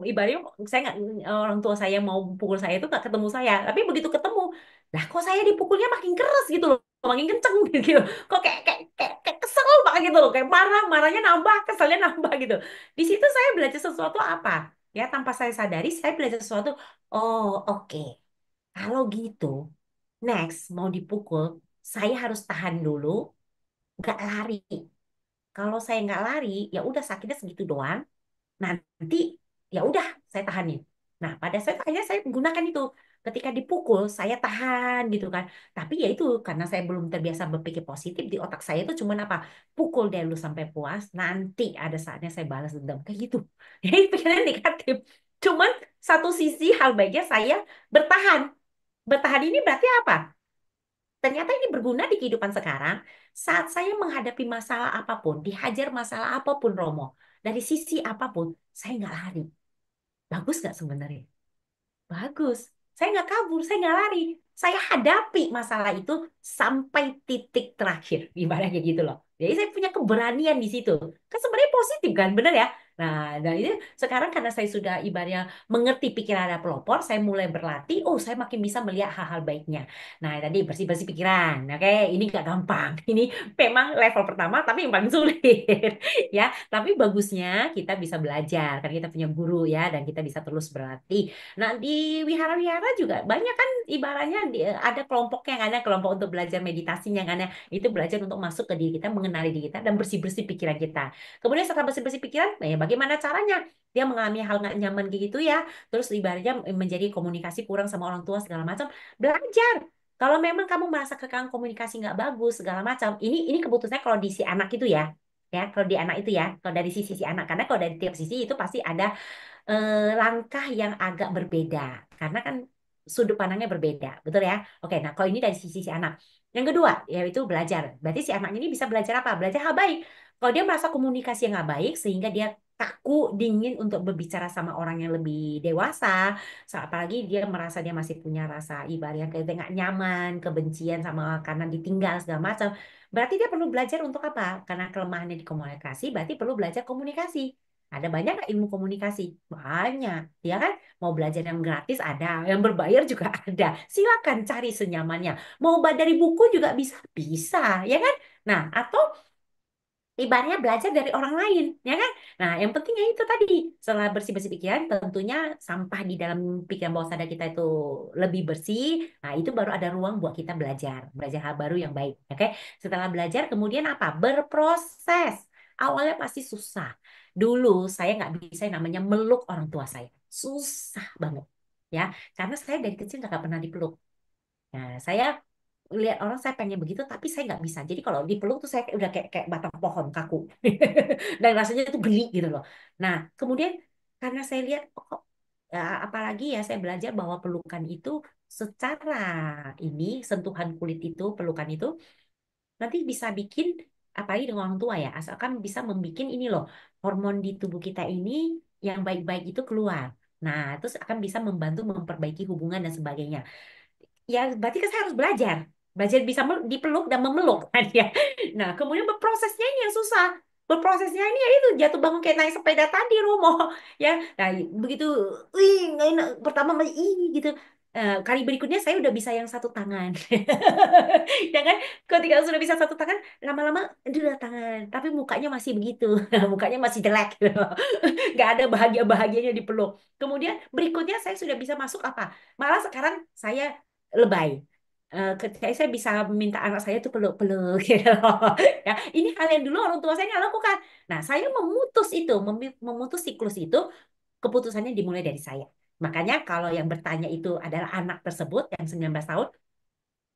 ibaratnya saya nggak orang tua saya mau pukul saya itu nggak ketemu saya tapi begitu ketemu lah kok saya dipukulnya makin keras gitu loh makin kenceng gitu kok kayak kesel banget gitu loh kayak marahnya nambah keselnya nambah gitu di situ saya belajar sesuatu apa ya tanpa saya sadari saya belajar sesuatu oh oke. Kalau gitu next mau dipukul saya harus tahan dulu nggak lari kalau saya nggak lari ya udah sakitnya segitu doang nanti ya udah saya tahanin. Nah, pada saat akhirnya saya gunakan itu. Ketika dipukul, saya tahan gitu kan. Tapi ya itu karena saya belum terbiasa berpikir positif di otak saya itu cuman apa? Pukul deh lu sampai puas, nanti ada saatnya saya balas dendam kayak gitu. Jadi pikiran negatif. Cuman satu sisi hal baiknya saya bertahan. Bertahan ini berarti apa? Ternyata ini berguna di kehidupan sekarang. Saat saya menghadapi masalah apapun, dihajar masalah apapun, Romo, dari sisi apapun, saya nggak lari. Bagus nggak sebenarnya? Bagus. Saya nggak kabur, saya nggak lari. Saya hadapi masalah itu sampai titik terakhir. Ibaratnya gitu loh. Jadi saya punya keberanian di situ. Kan sebenarnya positif kan, bener ya? Nah ini sekarang karena saya sudah ibaratnya mengerti pikiran ada pelopor, saya mulai berlatih. Oh, saya makin bisa melihat hal-hal baiknya. Nah, tadi bersih-bersih pikiran. Oke, ini nggak gampang. Ini memang level pertama, tapi yang paling sulit, ya. Tapi bagusnya kita bisa belajar, kan kita punya guru ya, dan kita bisa terus berlatih. Nah, di wihara-wihara juga banyak kan ibaratnya ada kelompoknya, yang ada kelompok untuk belajar meditasi, yang ada itu belajar untuk masuk ke diri kita, mengenali diri kita, dan bersih-bersih pikiran kita. Kemudian setelah bersih-bersih pikiran, nah ya bagaimana caranya? Dia mengalami hal nggak nyaman kayak gitu ya. Terus ibaratnya menjadi komunikasi kurang sama orang tua segala macam. Belajar. Kalau memang kamu merasa kekang komunikasi nggak bagus segala macam, ini keputusannya kalau di si anak itu ya. Ya, kalau di anak itu ya, kalau dari sisi si anak, karena kalau dari tiap sisi itu pasti ada langkah yang agak berbeda karena kan sudut pandangnya berbeda, betul ya? Oke, nah kalau ini dari sisi si anak. Yang kedua yaitu belajar. Berarti si anak ini bisa belajar apa? Belajar hal baik. Kalau dia merasa komunikasi yang nggak baik sehingga dia kaku, dingin untuk berbicara sama orang yang lebih dewasa, apalagi dia merasa dia masih punya rasa ibarat yang kayak nggak nyaman, kebencian sama karena ditinggal segala macam. Berarti dia perlu belajar untuk apa? Karena kelemahannya di komunikasi, berarti perlu belajar komunikasi. Ada banyak nggak ilmu komunikasi? Banyak, ya kan? Mau belajar yang gratis ada, yang berbayar juga ada. Silakan cari senyamannya. Mau dari buku juga bisa, bisa, ya kan? Nah, atau ibaratnya belajar dari orang lain, ya kan? Nah, yang pentingnya itu tadi, setelah bersih-bersih pikiran, tentunya sampah di dalam pikiran bawah sadar kita itu lebih bersih. Nah, itu baru ada ruang buat kita belajar, belajar hal baru yang baik, oke? Setelah belajar, kemudian apa? Berproses. Awalnya pasti susah. Dulu saya nggak bisa yang namanya meluk orang tua saya, susah banget, ya, karena saya dari kecil nggak pernah dipeluk. Nah, saya lihat orang saya pengen begitu tapi saya nggak bisa. Jadi kalau dipeluk tuh saya udah kayak batang pohon kaku. Dan rasanya itu geli gitu loh. Nah, kemudian karena saya lihat oh, kok ya, apalagi ya saya belajar bahwa pelukan itu secara ini sentuhan kulit itu pelukan itu nanti bisa bikin apalagi dengan orang tua ya asalkan bisa membikin ini loh hormon di tubuh kita ini yang baik-baik itu keluar. Nah, terus akan bisa membantu memperbaiki hubungan dan sebagainya. Ya berarti kan saya harus belajar belajar bisa dipeluk dan memeluk kan ya. Nah kemudian berprosesnya ini yang susah. Berprosesnya ini ya itu jatuh bangun kayak naik sepeda tadi Romo, ya. Nah begitu nggak enak pertama masih gitu. Kali berikutnya saya udah bisa yang satu tangan. Ya kan, ketika sudah bisa satu tangan lama-lama dua tangan tapi mukanya masih begitu. Mukanya masih jelek gitu. Nggak ada bahagia-bahagianya dipeluk. Kemudian berikutnya saya sudah bisa masuk apa, malah sekarang saya lebay. Ketika saya bisa meminta anak saya tuh peluk-peluk gitu loh. Ya, ini hal yang dulu orang tua saya nggak lakukan. Nah, saya memutus itu, memutus siklus itu, keputusannya dimulai dari saya. Makanya kalau yang bertanya itu adalah anak tersebut yang 19 tahun,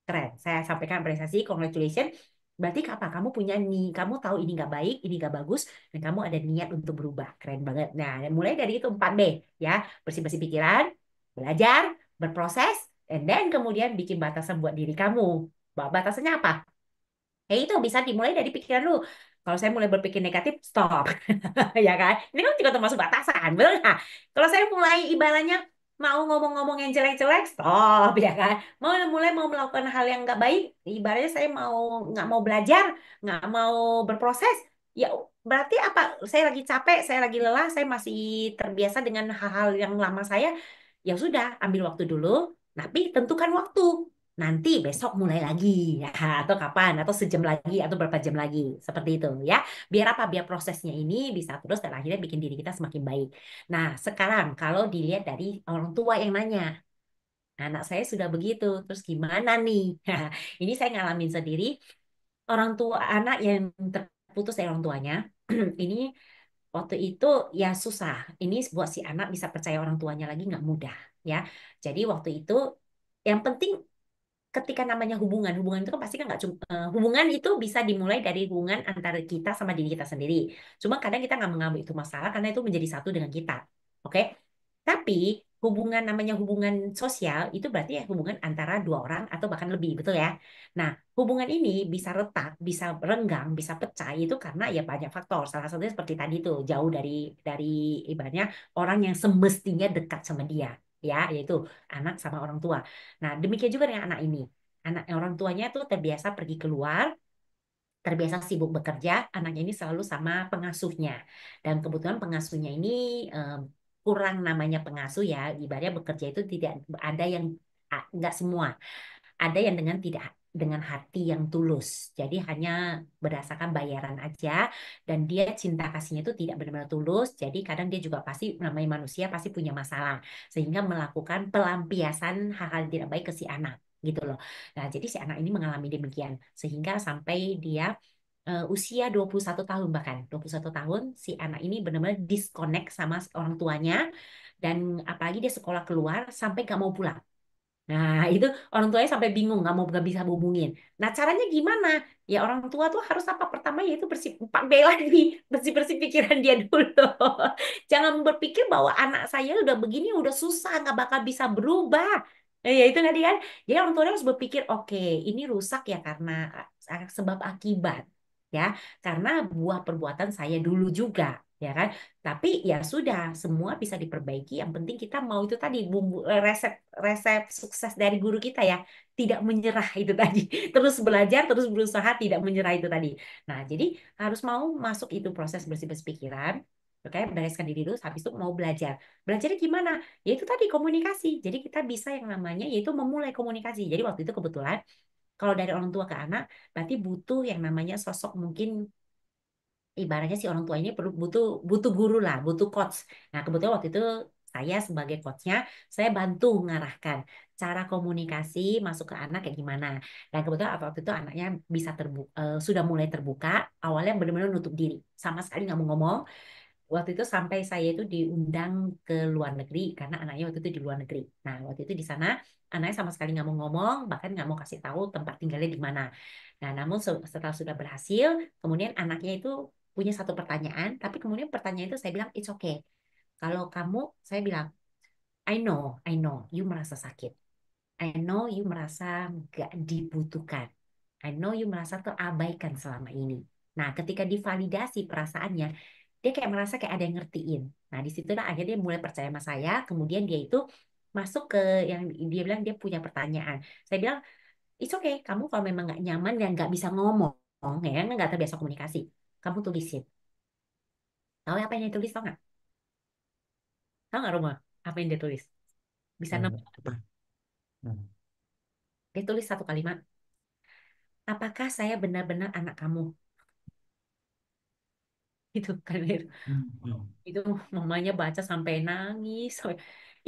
keren. Saya sampaikan apresiasi, congratulations. Berarti apa? Kamu punya nih, kamu tahu ini nggak baik, ini nggak bagus, dan kamu ada niat untuk berubah. Keren banget. Nah, mulai dari itu 4B, ya. Bersih-bersih pikiran, belajar, berproses, and then kemudian bikin batasan buat diri kamu. Batasannya apa? Ya itu bisa dimulai dari pikiran lu. Kalau saya mulai berpikir negatif, stop. Ya kan? Ini kan juga termasuk batasan, betul nggak? Kalau saya mulai ibaratnya mau ngomong-ngomong yang jelek-jelek, stop, ya kan? Mau melakukan hal yang nggak baik, ibaratnya saya nggak mau belajar, nggak mau berproses, ya berarti apa? Saya lagi capek, saya lagi lelah, saya masih terbiasa dengan hal-hal yang lama saya. Ya sudah, ambil waktu dulu, tapi tentukan waktu. Nanti besok mulai lagi, ya, atau kapan, atau sejam lagi, atau berapa jam lagi, seperti itu, ya. Biar apa? Biar prosesnya ini bisa terus dan akhirnya bikin diri kita semakin baik. Nah, sekarang kalau dilihat dari orang tua yang nanya, anak saya sudah begitu, terus gimana nih? Ini saya ngalamin sendiri, orang tua anak yang terputus dari orang tuanya, ini waktu itu ya susah. Ini buat si anak bisa percaya orang tuanya lagi nggak mudah, ya. Jadi waktu itu yang penting ketika namanya hubungan, hubungan itu kan pasti kan nggak cuma hubungan itu bisa dimulai dari hubungan antara kita sama diri kita sendiri. Cuma kadang kita nggak mengambil itu masalah karena itu menjadi satu dengan kita, oke? Tapi hubungan namanya hubungan sosial itu berarti ya hubungan antara dua orang atau bahkan lebih, betul ya? Nah, hubungan ini bisa retak, bisa renggang, bisa pecah itu karena ya banyak faktor. Salah satunya seperti tadi tuh jauh dari ibaratnya orang yang semestinya dekat sama dia, ya, yaitu anak sama orang tua. Nah, demikian juga dengan anak ini. Anak orang tuanya tuh terbiasa pergi keluar, terbiasa sibuk bekerja, anaknya ini selalu sama pengasuhnya. Dan kebetulan pengasuhnya ini eh, kurang namanya pengasuh ya, ibaratnya bekerja itu tidak ada yang nggak semua, ada yang dengan hati yang tulus. Jadi hanya berdasarkan bayaran aja dan dia cinta kasihnya itu tidak benar-benar tulus. Jadi kadang dia juga pasti namanya manusia pasti punya masalah sehingga melakukan pelampiasan hal-hal yang tidak baik ke si anak gitu loh. Nah, jadi si anak ini mengalami demikian sehingga sampai dia usia 21 tahun, bahkan 21 tahun si anak ini benar-benar disconnect sama orang tuanya dan apalagi dia sekolah keluar sampai gak mau pulang. Nah, itu orang tuanya sampai bingung, nggak bisa hubungin. Nah, caranya gimana? Ya orang tua tuh harus apa? Pertama yaitu bersih, Pak Bella lagi, bersih-bersih pikiran dia dulu. Jangan berpikir bahwa anak saya udah begini, udah susah, nggak bakal bisa berubah. Ya itu tadi kan. Jadi orang tuanya harus berpikir, oke, ini rusak ya karena sebab akibat. Ya, karena buah perbuatan saya dulu juga. Ya kan? Tapi ya sudah, semua bisa diperbaiki. Yang penting kita mau itu tadi bumbu resep resep sukses dari guru kita ya, tidak menyerah itu tadi. Terus belajar, terus berusaha tidak menyerah itu tadi. Nah, jadi harus mau masuk itu proses bersih-bersih pikiran. Oke, bereskan diri dulu, habis itu mau belajar. Belajarnya gimana? Ya itu tadi komunikasi. Jadi kita bisa yang namanya yaitu memulai komunikasi. Jadi waktu itu kebetulan kalau dari orang tua ke anak, berarti butuh yang namanya sosok mungkin ibaratnya si orang tua ini perlu butuh butuh guru lah, butuh coach. Nah, kebetulan waktu itu saya sebagai coachnya, saya bantu mengarahkan cara komunikasi masuk ke anak kayak gimana. Dan kebetulan waktu itu anaknya bisa sudah mulai terbuka. Awalnya benar-benar nutup diri, sama sekali nggak mau ngomong. Waktu itu sampai saya itu diundang ke luar negeri karena anaknya waktu itu di luar negeri. Nah, waktu itu di sana anaknya sama sekali nggak mau ngomong, bahkan nggak mau kasih tahu tempat tinggalnya di mana. Nah, namun setelah sudah berhasil, kemudian anaknya itu punya satu pertanyaan, tapi kemudian pertanyaan itu saya bilang, it's okay. Kalau kamu, saya bilang, I know, you merasa sakit. I know you merasa gak dibutuhkan. I know you merasa terabaikan selama ini. Nah, ketika divalidasi perasaannya, dia kayak merasa kayak ada yang ngertiin. Nah, disitulah akhirnya dia mulai percaya sama saya. Kemudian dia itu masuk ke yang dia bilang dia punya pertanyaan. Saya bilang, it's okay. Kamu kalau memang nggak nyaman dan nggak bisa ngomong, ya nggak terbiasa komunikasi, kamu tulisin. Tahu apa yang dia tulis? Tahu nggak? Tahu nggak Roma? Apa yang dia tulis? Bisa Hmm, nemu. apa? Hmm. Dia tulis satu kalimat. Apakah saya benar-benar anak kamu? Itu kan Hmm. itu mamanya baca sampai nangis.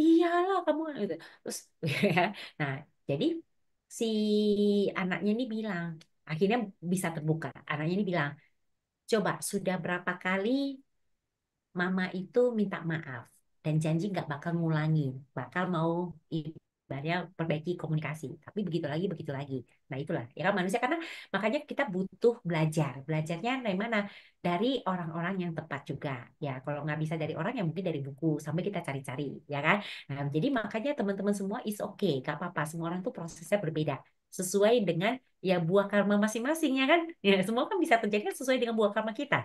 Iyalah kamu gitu. Terus ya. Nah, jadi si anaknya ini bilang, akhirnya bisa terbuka. Anaknya ini bilang, coba sudah berapa kali Mama itu minta maaf dan janji nggak bakal ngulangin, bakal mau ibaratnya perbaiki komunikasi. Tapi begitu lagi, begitu lagi. Nah itulah ya kan manusia karena makanya kita butuh belajar. Belajarnya dari mana? Dari orang-orang yang tepat juga. Ya kalau nggak bisa dari orang yang mungkin dari buku sampai kita cari-cari, ya kan? Nah jadi makanya teman-teman semua is okay, gak apa-apa. Semua orang tuh prosesnya berbeda sesuai dengan ya buah karma masing-masing ya kan? Ya semua kan bisa terjadi kan sesuai dengan buah karma kita.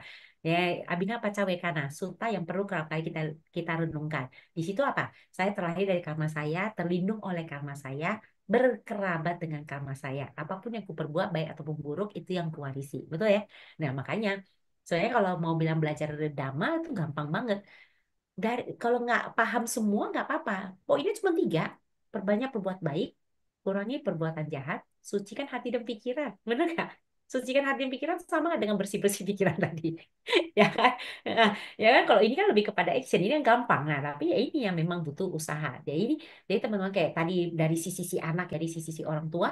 Ya, Abina Pacawekana, Suta yang perlu kerap kali kita kita renungkan. Di situ apa? Saya terlahir dari karma saya, terlindung oleh karma saya, berkerabat dengan karma saya. Apapun yang kuperbuat, baik ataupun buruk, itu yang kuwarisi. Betul ya? Nah, makanya, soalnya kalau mau bilang belajar Dhamma itu gampang banget. Kalau nggak paham semua, nggak apa-apa. Poinnya cuma tiga. Perbanyak berbuat baik, kurangi perbuatan jahat, sucikan hati dan pikiran. Benar nggak? Sucikan hati dan pikiran sama nggak dengan bersih-bersih pikiran tadi? Ya kan? Nah, ya kan kalau ini kan lebih kepada action, ini yang gampang. Nah, tapi ya ini yang memang butuh usaha. Jadi teman-teman kayak tadi dari sisi si anak, dari sisi si orang tua,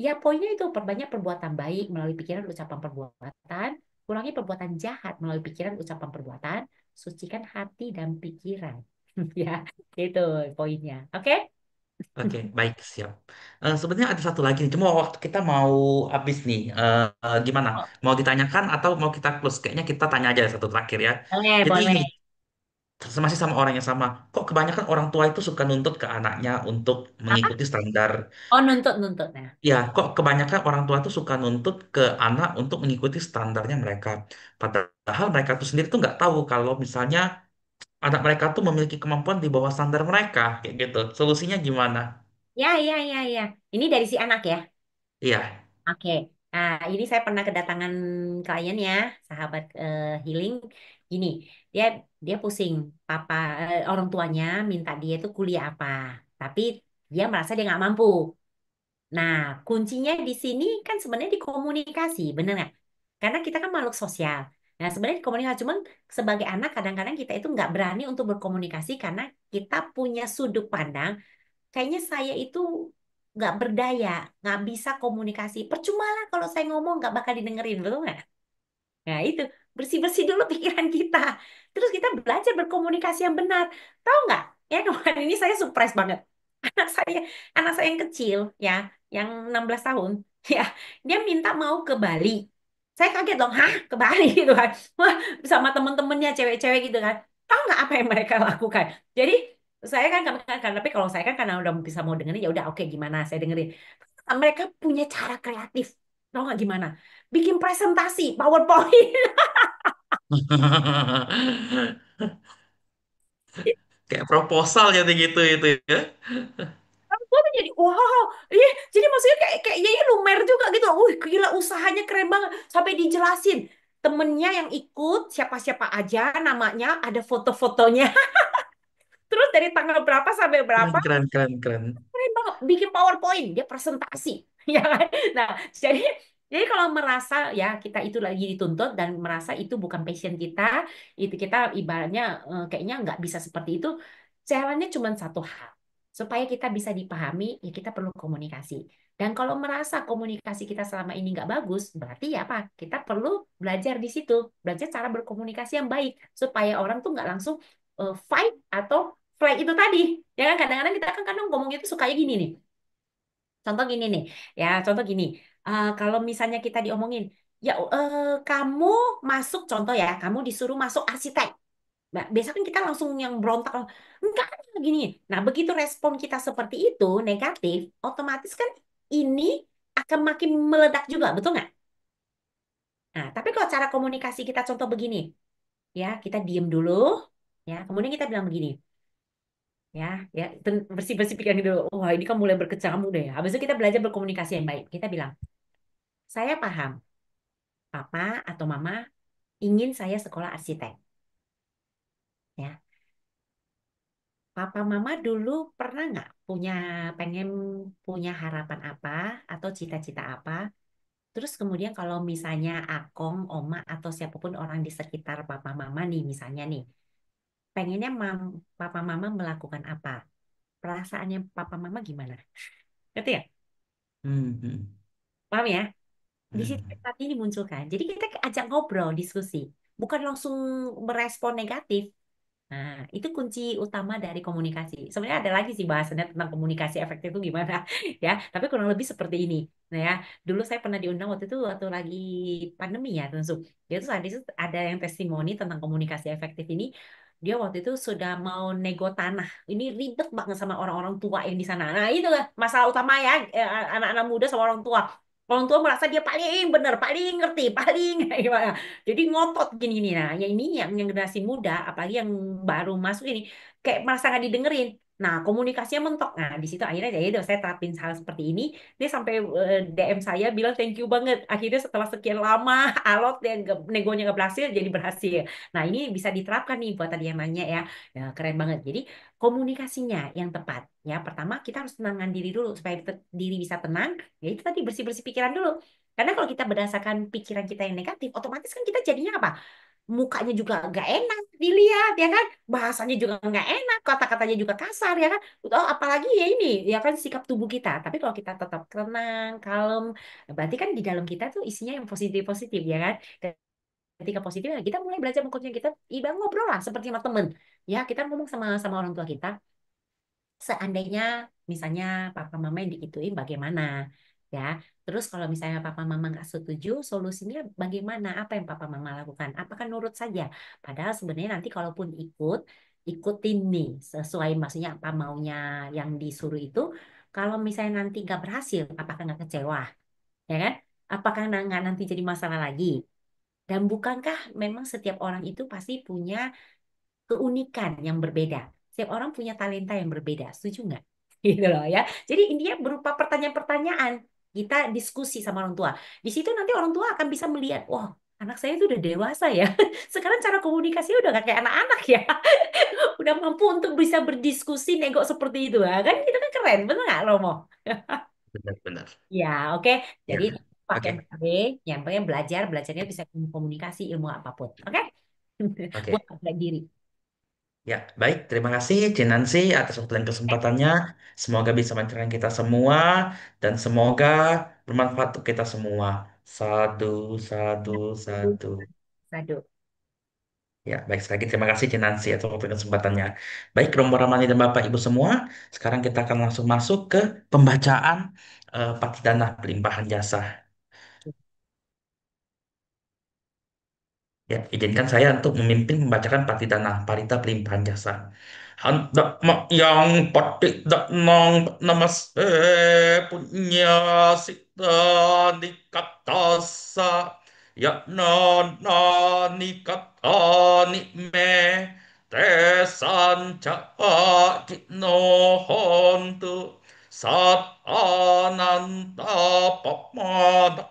ya poinnya itu perbanyak perbuatan baik melalui pikiran, ucapan, perbuatan, kurangi perbuatan jahat melalui pikiran, ucapan, perbuatan, sucikan hati dan pikiran. Ya, itu poinnya. Oke? Oke, baik, siap. Sebenarnya ada satu lagi nih, cuma waktu kita mau habis nih. Gimana? Mau ditanyakan atau mau kita close? Kayaknya kita tanya aja satu terakhir ya. Boleh, Jadi boleh. ini, masih sama orang yang sama. Kok kebanyakan orang tua itu suka nuntut ke anaknya untuk Apa? mengikuti standar. Oh, nuntut. Nah, Ya, kok kebanyakan orang tua itu suka nuntut ke anak untuk mengikuti standarnya mereka. Padahal mereka tuh sendiri tuh nggak tahu kalau misalnya anak mereka tuh memiliki kemampuan di bawah standar mereka, kayak gitu. Solusinya gimana? ya. Ini dari si anak ya. Iya. Oke. Nah, ini saya pernah kedatangan klien ya, sahabat healing. Gini, dia dia pusing, papa orang tuanya minta dia itu kuliah apa, tapi dia merasa dia nggak mampu. Nah, kuncinya di sini kan sebenarnya di komunikasi, bener nggak? Karena kita kan makhluk sosial. Nah, sebenarnya di komunikasi, cuman sebagai anak kadang-kadang kita itu nggak berani untuk berkomunikasi karena kita punya sudut pandang. Kayaknya saya itu nggak berdaya, nggak bisa komunikasi. Percuma lah kalau saya ngomong nggak bakal didengerin, betul nggak? Nah, itu bersih-bersih dulu pikiran kita. Terus kita belajar berkomunikasi yang benar. Tahu nggak? Ya kemarin ini saya surprise banget. Anak saya, anak saya yang kecil, ya, yang 16 tahun, ya, dia minta mau ke Bali. Saya kaget dong, hah, ke Bali gitu kan? Wah, sama temen-temennya cewek-cewek gitu kan. Tahu nggak apa yang mereka lakukan? Jadi saya kan, tapi kalau saya kan karena udah bisa mau dengerin, ya udah oke gimana saya dengerin. Mereka punya cara kreatif. Tahu nggak gimana? Bikin presentasi, PowerPoint. Kayak proposal jadi gitu itu ya. Gue tuh jadi wow, iya, jadi maksudnya kayak kayak ya lumer juga gitu. Wih, gila usahanya keren banget. Sampai dijelasin temennya yang ikut siapa-siapa aja namanya, ada foto-fotonya. Terus dari tanggal berapa sampai Keren, berapa, keren, keren, keren. keren banget. Bikin PowerPoint, dia presentasi, ya kan? Nah, jadi jadi kalau merasa ya kita itu lagi dituntut dan merasa itu bukan passion kita, itu kita ibaratnya kayaknya nggak bisa seperti itu. Caranya cuma satu hal, supaya kita bisa dipahami, ya kita perlu komunikasi. Dan kalau merasa komunikasi kita selama ini nggak bagus, berarti ya apa? Kita perlu belajar di situ, belajar cara berkomunikasi yang baik, supaya orang tuh nggak langsung fight atau flight itu tadi. Ya kan kadang-kadang kita kan kadang ngomong itu sukanya gini nih. Contoh gini nih, ya contoh gini. Kalau misalnya kita diomongin, ya kamu masuk contoh ya, kamu disuruh masuk arsitek. Nah, biasanya kan kita langsung yang berontak, enggak gini. Nah, begitu respon kita seperti itu negatif, otomatis kan ini akan makin meledak juga, betul nggak? Nah, tapi kalau cara komunikasi kita contoh begini, ya kita diem dulu, ya kemudian kita bilang begini, ya, ya bersih-bersih pikiran dulu. Wah, ini kan mulai berkecamuk deh. Habis itu kita belajar berkomunikasi yang baik. Kita bilang, saya paham, papa atau mama ingin saya sekolah arsitek. Ya, papa mama dulu pernah nggak pengen punya harapan apa atau cita-cita apa? Terus kemudian kalau misalnya akong, oma atau siapapun orang di sekitar papa mama nih misalnya nih, pengennya papa mama melakukan apa? Perasaannya papa mama gimana? Ngerti ya? Hmm, hmm, Paham ya? Di situ hmm. empati ini muncul kan. Jadi kita ajak ngobrol, diskusi. Bukan langsung merespon negatif. Nah, itu kunci utama dari komunikasi. Sebenarnya ada lagi sih bahasannya tentang komunikasi efektif itu gimana, ya. Tapi kurang lebih seperti ini. Nah, ya, dulu saya pernah diundang waktu itu waktu lagi pandemi ya, tentu. Dia tuh ada ada yang testimoni tentang komunikasi efektif ini. Dia waktu itu sudah mau nego tanah. Ini ribet banget sama orang-orang tua yang di sana. Nah, itu lah masalah utama ya, anak-anak muda sama orang tua. Orang tua merasa dia paling benar, paling ngerti, paling gimana. Jadi ngotot gini nih. Nah, ya ini yang generasi muda, apalagi yang baru masuk ini, kayak merasa nggak didengerin. Nah, komunikasinya mentok. Nah, di situ akhirnya ya udah saya terapin hal seperti ini. Dia sampai DM saya bilang thank you banget. Akhirnya setelah sekian lama alot yang negonya nggak berhasil, jadi berhasil. Nah, ini bisa diterapkan nih buat tadi yang nanya ya. Ya, keren banget. Jadi komunikasinya yang tepat. Ya, pertama kita harus tenangkan diri dulu supaya diri bisa tenang. Ya itu tadi bersih-bersih pikiran dulu. Karena kalau kita berdasarkan pikiran kita yang negatif, otomatis kan kita jadinya apa? Mukanya juga nggak enak dilihat, ya kan? Bahasanya juga nggak enak, kata-katanya juga kasar, ya kan? Oh, apalagi ya ini, ya kan sikap tubuh kita. Tapi kalau kita tetap tenang, kalem, berarti kan di dalam kita tuh isinya yang positif-positif, ya kan? Ketika positif, ya kita mulai belajar mengkonsen kita, ibarat ngobrol lah seperti sama temen. Ya, kita ngomong sama sama orang tua kita, seandainya misalnya papa mama yang digituin bagaimana ya, terus kalau misalnya papa mama nggak setuju solusinya bagaimana, apa yang papa mama lakukan, apakah nurut saja, padahal sebenarnya nanti kalaupun ikutin nih sesuai maksudnya apa maunya yang disuruh itu, kalau misalnya nanti nggak berhasil apakah nggak kecewa, ya kan, apakah nggak nanti jadi masalah lagi, dan bukankah memang setiap orang itu pasti punya keunikan yang berbeda. Setiap orang punya talenta yang berbeda. Setuju nggak? Gitu loh ya. Jadi India berupa pertanyaan-pertanyaan. Kita diskusi sama orang tua. Di situ nanti orang tua akan bisa melihat, wah, anak saya itu udah dewasa ya. Sekarang cara komunikasinya udah gak kayak anak-anak ya. Udah mampu untuk bisa berdiskusi, nego seperti itu. Ya. Kan itu kan keren, bener nggak Romo? Benar-benar. Ya, oke. Ya, Jadi pakai oke, B, yang penting belajarnya bisa komunikasi ilmu apapun. Oke? Buat oke. harga diri. Ya, baik. Terima kasih, Cinansi, atas waktu dan kesempatannya. Semoga bisa mencerahkan kita semua, dan semoga bermanfaat untuk kita semua. Sadu, sadu, sadu. Sadu. Ya, baik sekali lagi. Terima kasih, Cinansi, atas waktu dan kesempatannya. Baik, Romo Ramani dan Bapak Ibu semua, sekarang kita akan langsung masuk ke pembacaan Patidana Pelimpahan Jasa. Ya, izinkan saya untuk memimpin membacakan Patidana Parita Pelimpahan Jasa. Hendak mak yang patidanang namaste punya sita nikatasa yakna nani kata ni me tesan ca no hontu sat ananta papmada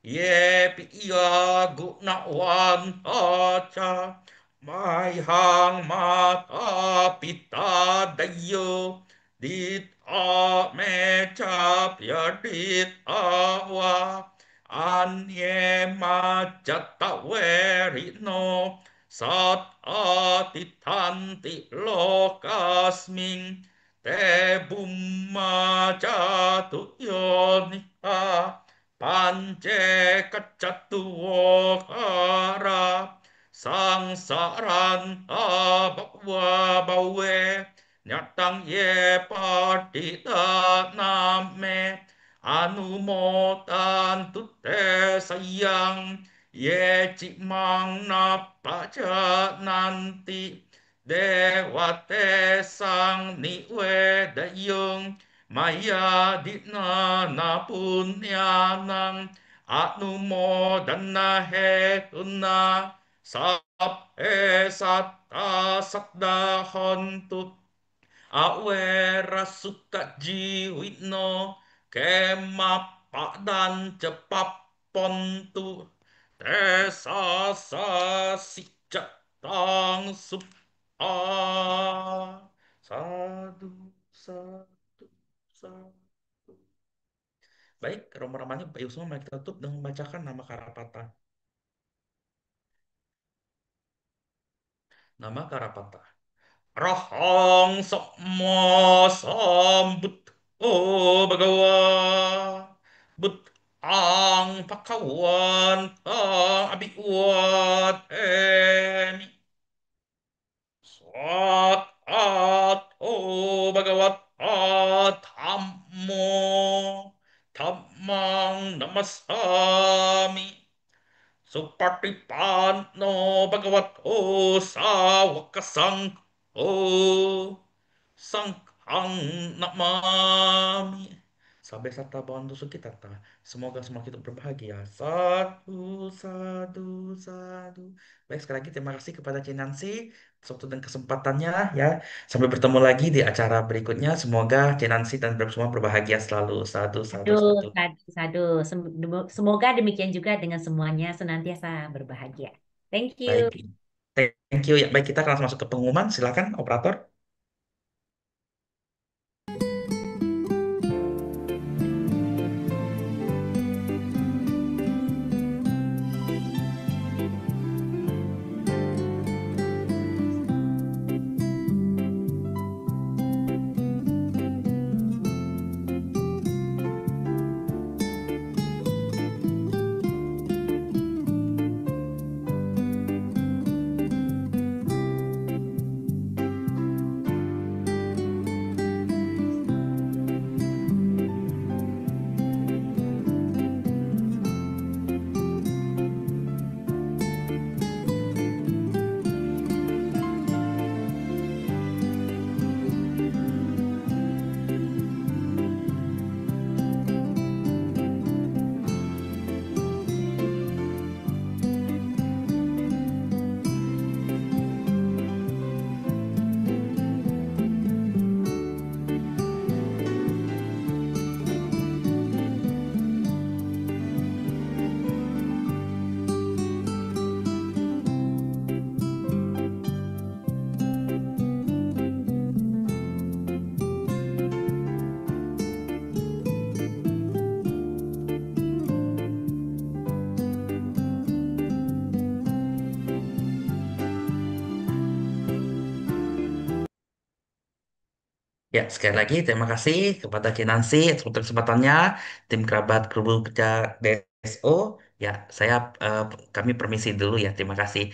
ye piya gunawan aca mai hang mata pita dayo dit a me cha pya dit awa anye ma jata weri no sat atitanti lokasming te bumma jatu yonika Pance kacatuokara sangsaran abakwa bawe nyatang ye patita name anumotan tute sayang ye cimang napaca nanti dewate sang niwe dayung Maya dina na punyanang anumodana hetuna sap esata sakda hontu awera suka jiwino kemapa dan cepap pontu tesa sa si tang sup sadu sadu satu. Baik, Romo-Ramanya Bapak Yusuf, mari kita tutup dengan membacakan nama Karapata. Nama Karapata. Rahang Sama Sambut Oh Bagawa But Ang Pakawan Ang Abiwat Eni Swat At Oh Bagavat At Hammo Dhammang Namasami Supatipano Bhagavato Sawakasang Oh Sanghang Namami Sampai serta bantu kita semoga semua kita berbahagia. Sadu, sadu, sadu. Baik, sekali lagi terima kasih kepada Cinansi atas waktu dan kesempatannya ya. Sampai bertemu lagi di acara berikutnya. Semoga Cinansi dan semua berbahagia selalu. Sadu, sadu, Aduh, sadu. sadu, sadu. Semoga demikian juga dengan semuanya senantiasa berbahagia. Thank you. Baik, thank you ya. Baik, kita akan langsung masuk ke pengumuman. Silakan, operator. Ya, sekali lagi terima kasih kepada Kinansi atas kesempatannya, tim kerabat Guru Kerja DSO. Ya, kami permisi dulu ya. Terima kasih.